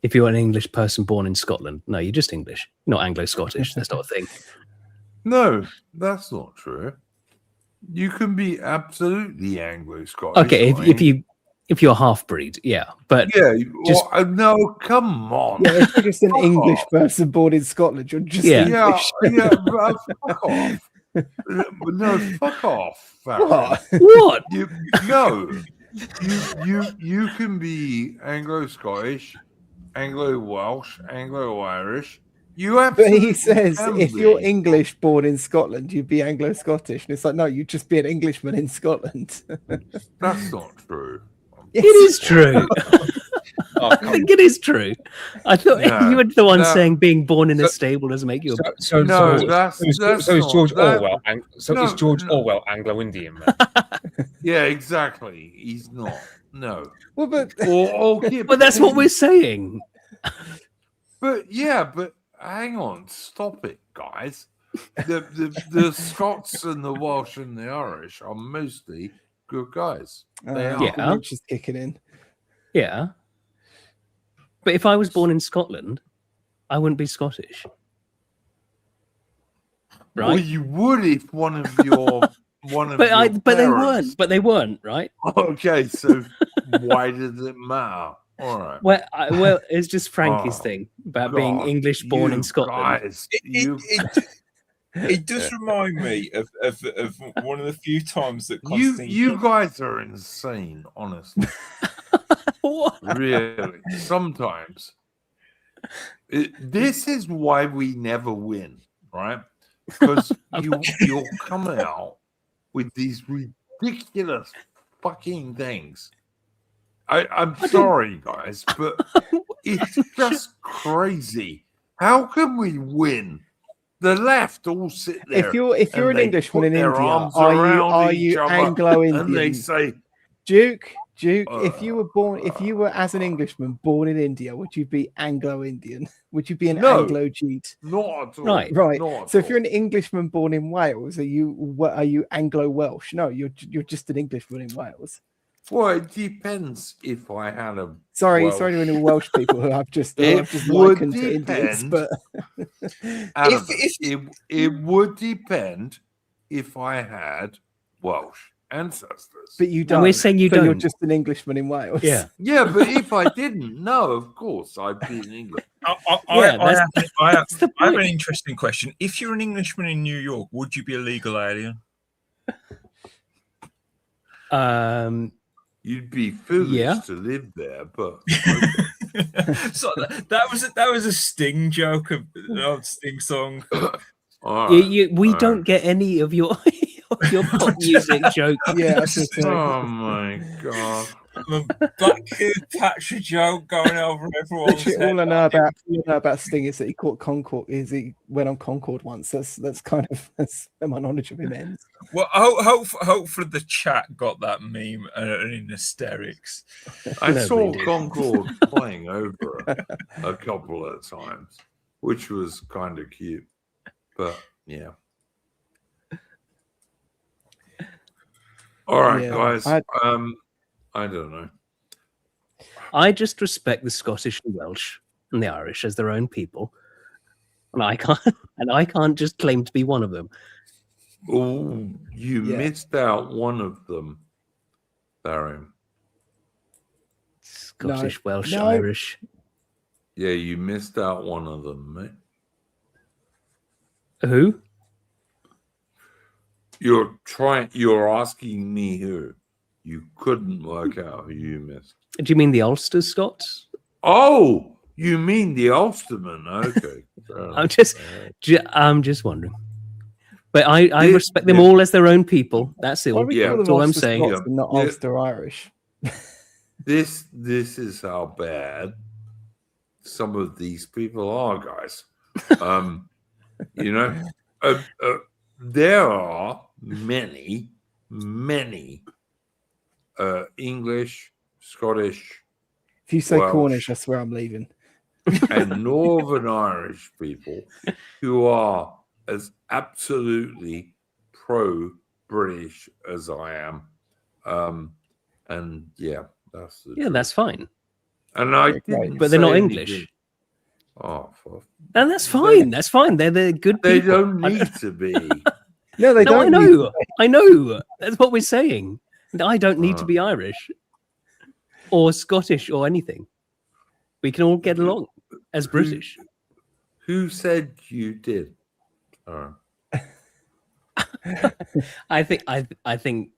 If you're an English person born in Scotland, no, you're just English. You're not Anglo-Scottish. That's not a thing. No, that's not true. You can be absolutely Anglo-Scottish. Okay, if you're half-breed, yeah, but just no, come on. Yeah, if you're just an English person born in Scotland, you're just English. Fuck off. No, fuck off. What? You can be Anglo-Scottish, Anglo-Welsh, Anglo-Irish. But he says if you're English born in Scotland, you'd be Anglo-Scottish. And it's like, no, you'd just be an Englishman in Scotland. That's not true. It is true. I think it is true. I thought you were the one saying being born in a stable doesn't make you a... So is George Orwell. Is George Orwell Anglo-Indian? Yeah, exactly. He's not. No. Well, but but that's what we're saying. But hang on, stop it, guys. The Scots and the Welsh and the Irish are mostly good guys. They are. Yeah, just kicking in. Yeah. But if I was born in Scotland, I wouldn't be Scottish. Right? Well, you would if one of your but they weren't, right? Okay, so why does it matter? All right. Well, it's just Frankie's thing about being English born in Scotland. Guys, it does remind me of one of the few times that you guys are insane, honestly. What? Really, sometimes. This is why we never win, right? Because you'll come out with these ridiculous fucking things. I'm sorry, guys, but it's just crazy. How can we win? The left all sit there. If you're an Englishman in India, are you Anglo-Indian? And they say, Duke, if you were as an Englishman born in India, would you be Anglo-Indian? Would you be an No. Anglo-Jeet? Not at all. Right. Right. Not at So if all. you're an Englishman born in Wales, are you Anglo-Welsh? No, you're just an Englishman in Wales. Well, it depends if I had a. Sorry to any Welsh people who I've just It would likened to Indians, depend. but Adam, If- it would depend if I had Welsh ancestors. but you And don't. we're saying you so You're don't. just an Englishman in Wales. Yeah. Yeah, but if I didn't, no, of course I'd be in England. I have the an point. interesting question. If you're an Englishman in New York, would you be a legal alien? You'd be foolish Yeah. to live there, but So that was a Sting joke, an old Sting song. all right, We all don't right. get any of your pop music jokes. Yeah, I was gonna say. Oh my god! The Black Kid Thatcher joke going over everyone's Literally, head. all I know about Sting is that he caught Concorde. He went on Concorde once. That's kind of that's where my knowledge of him ends. Well, hopefully the chat got that meme and in hysterics. I Nobody saw did. Concorde playing over a couple of times, which was kind of cute. But yeah. All right, Yeah, guys. I- I don't know. I just respect the Scottish and Welsh and the Irish as their own people, and I can't just claim to be one of them. Oh, you Yeah. missed out one of them, Barry. Scottish, Welsh, No. Irish. Yeah, you missed out one of them, mate. Who? You're asking me who. You couldn't work out who you missed. Do you mean the Ulster Scots? Oh, you mean the Ulsterman? Okay. I'm just wondering. But I This- respect them yeah. all as their own people. That's it. Why we Yeah. call them That's all I'm Ulster saying. Scots and not Yeah. Ulster Irish. This is how bad some of these people are, guys. You know, there are many English, Scottish, If you say Welsh. Cornish, I swear I'm leaving. and Northern Irish people who are as absolutely pro-British as I am. And yeah, that's the Yeah, truth. that's fine. And I Okay, great. didn't But they're say not anything- English. Oh, for And that's fine. That's fine. They're the good they people. don't need to be. No, they No, I don't. need know. I know. That's what we're saying. I don't need to be Irish or Scottish or anything. We can all get along as British. Who said you did? I think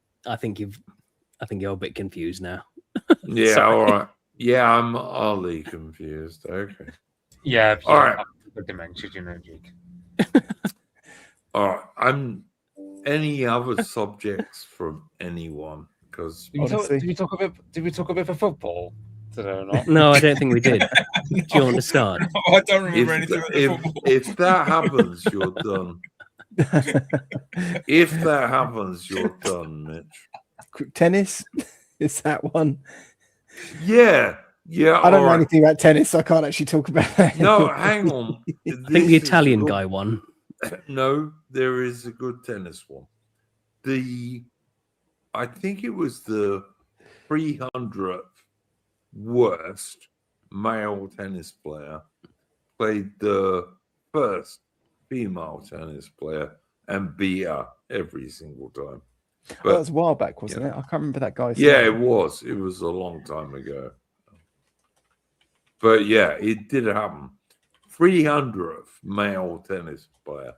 you're a bit confused now. Yeah, Sorry. all right. Yeah, I'm utterly confused. Okay. Yeah, All right. The dementia, you know, Jake. All right. Any other subjects from anyone? Because Honestly. Did we talk about for football today or not? No, I don't think we did. Do you want to start? I don't remember anything about the if, football. if that happens, you're done. If that happens, you're done, Mitch. Tennis is that one. Yeah. I don't all know right. anything about tennis, so I can't actually talk about that. No, hang on. I think the Italian guy won. No, there is a good tennis one. I think it was the 300th worst male tennis player played the first female tennis player and beat her every single time. That But was a while back, wasn't it? I can't remember that guy's yeah, name. it was. It was a long time ago. But yeah, it did happen. 300th male tennis player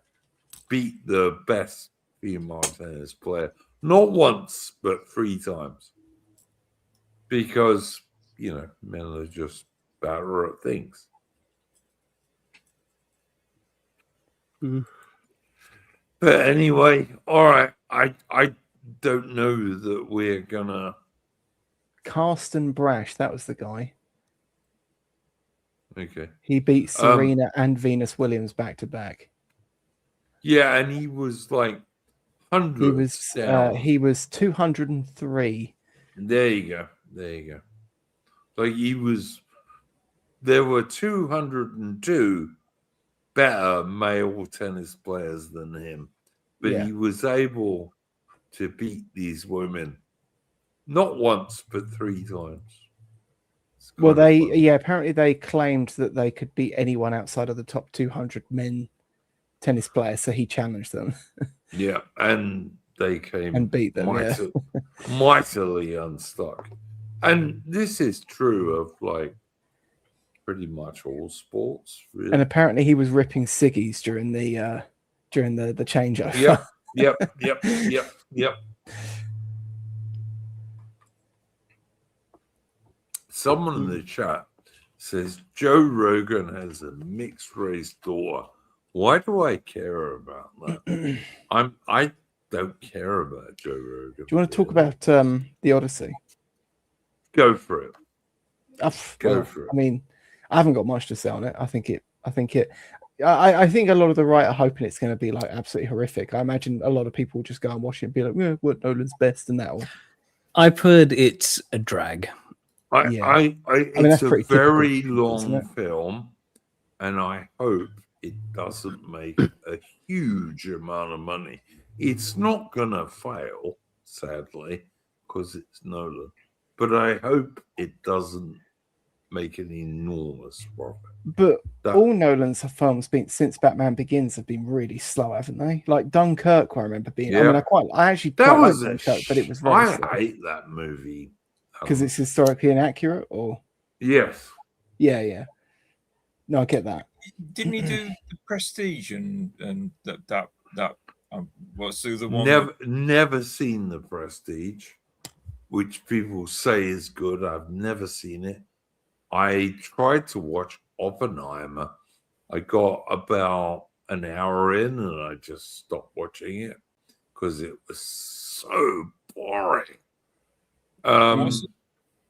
beat the best female tennis player, not once, but 3 times. Because, men are just better at things. Mhm. But anyway, all right. I don't know that we're gonna. Carsten Brash, that was the guy. Okay. He beat Serena and Venus Williams back to back. Yeah, and he was like He hundreds was down. he was 203 There you go. There you go. Like there were 202 better male tennis players than him, but Yeah. he was able to beat these women not once but 3 times. It's Well, kind of funny. apparently they claimed that they could beat anyone outside of the top 200 men tennis players, so he challenged them Yeah, and they came and beat them. Yeah. mightily unstuck. And this is true of like pretty much all sports, really. And apparently he was ripping ciggies during the changeover. Yep. Someone in the chat says Joe Rogan has a mixed race daughter. Why do I care about that? I don't care about Joe Rogan. Do you want to talk about the Odyssey? Go for it. Go for it. I mean, I haven't got much to say on it. I think a lot of the right are hoping it's going to be like absolutely horrific. I imagine a lot of people will just go and watch it and be like, yeah, what Nolan's best and that all. I've heard it's a drag. It's a very long film, and I hope it doesn't make a huge amount of money. It's not gonna fail, sadly, because it's Nolan. But I hope it doesn't make an enormous profit. But all Nolan's films since Batman Begins have been really slow, haven't they? Like Dunkirk, I remember being. Yeah. I mean, I actually quite like Dunkirk, but it was very slow. I hate that movie because it's historically inaccurate, or yes, yeah. No, I get that. Didn't he do The Prestige and that what's the one? Never seen The Prestige, which people say is good. I've never seen it. I tried to watch Oppenheimer. I got about an hour in and I just stopped watching it because it was so boring.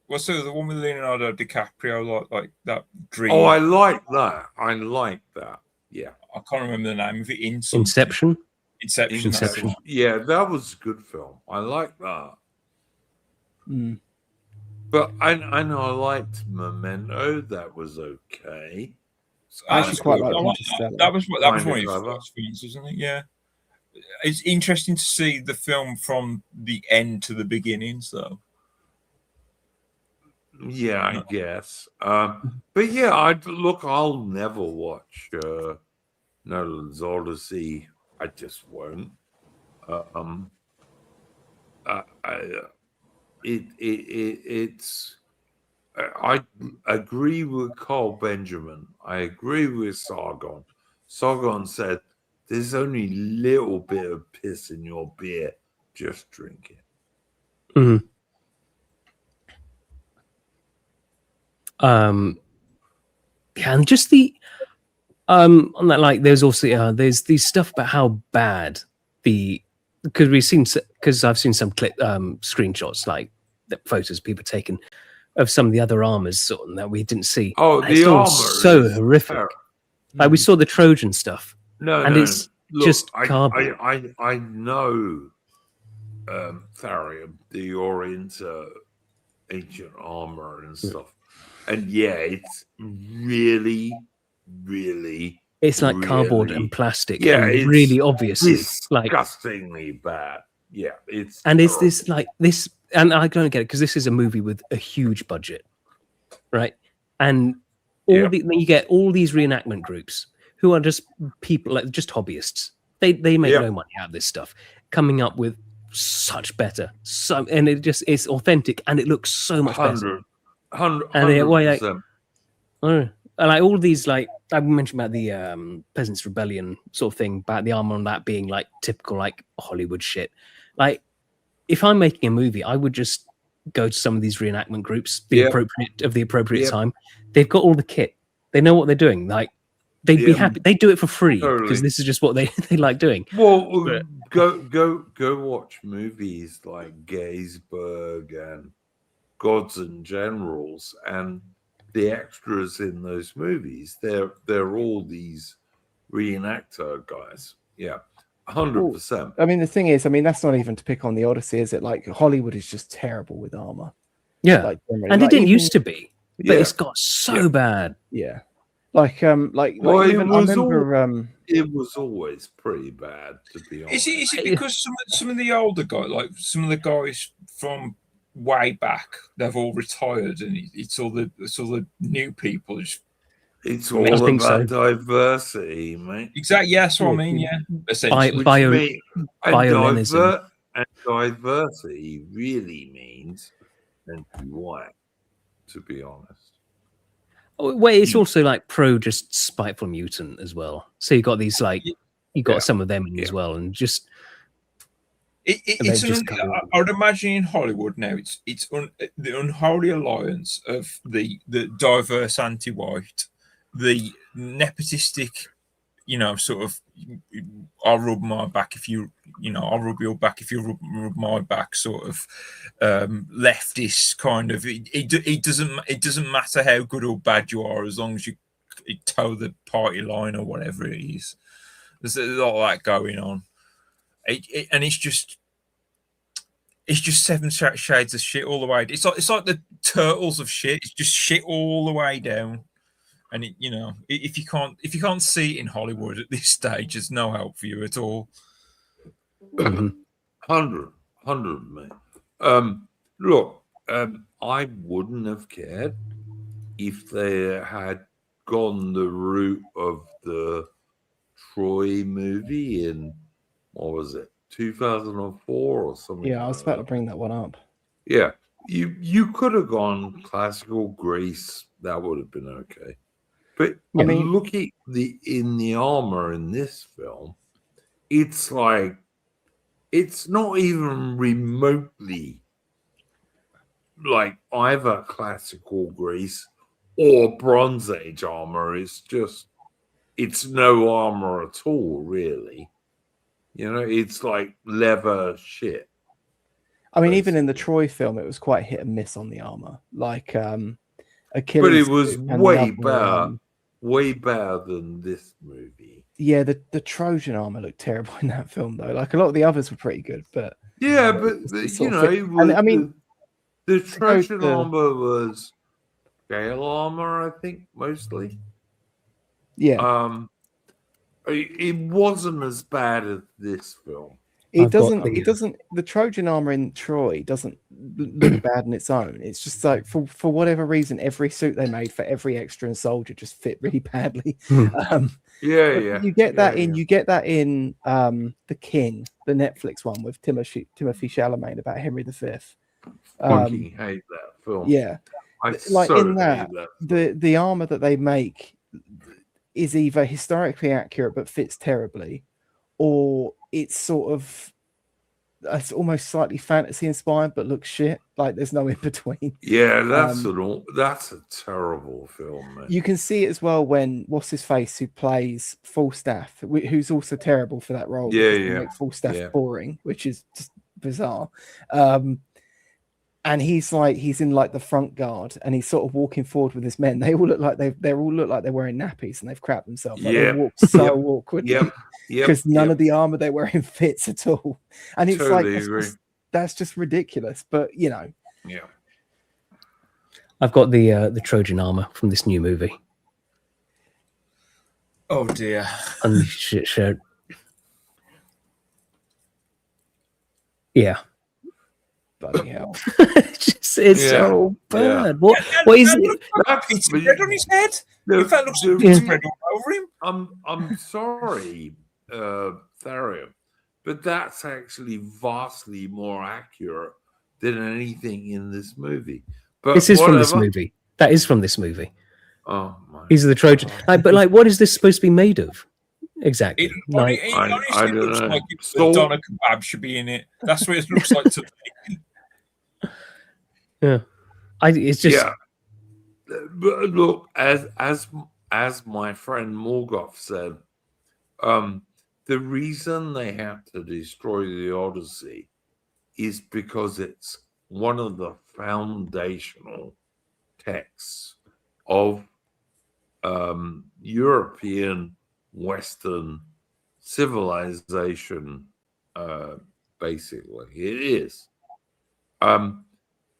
What's the one with Leonardo DiCaprio, like that dream? Oh, I like that. Yeah. I can't remember the name of it. Inception. Yeah, that was a good film. I like that. Mm. But I know I liked Memento. That was okay. I actually quite like that was one of his first films, wasn't it? Yeah. It's interesting to see the film from the end to the beginning. So. Yeah, I guess. But yeah, I'll never watch Nolan's Odyssey. I just won't. I agree with Carl Benjamin. I agree with Sargon. Sargon said, "There's only a little bit of piss in your beer. Just drink it." Mm-hmm. And just the on that, like, there's also there's the stuff about how bad because I've seen some screenshots, like the photos people taken of some of the other armors sort of that we didn't see. Oh, the armor so horrific. Like we saw the Trojan stuff. It's just cardboard. I know Tharium, you're into ancient armor and stuff. And yeah, it's really, really, it's like cardboard and plastic. Yeah, and really obviously disgustingly bad. Yeah, it's this like this, and I don't get it because this is a movie with a huge budget, right? And then you get all these reenactment groups who are just people, like just hobbyists. They make no money out of this stuff, coming up with such better, and it's authentic and it looks so much better. 100%. Like all these, like I mentioned about the Peasants' Rebellion sort of thing, about the armor on that being like typical like Hollywood shit. Like if I'm making a movie, I would just go to some of these reenactment groups, the appropriate time. They've got all the kit. They know what they're doing. Like they'd be happy. They do it for free because this is just what they like doing. Well, go watch movies like Gettysburg and Gods and Generals, and the extras in those movies. They're all these reenactor guys. Yeah. 100%. I mean, the thing is, I mean, that's not even to pick on the Odyssey, is it? Like Hollywood is just terrible with armor. Yeah, Like, generally. and it Like, didn't even- used to be, but Yeah. it's got so Yeah. bad. Yeah. Like Well, it even I was remember It was always pretty bad, to be honest. Is it because some of the older guys, like some of the guys from way back, they've all retired, and it's all the new people. It's I all think about so. diversity, mate. Exactly. Yeah, that's what I mean. Yeah, essentially. Biolenism. And diversity really means anti-white, to be honest. Well, it's also like pro just spiteful mutant as well. So you got these like you got Yeah. some of them in Yeah. as well, and just It's just I would imagine in Hollywood now it's the unholy alliance of the diverse anti-white, the nepotistic, sort of I'll rub my back if I'll rub your back if you rub my back, sort of leftist kind of. It doesn't matter how good or bad you are as long as you toe the party line or whatever it is. There's a lot of that going on. And it's just seven shades of shit all the way. It's like the turtles of shit. It's just shit all the way down. And if you can't see it in Hollywood at this stage, there's no help for you at all. 100, mate. Look, I wouldn't have cared if they had gone the route of the Troy movie in, what was it, 2004 or something? I was about to bring that one up. Yeah, you could have gone classical Greece. That would have been okay. But I mean, look at the armor in this film. It's like it's not even remotely like either classical Greece or Bronze Age armor. It's no armor at all, really. It's like leather shit. I mean, even in the Troy film, it was quite hit and miss on the armor. Like Achilles, but it was and way the other, better, way better than this movie. Yeah, the Trojan armor looked terrible in that film, though. Like a lot of the others were pretty good, but yeah, but I mean, the Trojan armor was scale armor, I think, mostly. Yeah. It wasn't as bad as this film. It doesn't. The Trojan armor in Troy doesn't look bad on its own. It's just like for whatever reason, every suit they made for every extra and soldier just fit really badly. You get that in The King, the Netflix one with Timothy Chalamet about Henry V. Fucking hate that film. Yeah, the armor that they make is either historically accurate but fits terribly, or it's it's almost slightly fantasy inspired but looks shit. Like there's no in between. Yeah, that's a terrible film, man. You can see it as well when what's his face who plays Falstaff, who's also terrible for that role. Make Falstaff boring, which is just bizarre. And he's in like the front guard, and he's sort of walking forward with his men. They all look like they're wearing nappies and they've crapped themselves. Like they walk so awkwardly because none of the armor they're wearing fits at all. And it's totally that's just ridiculous. But yeah, I've got the Trojan armor from this new movie. Oh dear! And the shit shirt. Yeah. Bloody hell! it's so bad. What is it? It's red on his head. In fact, looks red all over him. I'm sorry, Tharium, but that's actually vastly more accurate than anything in this movie. But this is from this movie. That is from this movie. Oh my! These are the Trojan. But what is this supposed to be made of? Exactly. It honestly looks like the doner kebab should be in it. That's what it looks like to me. Yeah, it's just. Yeah. But look, as my friend Morgoth said, the reason they have to destroy the Odyssey is because it's one of the foundational texts of European Western civilization. Basically, it is. And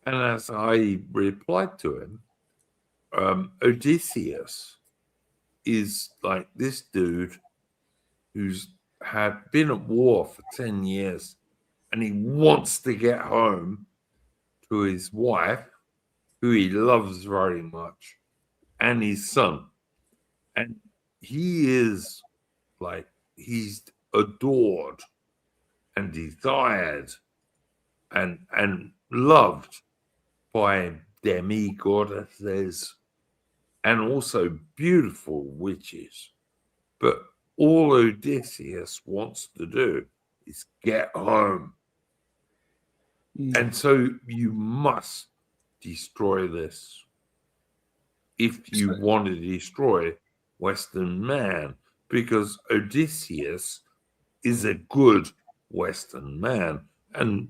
as I replied to him, Odysseus is like this dude who's had been at war for 10 years and he wants to get home to his wife, who he loves very much, and his son. And he is like, he's adored and desired and loved by demigoddesses and also beautiful witches. But all Odysseus wants to do is get home. And so you must destroy this if you want to destroy Western man, because Odysseus is a good Western man, and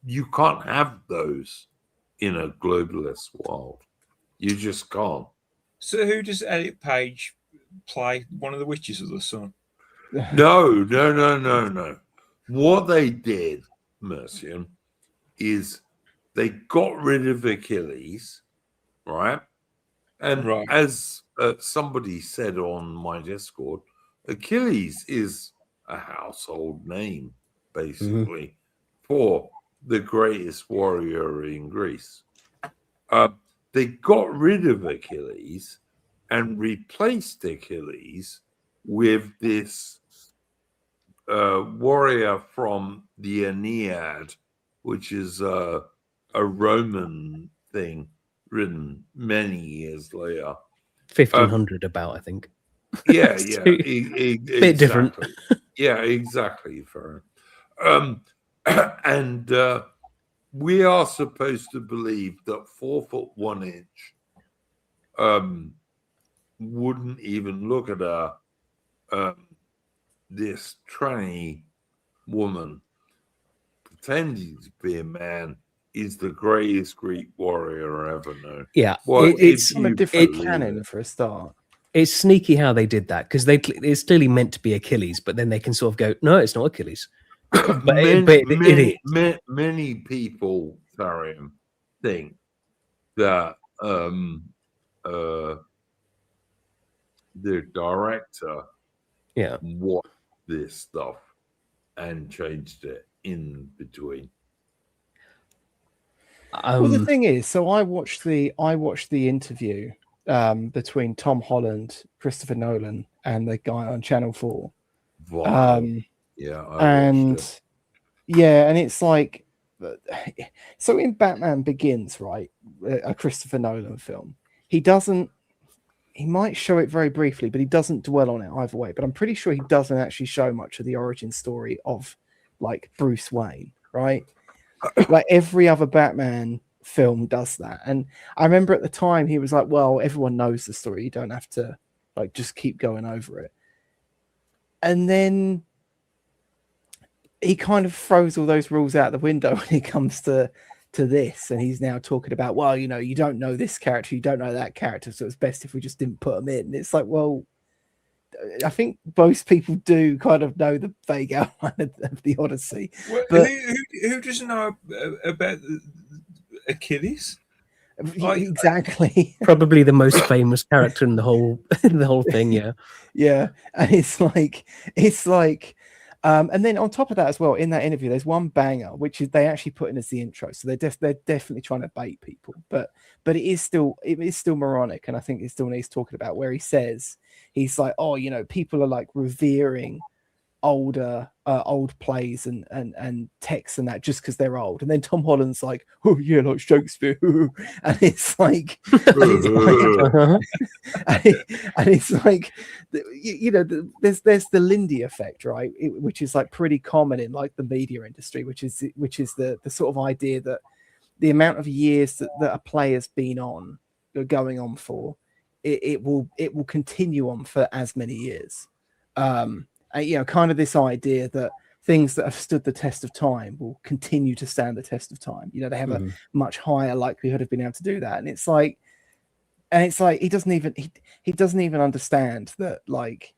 you can't have those in a globalist world. You just can't. So who does Elliot Page play? One of the witches of the sun? No. What they did, Mercian, is they got rid of Achilles, right? And Right. as somebody said on my Discord, Achilles is a household name, basically, for the greatest warrior in Greece. They got rid of Achilles and replaced Achilles with this warrior from the Aeneid, which is a Roman thing written many years later. 1500 about, I think. Yeah, Bit different. Yeah, exactly. Fair. And we are supposed to believe that 4'1" wouldn't even look at this tranny woman pretending to be a man is the greatest Greek warrior ever known. Yeah, Well, it's on a different canon for a start. It's sneaky how they did that, because it's clearly meant to be Achilles, but then they can sort of go, no, it's not Achilles. Many people, Tharian, think that the director watched this stuff and changed it in between. Well, the thing is, so I watched the interview between Tom Holland, Christopher Nolan, and the guy on Channel 4. Wow. And it's like, so in Batman Begins, right, a Christopher Nolan film, he might show it very briefly, but he doesn't dwell on it either way. But I'm pretty sure he doesn't actually show much of the origin story of like Bruce Wayne, right? Like every other Batman film does that. And I remember at the time he was like, well, everyone knows the story. You don't have to like just keep going over it. And then he kind of throws all those rules out the window when it comes to this. And he's now talking about, well, you know, you don't know this character, you don't know that character, so it's best if we just didn't put them in. And it's like, well, I think most people do kind of know the vague outline of the Odyssey. Well, but who doesn't know about Achilles? Exactly. Probably the most famous character in the whole thing. Yeah. And it's like and then on top of that as well, in that interview, there's one banger which is they actually put in as the intro. So they're definitely trying to bait people, but it is still moronic, and I think it still needs talking about, where he says, he's like, oh, you know, people are like revering old plays and texts and that just because they're old. And then Tom Holland's like, oh yeah, like Shakespeare. And it's like, and it's like, you know, there's the Lindy effect, right? Which is like pretty common in like the media industry, which is the sort of idea that the amount of years that a play has been going on for, it will continue on for as many years. You know, kind of this idea that things that have stood the test of time will continue to stand the test of time. You know, they have a much higher likelihood of being able to do that. And it's like he doesn't even understand that, like,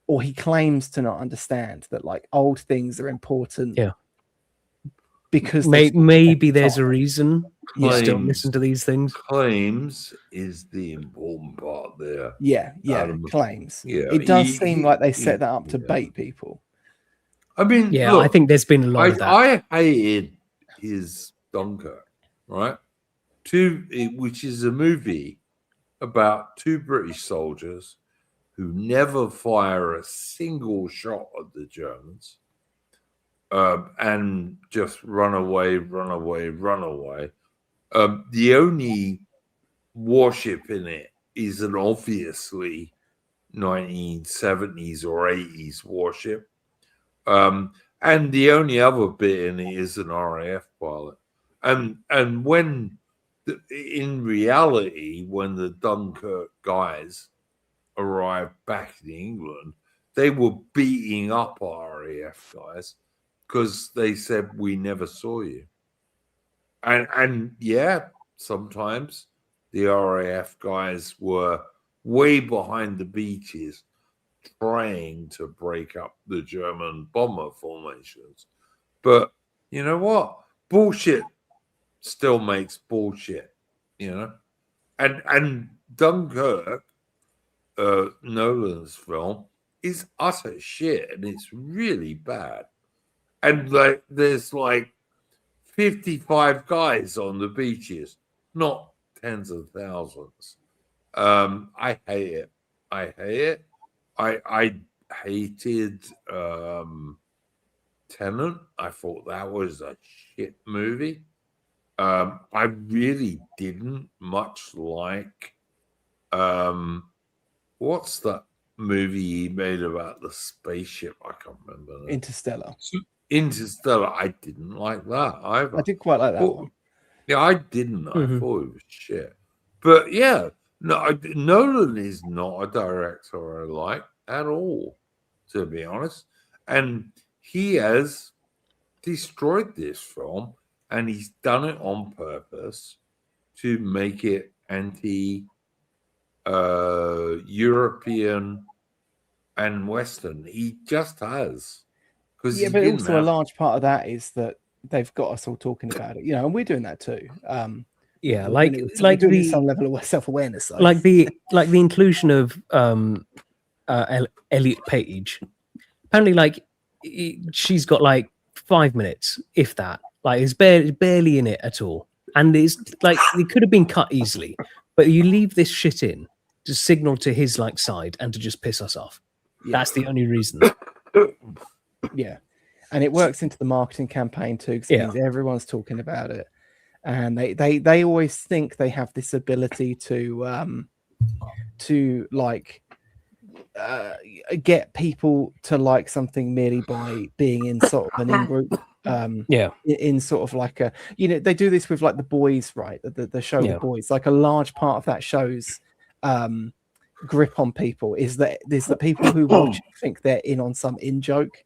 or he claims to not understand that like old things are important. Yeah. Because maybe there's a reason you still Claims. listen to these things. Claims is the important part there. Yeah, Adam. claims. Yeah, It does seem like they set that up to yeah. bait people. I mean, Yeah, look, I think there's been a lot of that. I hated his Dunkirk, right? Which is a movie about two British soldiers who never fire a single shot at the Germans, and just run away. The only warship in it is an obviously 1970s or 80s warship. And the only other bit in it is an RAF pilot. And when, in reality, when the Dunkirk guys arrived back in England, they were beating up RAF guys because they said, we never saw you. And yeah, sometimes the RAF guys were way behind the beaches trying to break up the German bomber formations. But you know what? Bullshit still makes bullshit, you know? And Dunkirk, Nolan's film, is utter shit, and it's really bad. And like there's like 55 guys on the beaches, not tens of thousands. I hate it. I hated Tenet. I thought that was a shit movie. I really didn't much like what's that movie he made about the spaceship? I can't remember that. Interstellar. I didn't like that either. I did quite like that one. Yeah, I didn't. I thought it was shit. But yeah, no, Nolan is not a director I like at all, to be honest. And he has destroyed this film, and he's done it on purpose to make it anti-European and Western. He just has. Yeah, but also a large part of that is that they've got us all talking about it, you know, and we're doing that too. Yeah, we're doing some level of self-awareness, though. like the inclusion of Elliot Page. Apparently, like she's got like 5 minutes, if that. Like it's barely in it at all, and it's like it could have been cut easily. But you leave this shit in to signal to his like side and to just piss us off. Yeah. That's the only reason. Yeah, and it works into the marketing campaign too, because everyone's talking about it, and they always think they have this ability to like get people to like something merely by being in sort of an in-group in sort of like a, you know, they do this with like The Boys, right? The show The Boys, like a large part of that show's grip on people is that there's the people who watch think they're in on some in joke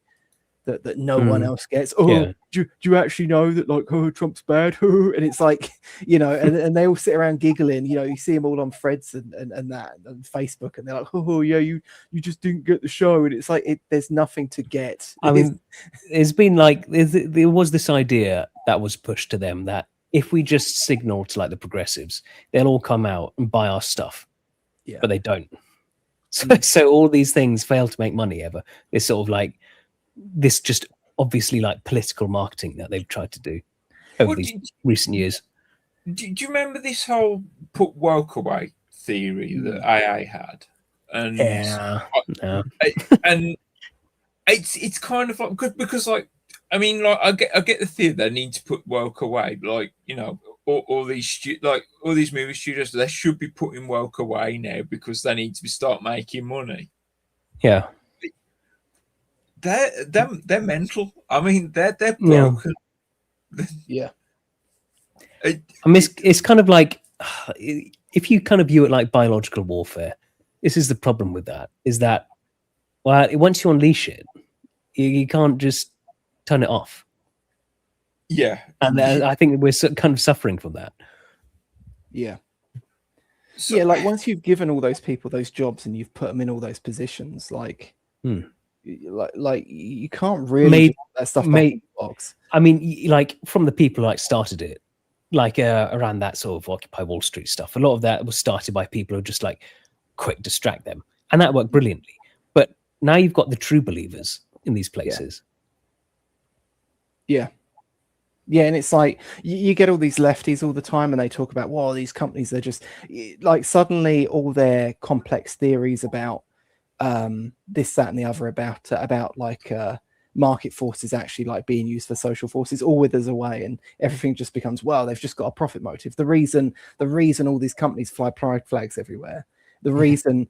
that no one else gets. Do you actually know that, like, Trump's bad? And it's like, you know, and they all sit around giggling. You know, you see them all on threads and that and Facebook, and they're like, you just didn't get the show. And it's like there's nothing to get. I mean, it's been like there was this idea that was pushed to them that if we just signal to like the progressives, they'll all come out and buy our stuff. Yeah, but they don't. So all these things fail to make money ever. It's sort of like this just obviously like political marketing that they've tried to do over these recent years. Do you remember this whole put woke away theory that AA had? And and it's kind of like because like, I mean, like I get the theory they need to put woke away, but like, you know, all these movie studios, they should be putting woke away now because they need to start making money. Yeah. They're mental. I mean, they're broken. Yeah. I mean, it's kind of like, if you kind of view it like biological warfare, this is the problem with that, is that, well, once you unleash it, you can't just turn it off. Yeah. And I think we're kind of suffering from that. Yeah. So, yeah, like once you've given all those people those jobs and you've put them in all those positions, like Like you can't really Maybe- put that stuff back may- in the box. I mean, like from the people like started it, like around that sort of Occupy Wall Street stuff. A lot of that was started by people who just like quick distract them, and that worked brilliantly. But now you've got the true believers in these places. Yeah. Yeah, and it's like you get all these lefties all the time, and they talk about, well, these companies, they're just like suddenly all their complex theories about this, that, and the other about like market forces actually like being used for social forces all withers away, and everything just becomes, well, they've just got a profit motive. The reason all these companies fly pride flags everywhere, the reason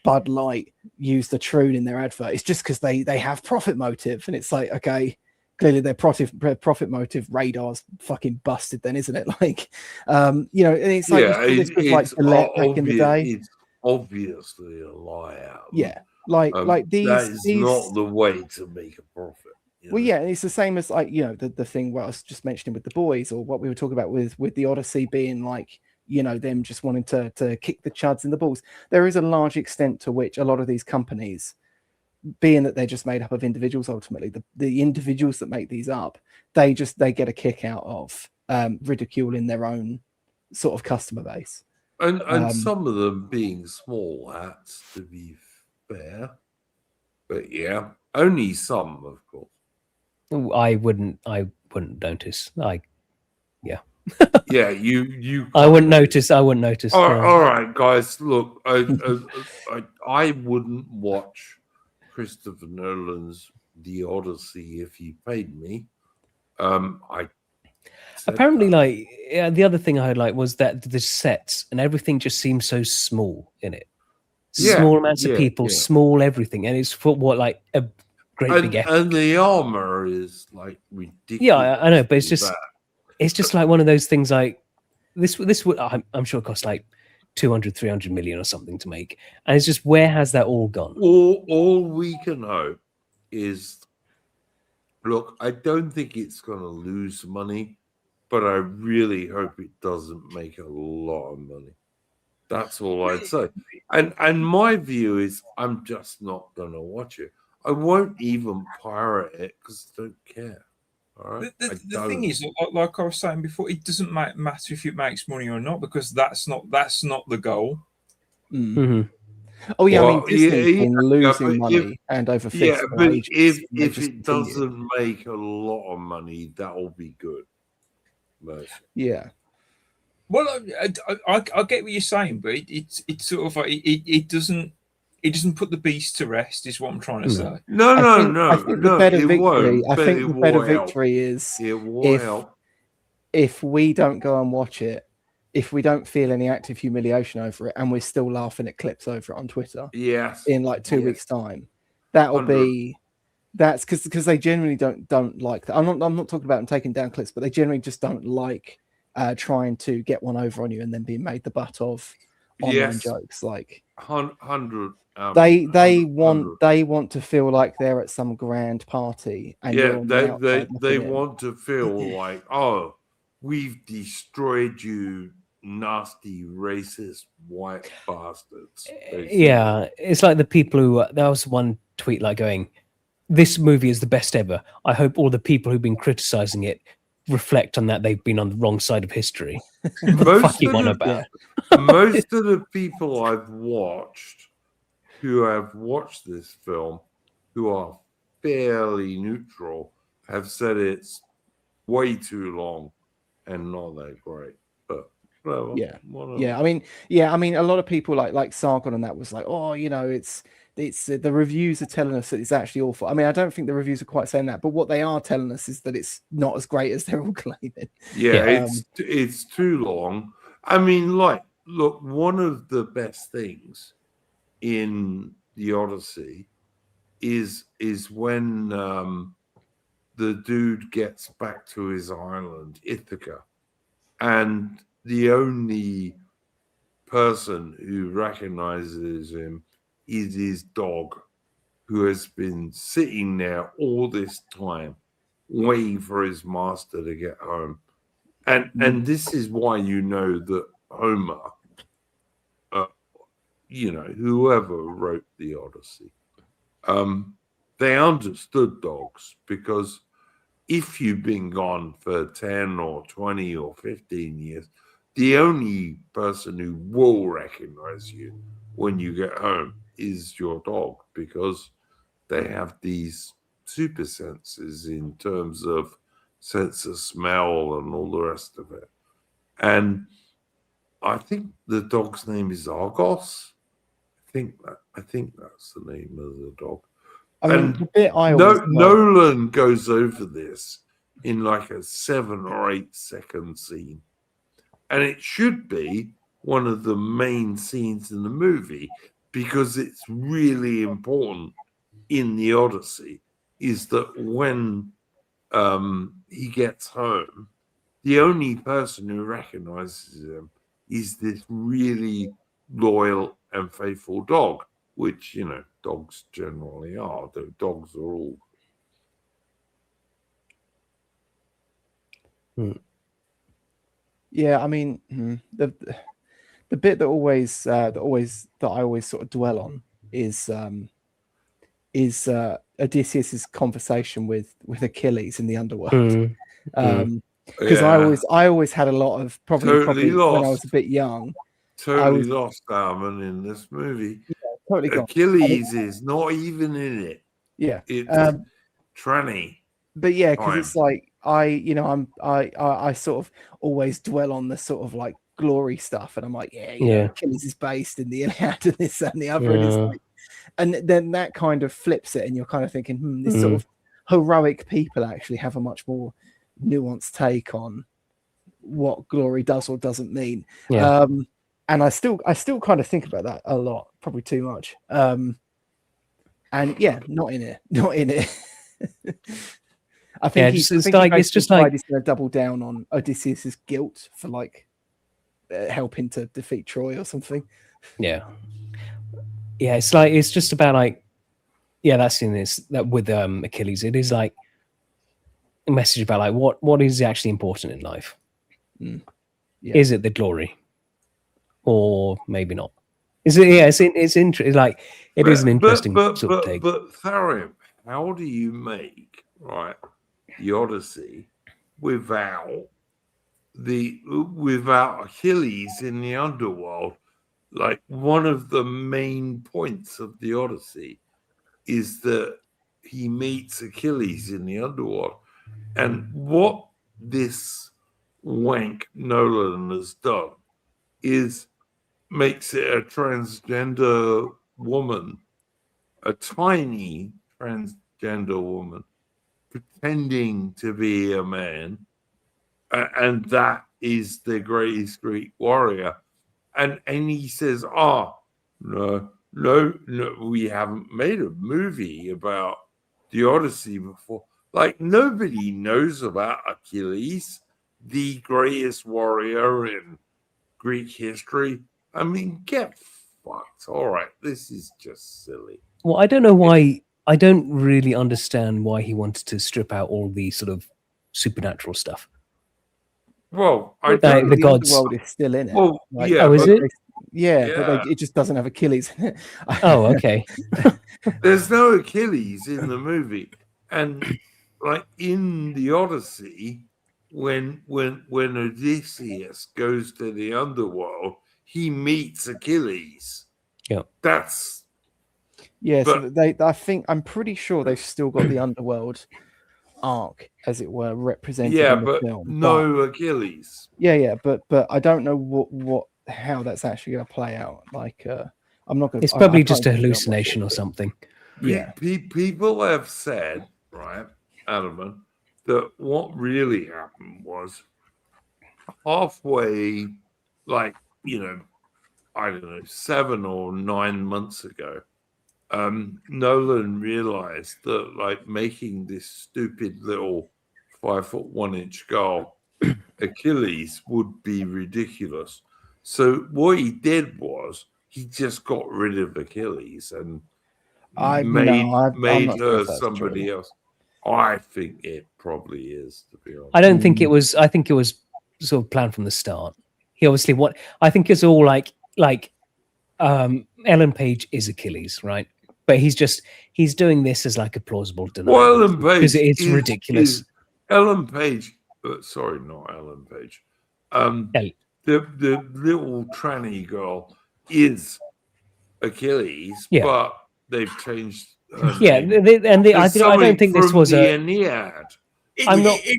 Bud Light used the Troon in their advert is just because they have profit motive, and it's like, okay, clearly their profit motive radar's fucking busted then, isn't it? Like, you know, and it's like, Yeah, you saw this with like Gillette back in the day. It's obviously a lie out. Yeah, like that is not the way to make a profit. Well, yeah, and it's the same as like, you know, the thing what I was just mentioning with the boys, or what we were talking about with the Odyssey being like, you know, them just wanting to kick the chuds in the balls. There is a large extent to which a lot of these companies, being that they're just made up of individuals, ultimately the individuals that make these up, they get a kick out of ridiculing their own sort of customer base, and some of them being small hats, to be fair, but yeah, only some, of course. I wouldn't notice. Yeah, you. I wouldn't notice. I wouldn't notice. All right, guys. Look, I wouldn't watch Christopher Nolan's The Odyssey if he paid me. I Apparently, like the other thing I heard like was that the sets and everything just seems so small in it. Small amounts of people, small everything, and it's for what like a great big epic. And the armor is like ridiculous. Yeah, I know, but it's just like one of those things. Like this would I'm sure it costs like 200-300 million or something to make, and it's just, where has that all gone? All we can hope is, look, I don't think it's going to lose money, but I really hope it doesn't make a lot of money. That's all I'd say. And my view is, I'm just not going to watch it. I won't even pirate it because I don't care. All right? The thing is, like I was saying before, it doesn't matter if it makes money or not, because that's not the goal. Mm-hmm. Oh yeah, well, I mean, Disney's been losing money and over fists. Yeah, but if it doesn't make a lot of money, that'll be good. Yeah. Well, I get what you're saying, but it's sort of like it doesn't put the beast to rest, is what I'm trying to say. No. I think the better victory is if we don't go and watch it, if we don't feel any active humiliation over it, and we're still laughing at clips over it on Twitter. Yes. In like 2 weeks' time, that's because they generally don't like that. I'm not talking about them taking down clips, but they generally just don't like trying to get one over on you and then being made the butt of online jokes. Like 100. They want to feel like they're at some grand party, and they want to feel like, oh, we've destroyed you, nasty racist white bastards. Basically. Yeah, it's like the people who there was one tweet like going, "This movie is the best ever. I hope all the people who've been criticizing it reflect on that they've been on the wrong side of history." Most of the people I've watched who have watched this film, who are fairly neutral, have said it's way too long and not that great. But whatever. I mean, a lot of people like Sargon and that was like, oh, you know, it's the reviews are telling us that it's actually awful. I mean, I don't think the reviews are quite saying that, but what they are telling us is that it's not as great as they're all claiming. It's too long. I mean, like, look, one of the best things in the Odyssey is when the dude gets back to his island, Ithaca, and the only person who recognizes him is his dog, who has been sitting there all this time waiting for his master to get home. And this is why you know that Homer, whoever wrote the Odyssey, they understood dogs, because if you've been gone for 10 or 20 or 15 years, the only person who will recognize you when you get home is your dog, because they have these super senses in terms of sense of smell and all the rest of it. And I think the dog's name is Argos. I think that's the name of the dog. I mean, And the bit I always Nolan goes over this in like a 7 or 8 second scene, and it should be one of the main scenes in the movie, because it's really important in the Odyssey, is that when he gets home, the only person who recognizes him is this really loyal and faithful dog, which, you know, dogs generally are. The dogs are all. Yeah, I mean, the bit that I always sort of dwell on is Odysseus's conversation with Achilles in the underworld. Because I always had a lot of probably when I was a bit young. Totally lost Darman in this movie. Yeah, totally gone. Achilles is not even in it. Yeah, it's Tranny. But yeah, because it's like I sort of always dwell on the sort of like glory stuff, and I'm like, yeah, Achilles is based in the Iliad and this and the other, and it's like, and then that kind of flips it, and you're kind of thinking, this sort of heroic people actually have a much more nuanced take on what glory does or doesn't mean. Yeah. And I still kind of think about that a lot, probably too much. And yeah, not in it. I think he's just like he's going to double down on Odysseus's guilt for like helping to defeat Troy or something. Yeah, it's just about like, that's in this, that with Achilles, it is like a message about like what is actually important in life. Is it the glory, or maybe not? Is it? Yeah, it's interesting. Like it is an interesting sort of take. But Tharium, how do you make the Odyssey without Achilles in the underworld? Like, one of the main points of the Odyssey is that he meets Achilles in the underworld, and what this wank Nolan has done is makes it a transgender woman, a tiny transgender woman, pretending to be a man, and that is the greatest Greek warrior. And he says, no, we haven't made a movie about the Odyssey before. Like, nobody knows about Achilles, the greatest warrior in Greek history. I mean, get fucked. All right, this is just silly. Well, I don't know why. I don't really understand why he wanted to strip out all the sort of supernatural stuff. Well, the gods. The world is still in it. Well, like, is it? But it just doesn't have Achilles in it. Oh, okay. There's no Achilles in the movie, and like in the Odyssey, when Odysseus goes to the underworld, he meets Achilles. Yeah, that's so I'm pretty sure they've still got the underworld arc, as it were, represented in the film. No Achilles. But I don't know how that's actually going to play out. Like, I'm not going to. It's probably just a hallucination or something. Yeah. People have said, right, Adam, that what really happened was halfway, like, I don't know, 7 or 9 months ago, Nolan realized that, like, making this stupid little 5'1" girl Achilles would be ridiculous. So what he did was he just got rid of Achilles and made her somebody else. I think it probably is, to be honest. I don't think it was. I think it was sort of planned from the start. He obviously I think it's all like Ellen Page is Achilles, right? but he's doing this as like a plausible denial Well, Ellen Page because it's ridiculous. Ellen Page, sorry, not Ellen Page. The little tranny girl is Achilles, Yeah. but they've changed her Yeah, name. I don't think this from was the a. Aeneid.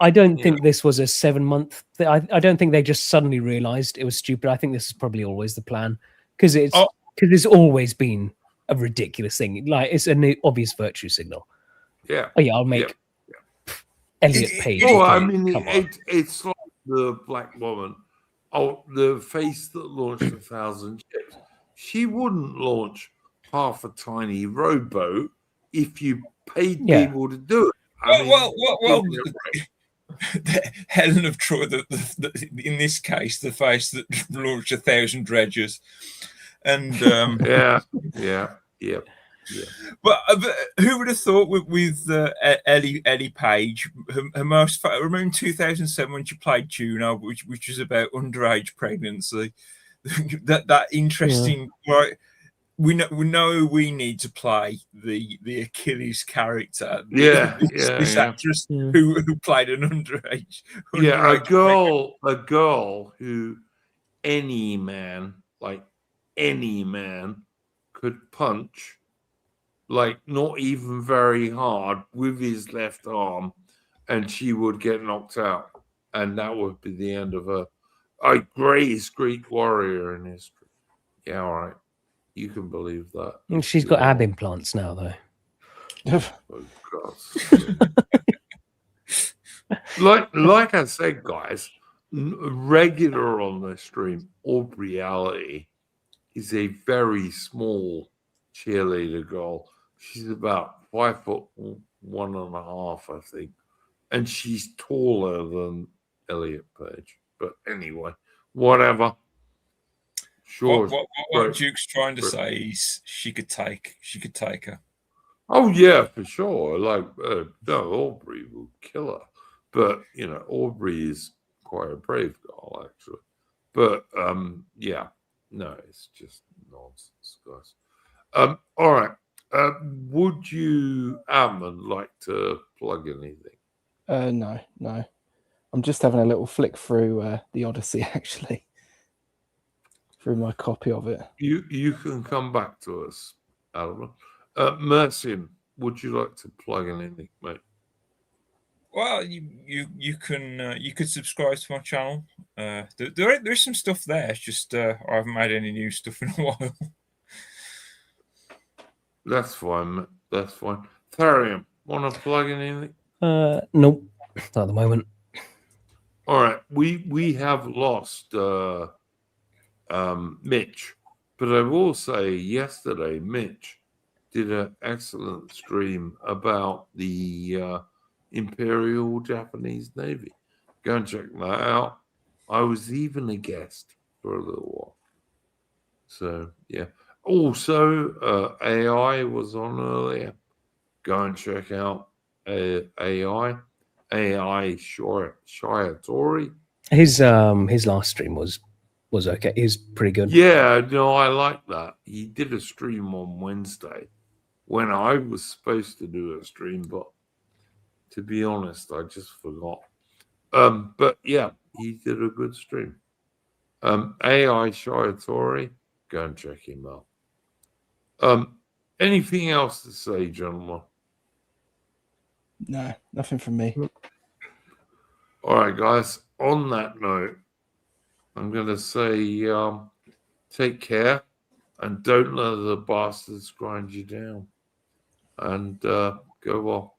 I don't think this was a 7-month. I don't think they just suddenly realized it was stupid. I think this is probably always the plan because it's always been a ridiculous thing. Like it's an obvious virtue signal. Yeah. Oh yeah, I'll make Elliot Page. Oh, I Achilles. mean, Come on. it's like the black woman. Oh, the face that launched 1,000 ships. She wouldn't launch half a tiny rowboat if you paid Yeah. people to do it. Helen of Troy, in this case, the face that launched 1,000 dredgers, and yeah. But who would have thought with Ellie Page, her most remember in 2007 when she played Juno, which was about underage pregnancy, that interesting right. We know we need to play the Achilles character. This actress who played an underage. A girl who any man could punch, like not even very hard with his left arm, and she would get knocked out, and that would be the end of her. A greatest Greek warrior in history. Yeah, all right. You can believe that. And she's got ab implants now, though. Oh, God. like I said, guys, regular on this stream, Aubrey Alley is a very small cheerleader girl. She's about 5'1.5", I think, and she's taller than Elliot Page. But anyway, whatever. Sure. What Duke's trying to say is she could take her. Oh yeah, for sure. Like no, Aubrey will kill her, but Aubrey is quite a brave girl actually. But yeah, no, it's just nonsense, guys. All right. Would you, Ammon, like to plug anything? No. I'm just having a little flick through the Odyssey actually. Through my copy of it. You can come back to us, Alan. Mercian, would you like to plug anything, mate? Well, you could subscribe to my channel. There is some stuff there. It's just I haven't made any new stuff in a while. That's fine. That's fine. Tharium, want to plug anything? Nope, not at the moment. All right, we have lost Mitch, but I will say yesterday Mitch did an excellent stream about the Imperial Japanese Navy. Go and check that out. I was even a guest for a little while. So yeah. Also, AI was on earlier. Go and check out AI Shiatori. His last stream was okay. He was pretty good. Yeah, no, I like that. He did a stream on Wednesday when I was supposed to do a stream, but to be honest, I just forgot. But yeah, he did a good stream. AI Shiatori, go and check him out. Anything else to say, gentlemen? No, nothing from me. All right, guys. On that note, I'm going to say take care and don't let the bastards grind you down. And go well.